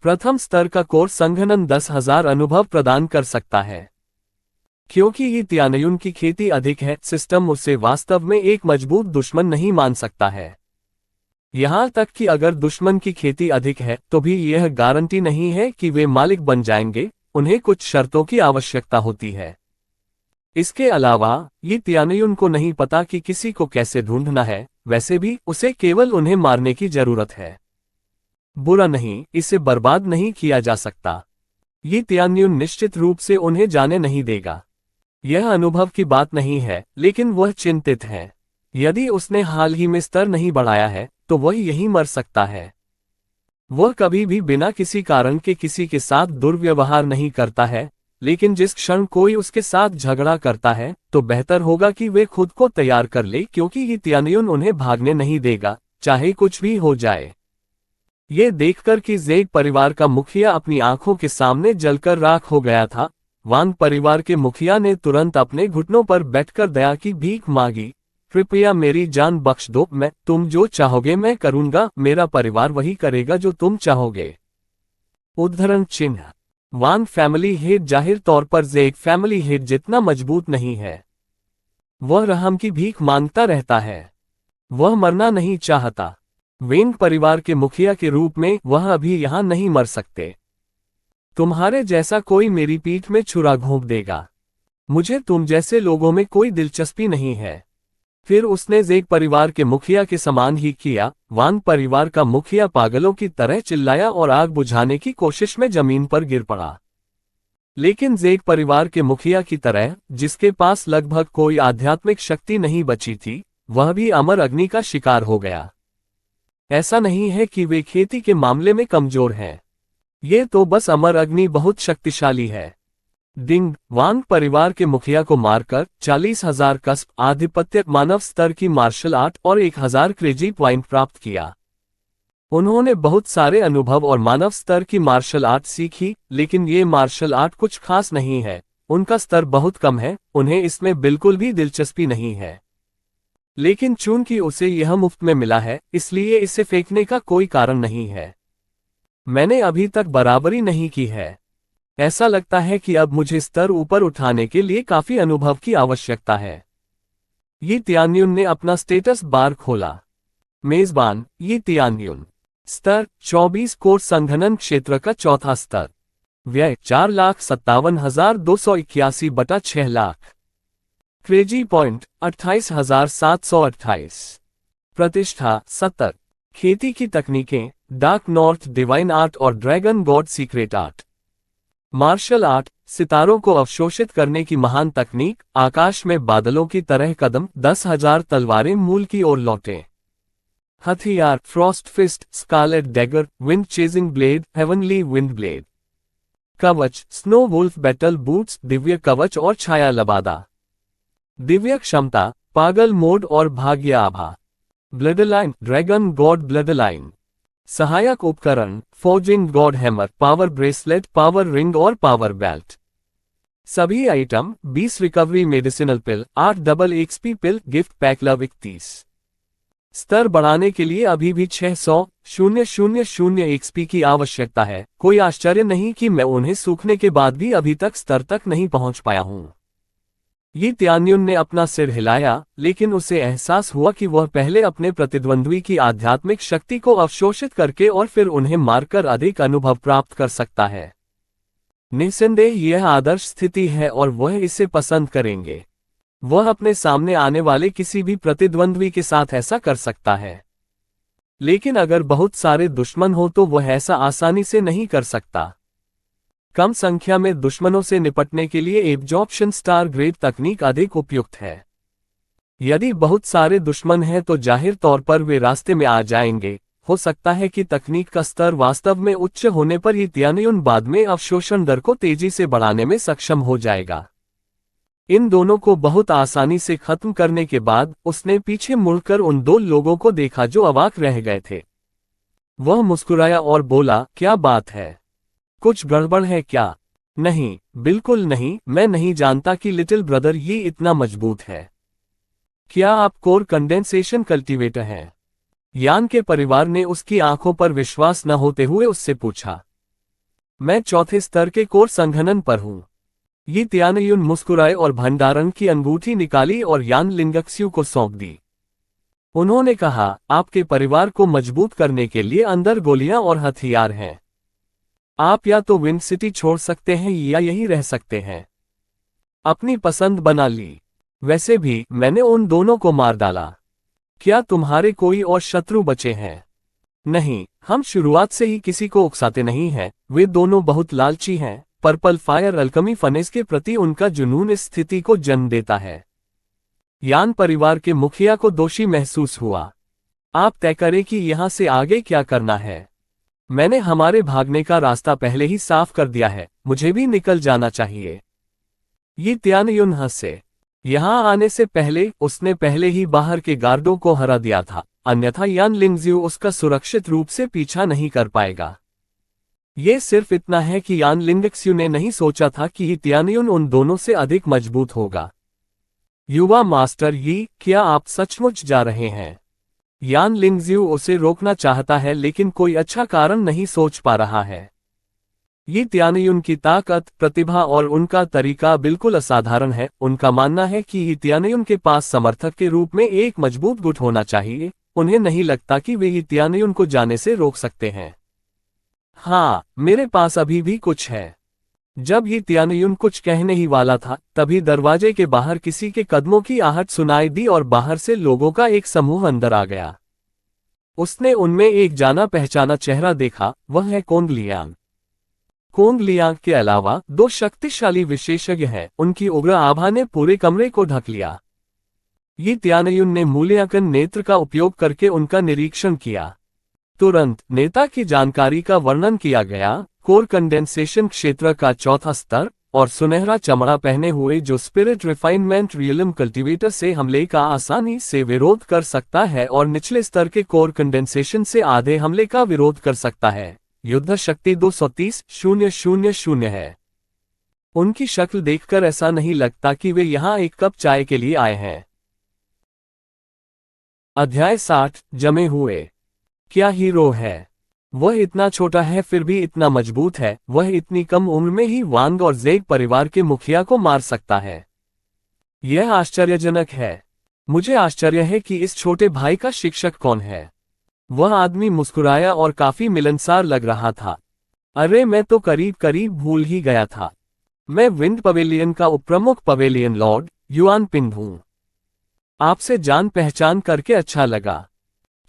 प्रथम स्तर का कोर संघनन 10,000 अनुभव प्रदान कर सकता है। क्योंकि ये त्यानयुन की खेती अधिक है, सिस्टम उसे वास्तव में एक मजबूत दुश्मन नहीं मान सकता है। यहां तक कि अगर दुश्मन की खेती अधिक है तो भी यह गारंटी नहीं है कि वे मालिक बन जाएंगे, उन्हें कुछ शर्तों की आवश्यकता होती है। इसके अलावा ये त्यानयुन को नहीं पता कि किसी को कैसे ढूंढना है, वैसे भी उसे केवल उन्हें मारने की जरूरत है। बुरा नहीं, इसे बर्बाद नहीं किया जा सकता। ये त्यानयुन निश्चित रूप से उन्हें जाने नहीं देगा। यह अनुभव की बात नहीं है, लेकिन वह चिंतित है। यदि उसने हाल ही में स्तर नहीं बढ़ाया है तो वह यहीं मर सकता है। वह कभी भी बिना किसी कारण के किसी के साथ दुर्व्यवहार नहीं करता है, लेकिन जिस क्षण कोई उसके साथ झगड़ा करता है तो बेहतर होगा कि वे खुद को तैयार कर ले, क्योंकि ये त्यानयुन उन्हें भागने नहीं देगा, चाहे कुछ भी हो जाए। ये देखकर कि जेक परिवार का मुखिया अपनी आंखों के सामने जलकर राख हो गया था, वांग परिवार के मुखिया ने तुरंत अपने घुटनों पर बैठकर दया की भीख मांगी। कृपया मेरी जान बख्श दो, तुम जो चाहोगे मैं करूंगा, मेरा परिवार वही करेगा जो तुम चाहोगे। उद्धरण चिन्ह। वांग फैमिली हेड जाहिर तौर पर जेक फैमिली हेड जितना मजबूत नहीं है। वह रहम की भीख मांगता रहता है। वह मरना नहीं चाहता। वेंग परिवार के मुखिया के रूप में वह अभी यहां नहीं मर सकते। तुम्हारे जैसा कोई मेरी पीठ में छुरा घोंप देगा। मुझे तुम जैसे लोगों में कोई दिलचस्पी नहीं है। फिर उसने जेक परिवार के मुखिया के समान ही किया। वांग परिवार का मुखिया पागलों की तरह चिल्लाया और आग बुझाने की कोशिश में जमीन पर गिर पड़ा। लेकिन जेक परिवार के मुखिया की तरह, जिसके पास लगभग कोई आध्यात्मिक शक्ति नहीं बची थी, वह भी अमर अग्नि का शिकार हो गया। ऐसा नहीं है कि वे खेती के मामले में कमजोर हैं। ये तो बस अमर अग्नि बहुत शक्तिशाली है। डिंग, वांग परिवार के मुखिया को मारकर 40,000 कस्ब, आधिपत्य, मानव स्तर की मार्शल आर्ट और 1000 क्रेजी पॉइंट प्राप्त किया। उन्होंने बहुत सारे अनुभव और मानव स्तर की मार्शल आर्ट सीखी, लेकिन ये मार्शल आर्ट कुछ खास नहीं है। उनका स्तर बहुत कम है, उन्हें इसमें बिल्कुल भी दिलचस्पी नहीं है। लेकिन चूंकि उसे यह मुफ्त में मिला है, इसलिए इसे फेंकने का कोई कारण नहीं है। मैंने अभी तक बराबरी नहीं की है। ऐसा लगता है कि अब मुझे स्तर ऊपर उठाने के लिए काफी अनुभव की आवश्यकता है। ये त्यानयुन ने अपना स्टेटस बार खोला। मेजबान, ये त्यानयुन। स्तर 24 कोर संघनन क्षेत्र का चौथा स्तर। व्यय 4,57,281 बटा 6 लाख। Crazy point 28,728। प्रतिष्ठा 70। खेती की तकनीकें, डार्क नॉर्थ डिवाइन आर्ट और dragon god secret art. Martial art, सितारों को अवशोषित करने की महान तकनीक, आकाश में बादलों की तरह कदम, 10,000 तलवारें मूल की ओर लौटे। हथियार, frost fist, scarlet dagger, wind chasing blade, heavenly wind blade. कवच, स्नो वुल्फ बैटल बूट्स, दिव्य कवच और छाया लबादा। दिव्य क्षमता, पागल मोड और भाग्य आभा। Bloodline, dragon god bloodline. सहायक उपकरण, forging god hammer, power bracelet, power ring और पावर बेल्ट। सभी item 20 recovery medicinal pill, 8 double XP pill, gift pack love 31। स्तर बढ़ाने के लिए अभी भी 600,000 एक्सपी की आवश्यकता है। कोई आश्चर्य नहीं कि मैं उन्हें सूखने के बाद भी अभी तक स्तर तक नहीं पहुंच पाया हूं। ये त्यान्युन ने अपना सिर हिलाया, लेकिन उसे एहसास हुआ कि वह पहले अपने प्रतिद्वंद्वी की आध्यात्मिक शक्ति को अवशोषित करके और फिर उन्हें मारकर अधिक अनुभव प्राप्त कर सकता है। निस्संदेह यह आदर्श स्थिति है और वह इसे पसंद करेंगे। वह अपने सामने आने वाले किसी भी प्रतिद्वंद्वी के साथ ऐसा कर सकता है, लेकिन अगर बहुत सारे दुश्मन हो तो वह ऐसा आसानी से नहीं कर सकता। कम संख्या में दुश्मनों से निपटने के लिए एब्जॉर्प्शन स्टार ग्रेड तकनीक अधिक उपयुक्त है। यदि बहुत सारे दुश्मन हैं तो जाहिर तौर पर वे रास्ते में आ जाएंगे। हो सकता है कि तकनीक का स्तर वास्तव में उच्च होने पर ये त्यान्युन बाद में अवशोषण दर को तेजी से बढ़ाने में सक्षम हो जाएगा। इन दोनों को बहुत आसानी से खत्म करने के बाद उसने पीछे मुड़कर उन दो लोगों को देखा जो अवाक रह गए थे। वह मुस्कुराया और बोला, क्या बात है? कुछ गड़बड़ है क्या? नहीं, बिल्कुल नहीं, मैं नहीं जानता कि लिटिल ब्रदर ये इतना मजबूत है। क्या आप कोर कंडेंसेशन कल्टीवेटर हैं? यान के परिवार ने उसकी आंखों पर विश्वास न होते हुए उससे पूछा। मैं चौथे स्तर के कोर संघनन पर हूं। ये त्यान्युन मुस्कुराए और भंडारण की अंगूठी निकाली और यान लिंगक्स्यू को सौंप दी। उन्होंने कहा, आपके परिवार को मजबूत करने के लिए अंदर गोलियां और हथियार हैं। आप या तो विंड सिटी छोड़ सकते हैं या यहीं रह सकते हैं। अपनी पसंद बना ली। वैसे भी मैंने उन दोनों को मार डाला। क्या तुम्हारे कोई और शत्रु बचे हैं? नहीं, हम शुरुआत से ही किसी को उकसाते नहीं हैं। वे दोनों बहुत लालची हैं। पर्पल फायर अल्कमी फनेस के प्रति उनका जुनून इस स्थिति को जन्म देता है। यान परिवार के मुखिया को दोषी महसूस हुआ। आप तय करें कि यहां से आगे क्या करना है। मैंने हमारे भागने का रास्ता पहले ही साफ कर दिया है, मुझे भी निकल जाना चाहिए। ये त्यान्युन हंसे। यहां आने से पहले उसने पहले ही बाहर के गार्डों को हरा दिया था, अन्यथा यान लिंगज्यू उसका सुरक्षित रूप से पीछा नहीं कर पाएगा। ये सिर्फ इतना है कि यान लिंगक्स्यू ने नहीं सोचा था कि त्यान्युन उन दोनों से अधिक मजबूत होगा। युवा मास्टर यी, क्या आप सचमुच जा रहे हैं? यान लिंगज्यू उसे रोकना चाहता है लेकिन कोई अच्छा कारण नहीं सोच पा रहा है। ये त्यान्युन की ताकत, प्रतिभा और उनका तरीका बिल्कुल असाधारण है। उनका मानना है कि ये त्यान्युन के पास समर्थक के रूप में एक मजबूत गुट होना चाहिए। उन्हें नहीं लगता कि वे ये त्यान्युन को जाने से रोक सकते हैं। हाँ, मेरे पास अभी भी कुछ है। जब ये त्यान्युन कुछ कहने ही वाला था, तभी दरवाजे के बाहर किसी के कदमों की आहट सुनाई दी और बाहर से लोगों का एक समूह अंदर आ गया। उसने उनमें एक जाना पहचाना चेहरा देखा, वह है कोंग लियांग। कोंग लियांग के अलावा दो शक्तिशाली विशेषज्ञ हैं, उनकी उग्र आभा ने पूरे कमरे को ढक लिया। ये त्यान्युन ने मूल्यांकन नेत्र का उपयोग करके उनका निरीक्षण किया। तुरंत नेता की जानकारी का वर्णन किया गया, कोर कंडेंसेशन क्षेत्र का चौथा स्तर और सुनहरा चमड़ा पहने हुए जो स्पिरिट रिफाइनमेंट रियलम कल्टीवेटर से हमले का आसानी से विरोध कर सकता है और निचले स्तर के कोर कंडेंसेशन से आधे हमले का विरोध कर सकता है। युद्ध शक्ति 230,000 है। उनकी शक्ल देखकर ऐसा नहीं लगता कि वे यहां एक कप चाय के लिए आए हैं। अध्याय 60 जमे हुए। क्या हीरो है? वह इतना छोटा है फिर भी इतना मजबूत है। वह इतनी कम उम्र में ही वांग और ज़ेग परिवार के मुखिया को मार सकता है। यह आश्चर्यजनक है। मुझे आश्चर्य है कि इस छोटे भाई का शिक्षक कौन है। वह आदमी मुस्कुराया और काफी मिलनसार लग रहा था। अरे, मैं तो करीब करीब भूल ही गया था। मैं विंड पवेलियन का उपप्रमुख पवेलियन लॉर्ड युआन पिंग हूं। आपसे जान पहचान करके अच्छा लगा।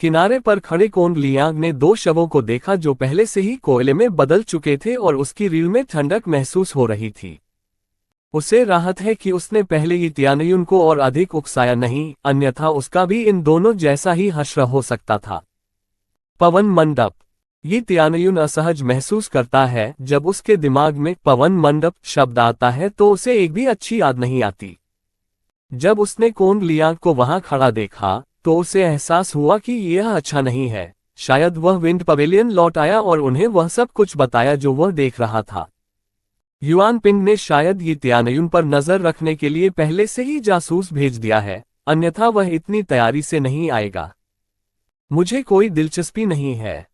किनारे पर खड़े कोंग लियांग ने दो शवों को देखा जो पहले से ही कोयले में बदल चुके थे और उसकी रीढ़ में ठंडक महसूस हो रही थी। उसे राहत है कि उसने पहले ही त्यान्युन को और अधिक उकसाया नहीं, अन्यथा उसका भी इन दोनों जैसा ही हश्र हो सकता था। पवन मंडप। ये त्यान्युन असहज महसूस करता है। जब उसके दिमाग में पवन मंडप शब्द आता है तो उसे एक भी अच्छी याद नहीं आती। जब उसने कोंग लियांग को वहां खड़ा देखा तो उसे एहसास हुआ कि यह अच्छा नहीं है। शायद वह विंड पवेलियन लौट आया और उन्हें वह सब कुछ बताया जो वह देख रहा था। युआन पिंग ने शायद ये त्यान्युन पर नजर रखने के लिए पहले से ही जासूस भेज दिया है, अन्यथा वह इतनी तैयारी से नहीं आएगा। मुझे कोई दिलचस्पी नहीं है,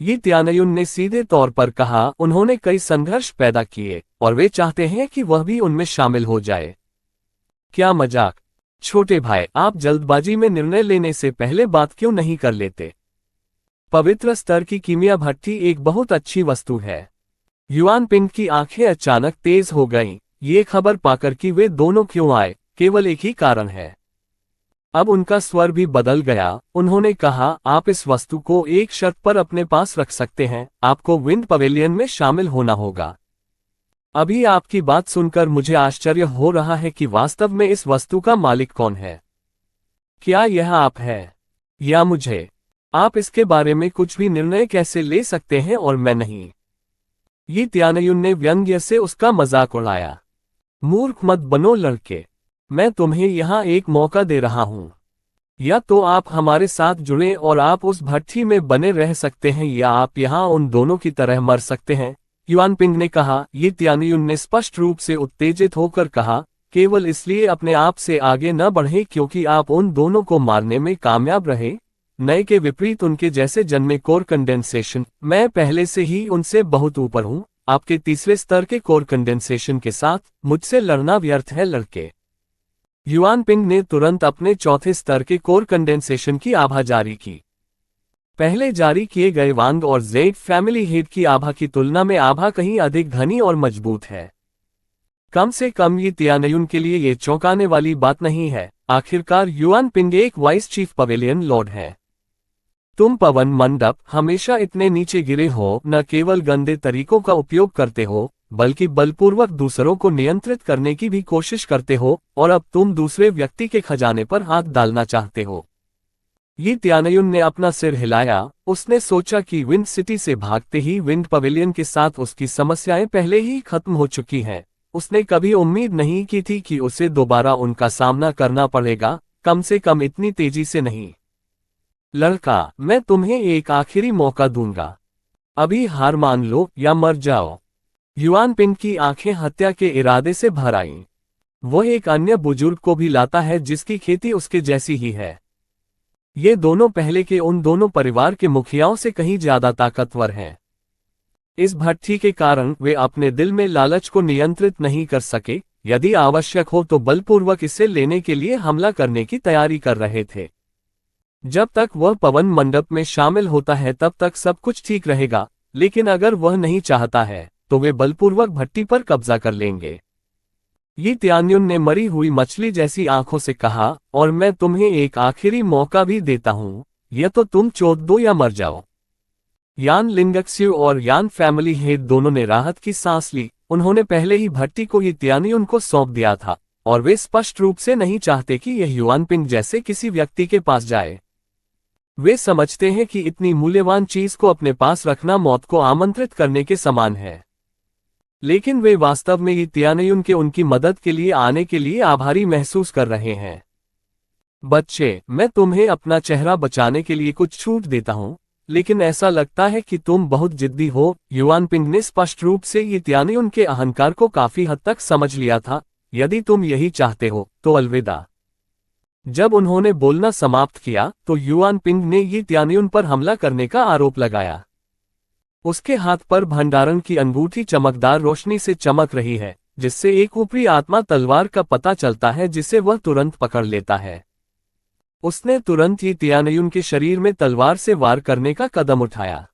ये त्यान्युन ने सीधे तौर पर कहा। उन्होंने कई संघर्ष पैदा किए और वे चाहते हैं कि वह भी उनमें शामिल हो जाए। क्या मजाक। छोटे भाई, आप जल्दबाजी में निर्णय लेने से पहले बात क्यों नहीं कर लेते? पवित्र स्तर की कीमिया भट्टी एक बहुत अच्छी वस्तु है। युआन पिंग की आंखें अचानक तेज हो गईं। ये खबर पाकर कि वे दोनों क्यों आए, केवल एक ही कारण है। अब उनका स्वर भी बदल गया। उन्होंने कहा, आप इस वस्तु को एक शर्त पर अपने पास रख सकते हैं, आपको विंड पवेलियन में शामिल होना होगा। अभी आपकी बात सुनकर मुझे आश्चर्य हो रहा है कि वास्तव में इस वस्तु का मालिक कौन है। क्या यह आप है या मुझे? आप इसके बारे में कुछ भी निर्णय कैसे ले सकते हैं और मैं नहीं? ये त्यानयुन ने व्यंग्य से उसका मजाक उड़ाया। मूर्ख मत बनो लड़के, मैं तुम्हें यहां एक मौका दे रहा हूं। या तो आप हमारे साथ जुड़ें और आप उस भट्टी में बने रह सकते हैं, या आप यहां उन दोनों की तरह मर सकते हैं, युआन पिंग ने कहा। ये त्यानयुन ने स्पष्ट रूप से उत्तेजित होकर कहा, केवल इसलिए अपने आप से आगे न बढ़े क्योंकि आप उन दोनों को मारने में कामयाब रहे। नए के विपरीत उनके जैसे जन्मे कोर कंडेंसेशन, मैं पहले से ही उनसे बहुत ऊपर हूं। आपके तीसरे स्तर के कोर कंडेंसेशन के साथ मुझसे लड़ना व्यर्थ है लड़के। युआन पिंग ने तुरंत अपने चौथे स्तर के कोर कंडेंसेशन की आभा जारी की। पहले जारी किए गए वांग और जेड फैमिली हेड की आभा की तुलना में आभा कहीं अधिक घनी और मजबूत है। कम से कम ये त्यानयुन के लिए ये चौंकाने वाली बात नहीं है। आखिरकार युआन पिंग एक वाइस चीफ पवेलियन लॉर्ड है। तुम पवन मंडप हमेशा इतने नीचे गिरे हो, न केवल गंदे तरीकों का उपयोग करते हो बल्कि बलपूर्वक दूसरों को नियंत्रित करने की भी कोशिश करते हो, और अब तुम दूसरे व्यक्ति के खजाने पर हाथ डालना चाहते हो। ये त्यानयुन ने अपना सिर हिलाया। उसने सोचा कि विंड सिटी से भागते ही विंड पवेलियन के साथ उसकी समस्याएं पहले ही खत्म हो चुकी हैं। उसने कभी उम्मीद नहीं की थी कि उसे दोबारा उनका सामना करना पड़ेगा, कम से कम इतनी तेजी से नहीं। लड़का, मैं तुम्हें एक आखिरी मौका दूंगा। अभी हार मान लो या मर जाओ। युआन पिंग की आंखें हत्या के इरादे से भर आईं। वह एक अन्य बुजुर्ग को भी लाता है जिसकी खेती उसके जैसी ही है। ये दोनों पहले के उन दोनों परिवार के मुखियाओं से कहीं ज्यादा ताकतवर हैं। इस भट्टी के कारण वे अपने दिल में लालच को नियंत्रित नहीं कर सके। यदि आवश्यक हो तो बलपूर्वक इसे लेने के लिए हमला करने की तैयारी कर रहे थे। जब तक वह पवन मंडप में शामिल होता है तब तक सब कुछ ठीक रहेगा, लेकिन अगर वह नहीं चाहता है तो वे बलपूर्वक भट्टी पर कब्जा कर लेंगे। ये त्यानयुन ने मरी हुई मछली जैसी आंखों से कहा, और मैं तुम्हें एक आखिरी मौका भी देता हूं, या तो तुम चोट दो या मर जाओ। यान लिंगक्स्यू और यान फैमिली हेड दोनों ने राहत की सांस ली। उन्होंने पहले ही भट्टी को ये त्यानयुन को सौंप दिया था, और वे स्पष्ट रूप से नहीं चाहते कि यह युआन पिंग जैसे किसी व्यक्ति के पास जाए। वे समझते हैं कि इतनी मूल्यवान चीज को अपने पास रखना मौत को आमंत्रित करने के समान है। लेकिन वे वास्तव में ये त्यानयुन के उनकी मदद के लिए आने के लिए आभारी महसूस कर रहे हैं। बच्चे, मैं तुम्हें अपना चेहरा बचाने के लिए कुछ छूट देता हूं, लेकिन ऐसा लगता है कि तुम बहुत जिद्दी हो। युआन पिंग ने स्पष्ट रूप से ये त्यानयुन के अहंकार को काफी हद तक समझ लिया था। यदि तुम यही चाहते हो तो अलविदा। जब उन्होंने बोलना समाप्त किया तो युआन पिंग ने ये त्यानयुन पर हमला करने का आरोप लगाया। उसके हाथ पर भंडारण की अंगूठी चमकदार रोशनी से चमक रही है, जिससे एक ऊपरी आत्मा तलवार का पता चलता है जिसे वह तुरंत पकड़ लेता है। उसने तुरंत ही त्यानयुन के शरीर में तलवार से वार करने का कदम उठाया।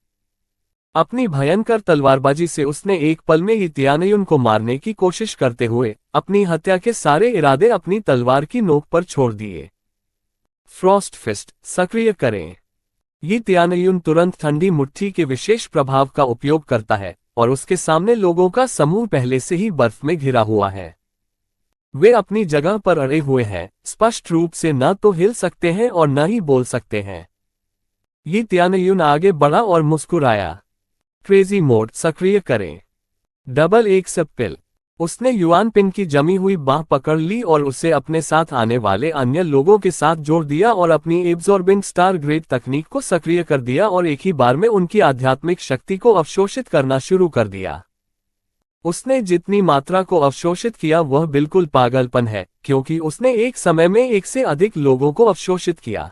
अपनी भयंकर तलवारबाजी से उसने एक पल में ही त्यानयुन को मारने की कोशिश करते हुए अपनी हत्या के सारे इरादे अपनी तलवार की नोक पर छोड़ दिए। फ्रॉस्ट फिस्ट सक्रिय करें। ये त्यानयुन तुरंत ठंडी मुट्ठी के विशेष प्रभाव का उपयोग करता है, और उसके सामने लोगों का समूह पहले से ही बर्फ में घिरा हुआ है। वे अपनी जगह पर अड़े हुए हैं, स्पष्ट रूप से न तो हिल सकते हैं और न ही बोल सकते हैं। ये त्यानयुन आगे बढ़ा और मुस्कुराया। क्रेजी मोड सक्रिय करें। डबल एक सप्पिल। उसने युआन पिंग की जमी हुई बाह पकड़ ली और उसे अपने साथ आने वाले अन्य लोगों के साथ जोड़ दिया और अपनी एब्जॉर्बिंग स्टार ग्रेड तकनीक को सक्रिय कर दिया और एक ही बार में उनकी आध्यात्मिक शक्ति को अवशोषित करना शुरू कर दिया। उसने जितनी मात्रा को अवशोषित किया वह बिल्कुल पागलपन है, क्योंकि उसने एक समय में एक से अधिक लोगों को अवशोषित किया।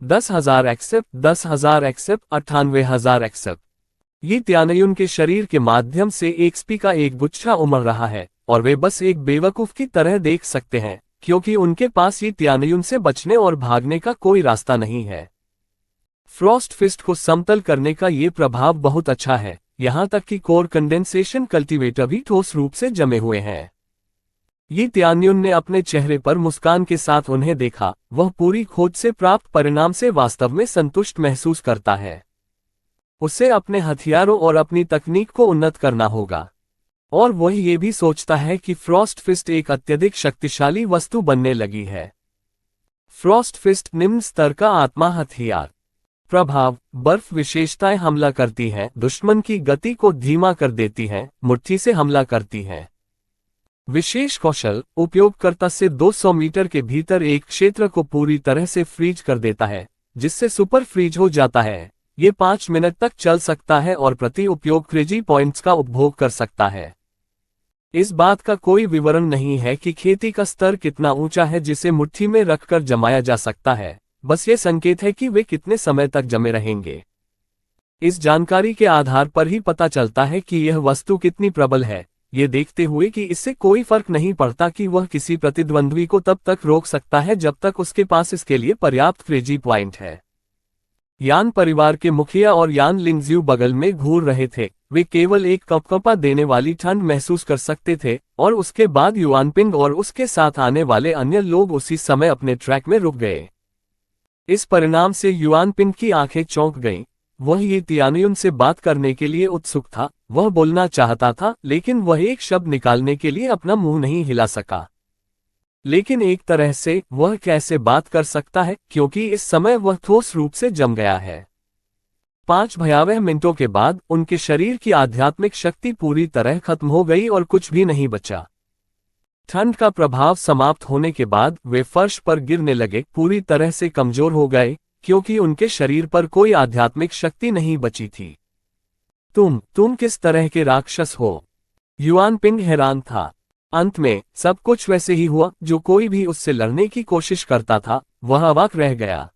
10,000 एक्सेप्ट, 10,000 एक्सेप्ट, 98,000 एक्सेप्ट। ये त्यानयुन के शरीर के माध्यम से एक्सपी का एक गुच्छा उमड़ रहा है, और वे बस एक बेवकूफ की तरह देख सकते हैं, क्योंकि उनके पास ये त्यानयुन से बचने और भागने का कोई रास्ता नहीं है। फ्रॉस्ट फिस्ट को समतल करने का ये प्रभाव बहुत अच्छा है, यहां तक कि कोर कंडेंसेशन कल्टीवेटर भी ठोस रूप से जमे हुए हैं। ये त्यानयुन ने अपने चेहरे पर मुस्कान के साथ उन्हें देखा। वह पूरी खोज से प्राप्त परिणाम से वास्तव में संतुष्ट महसूस करता है। उसे अपने हथियारों और अपनी तकनीक को उन्नत करना होगा। और वह ये भी सोचता है कि फ्रॉस्ट फिस्ट एक अत्यधिक शक्तिशाली वस्तु बनने लगी है। फ्रॉस्ट फिस्ट निम्न स्तर का आत्मा हथियार। प्रभाव: बर्फ विशेषताएं हमला करती हैं, दुश्मन की गति को धीमा कर देती हैं, मुट्ठी से हमला करती हैं। विशेष कौशल: उपयोगकर्ता से 200 मीटर के भीतर एक क्षेत्र को पूरी तरह से फ्रीज कर देता है, जिससे सुपर फ्रीज हो जाता है। ये 5 मिनट तक चल सकता है और प्रति उपयोग क्रेजी पॉइंट्स का उपभोग कर सकता है। इस बात का कोई विवरण नहीं है कि खेती का स्तर कितना ऊंचा है जिसे मुट्ठी में रखकर जमाया जा सकता है, बस ये संकेत है कि वे कितने समय तक जमे रहेंगे। इस जानकारी के आधार पर ही पता चलता है कि यह वस्तु कितनी प्रबल है, ये देखते हुए कि इससे कोई फर्क नहीं पड़ता कि वह किसी प्रतिद्वंद्वी को तब तक रोक सकता है जब तक उसके पास इसके लिए पर्याप्त क्रेजी पॉइंट है। यान परिवार के मुखिया और यान लिंगज्यू बगल में घूर रहे थे। वे केवल एक कपकपा देने वाली ठंड महसूस कर सकते थे, और उसके बाद युआनपिंग और उसके साथ आने वाले अन्य लोग उसी समय अपने ट्रैक में रुक गए। इस परिणाम से युआनपिंग की आंखें चौंक गईं। वह ये त्यानयुन से बात करने के लिए उत्सुक था। वह बोलना चाहता था, लेकिन वह एक शब्द निकालने के लिए अपना मुंह नहीं हिला सका। लेकिन एक तरह से वह कैसे बात कर सकता है, क्योंकि इस समय वह ठोस रूप से जम गया है। 5 भयावह मिनटों के बाद उनके शरीर की आध्यात्मिक शक्ति पूरी तरह खत्म हो गई और कुछ भी नहीं बचा। ठंड का प्रभाव समाप्त होने के बाद वे फर्श पर गिरने लगे, पूरी तरह से कमजोर हो गए, क्योंकि उनके शरीर पर कोई आध्यात्मिक शक्ति नहीं बची थी। तुम किस तरह के राक्षस हो? युआनपिंग हैरान था। अंत में सब कुछ वैसे ही हुआ जो कोई भी उससे लड़ने की कोशिश करता था। वह अवाक रह गया।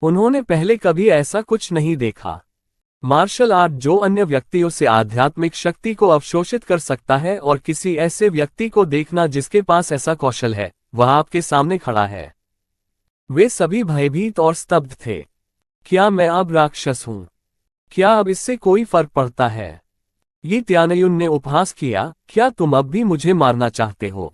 उन्होंने पहले कभी ऐसा कुछ नहीं देखा। मार्शल आर्ट जो अन्य व्यक्तियों से आध्यात्मिक शक्ति को अवशोषित कर सकता है, और किसी ऐसे व्यक्ति को देखना जिसके पास ऐसा कौशल है, वह आपके सामने खड़ा है। वे सभी भयभीत और स्तब्ध थे। क्या मैं अब राक्षस हूं? क्या अब इससे कोई फर्क पड़ता है? ये त्यानयुन ने उपहास किया। क्या तुम अब भी मुझे मारना चाहते हो?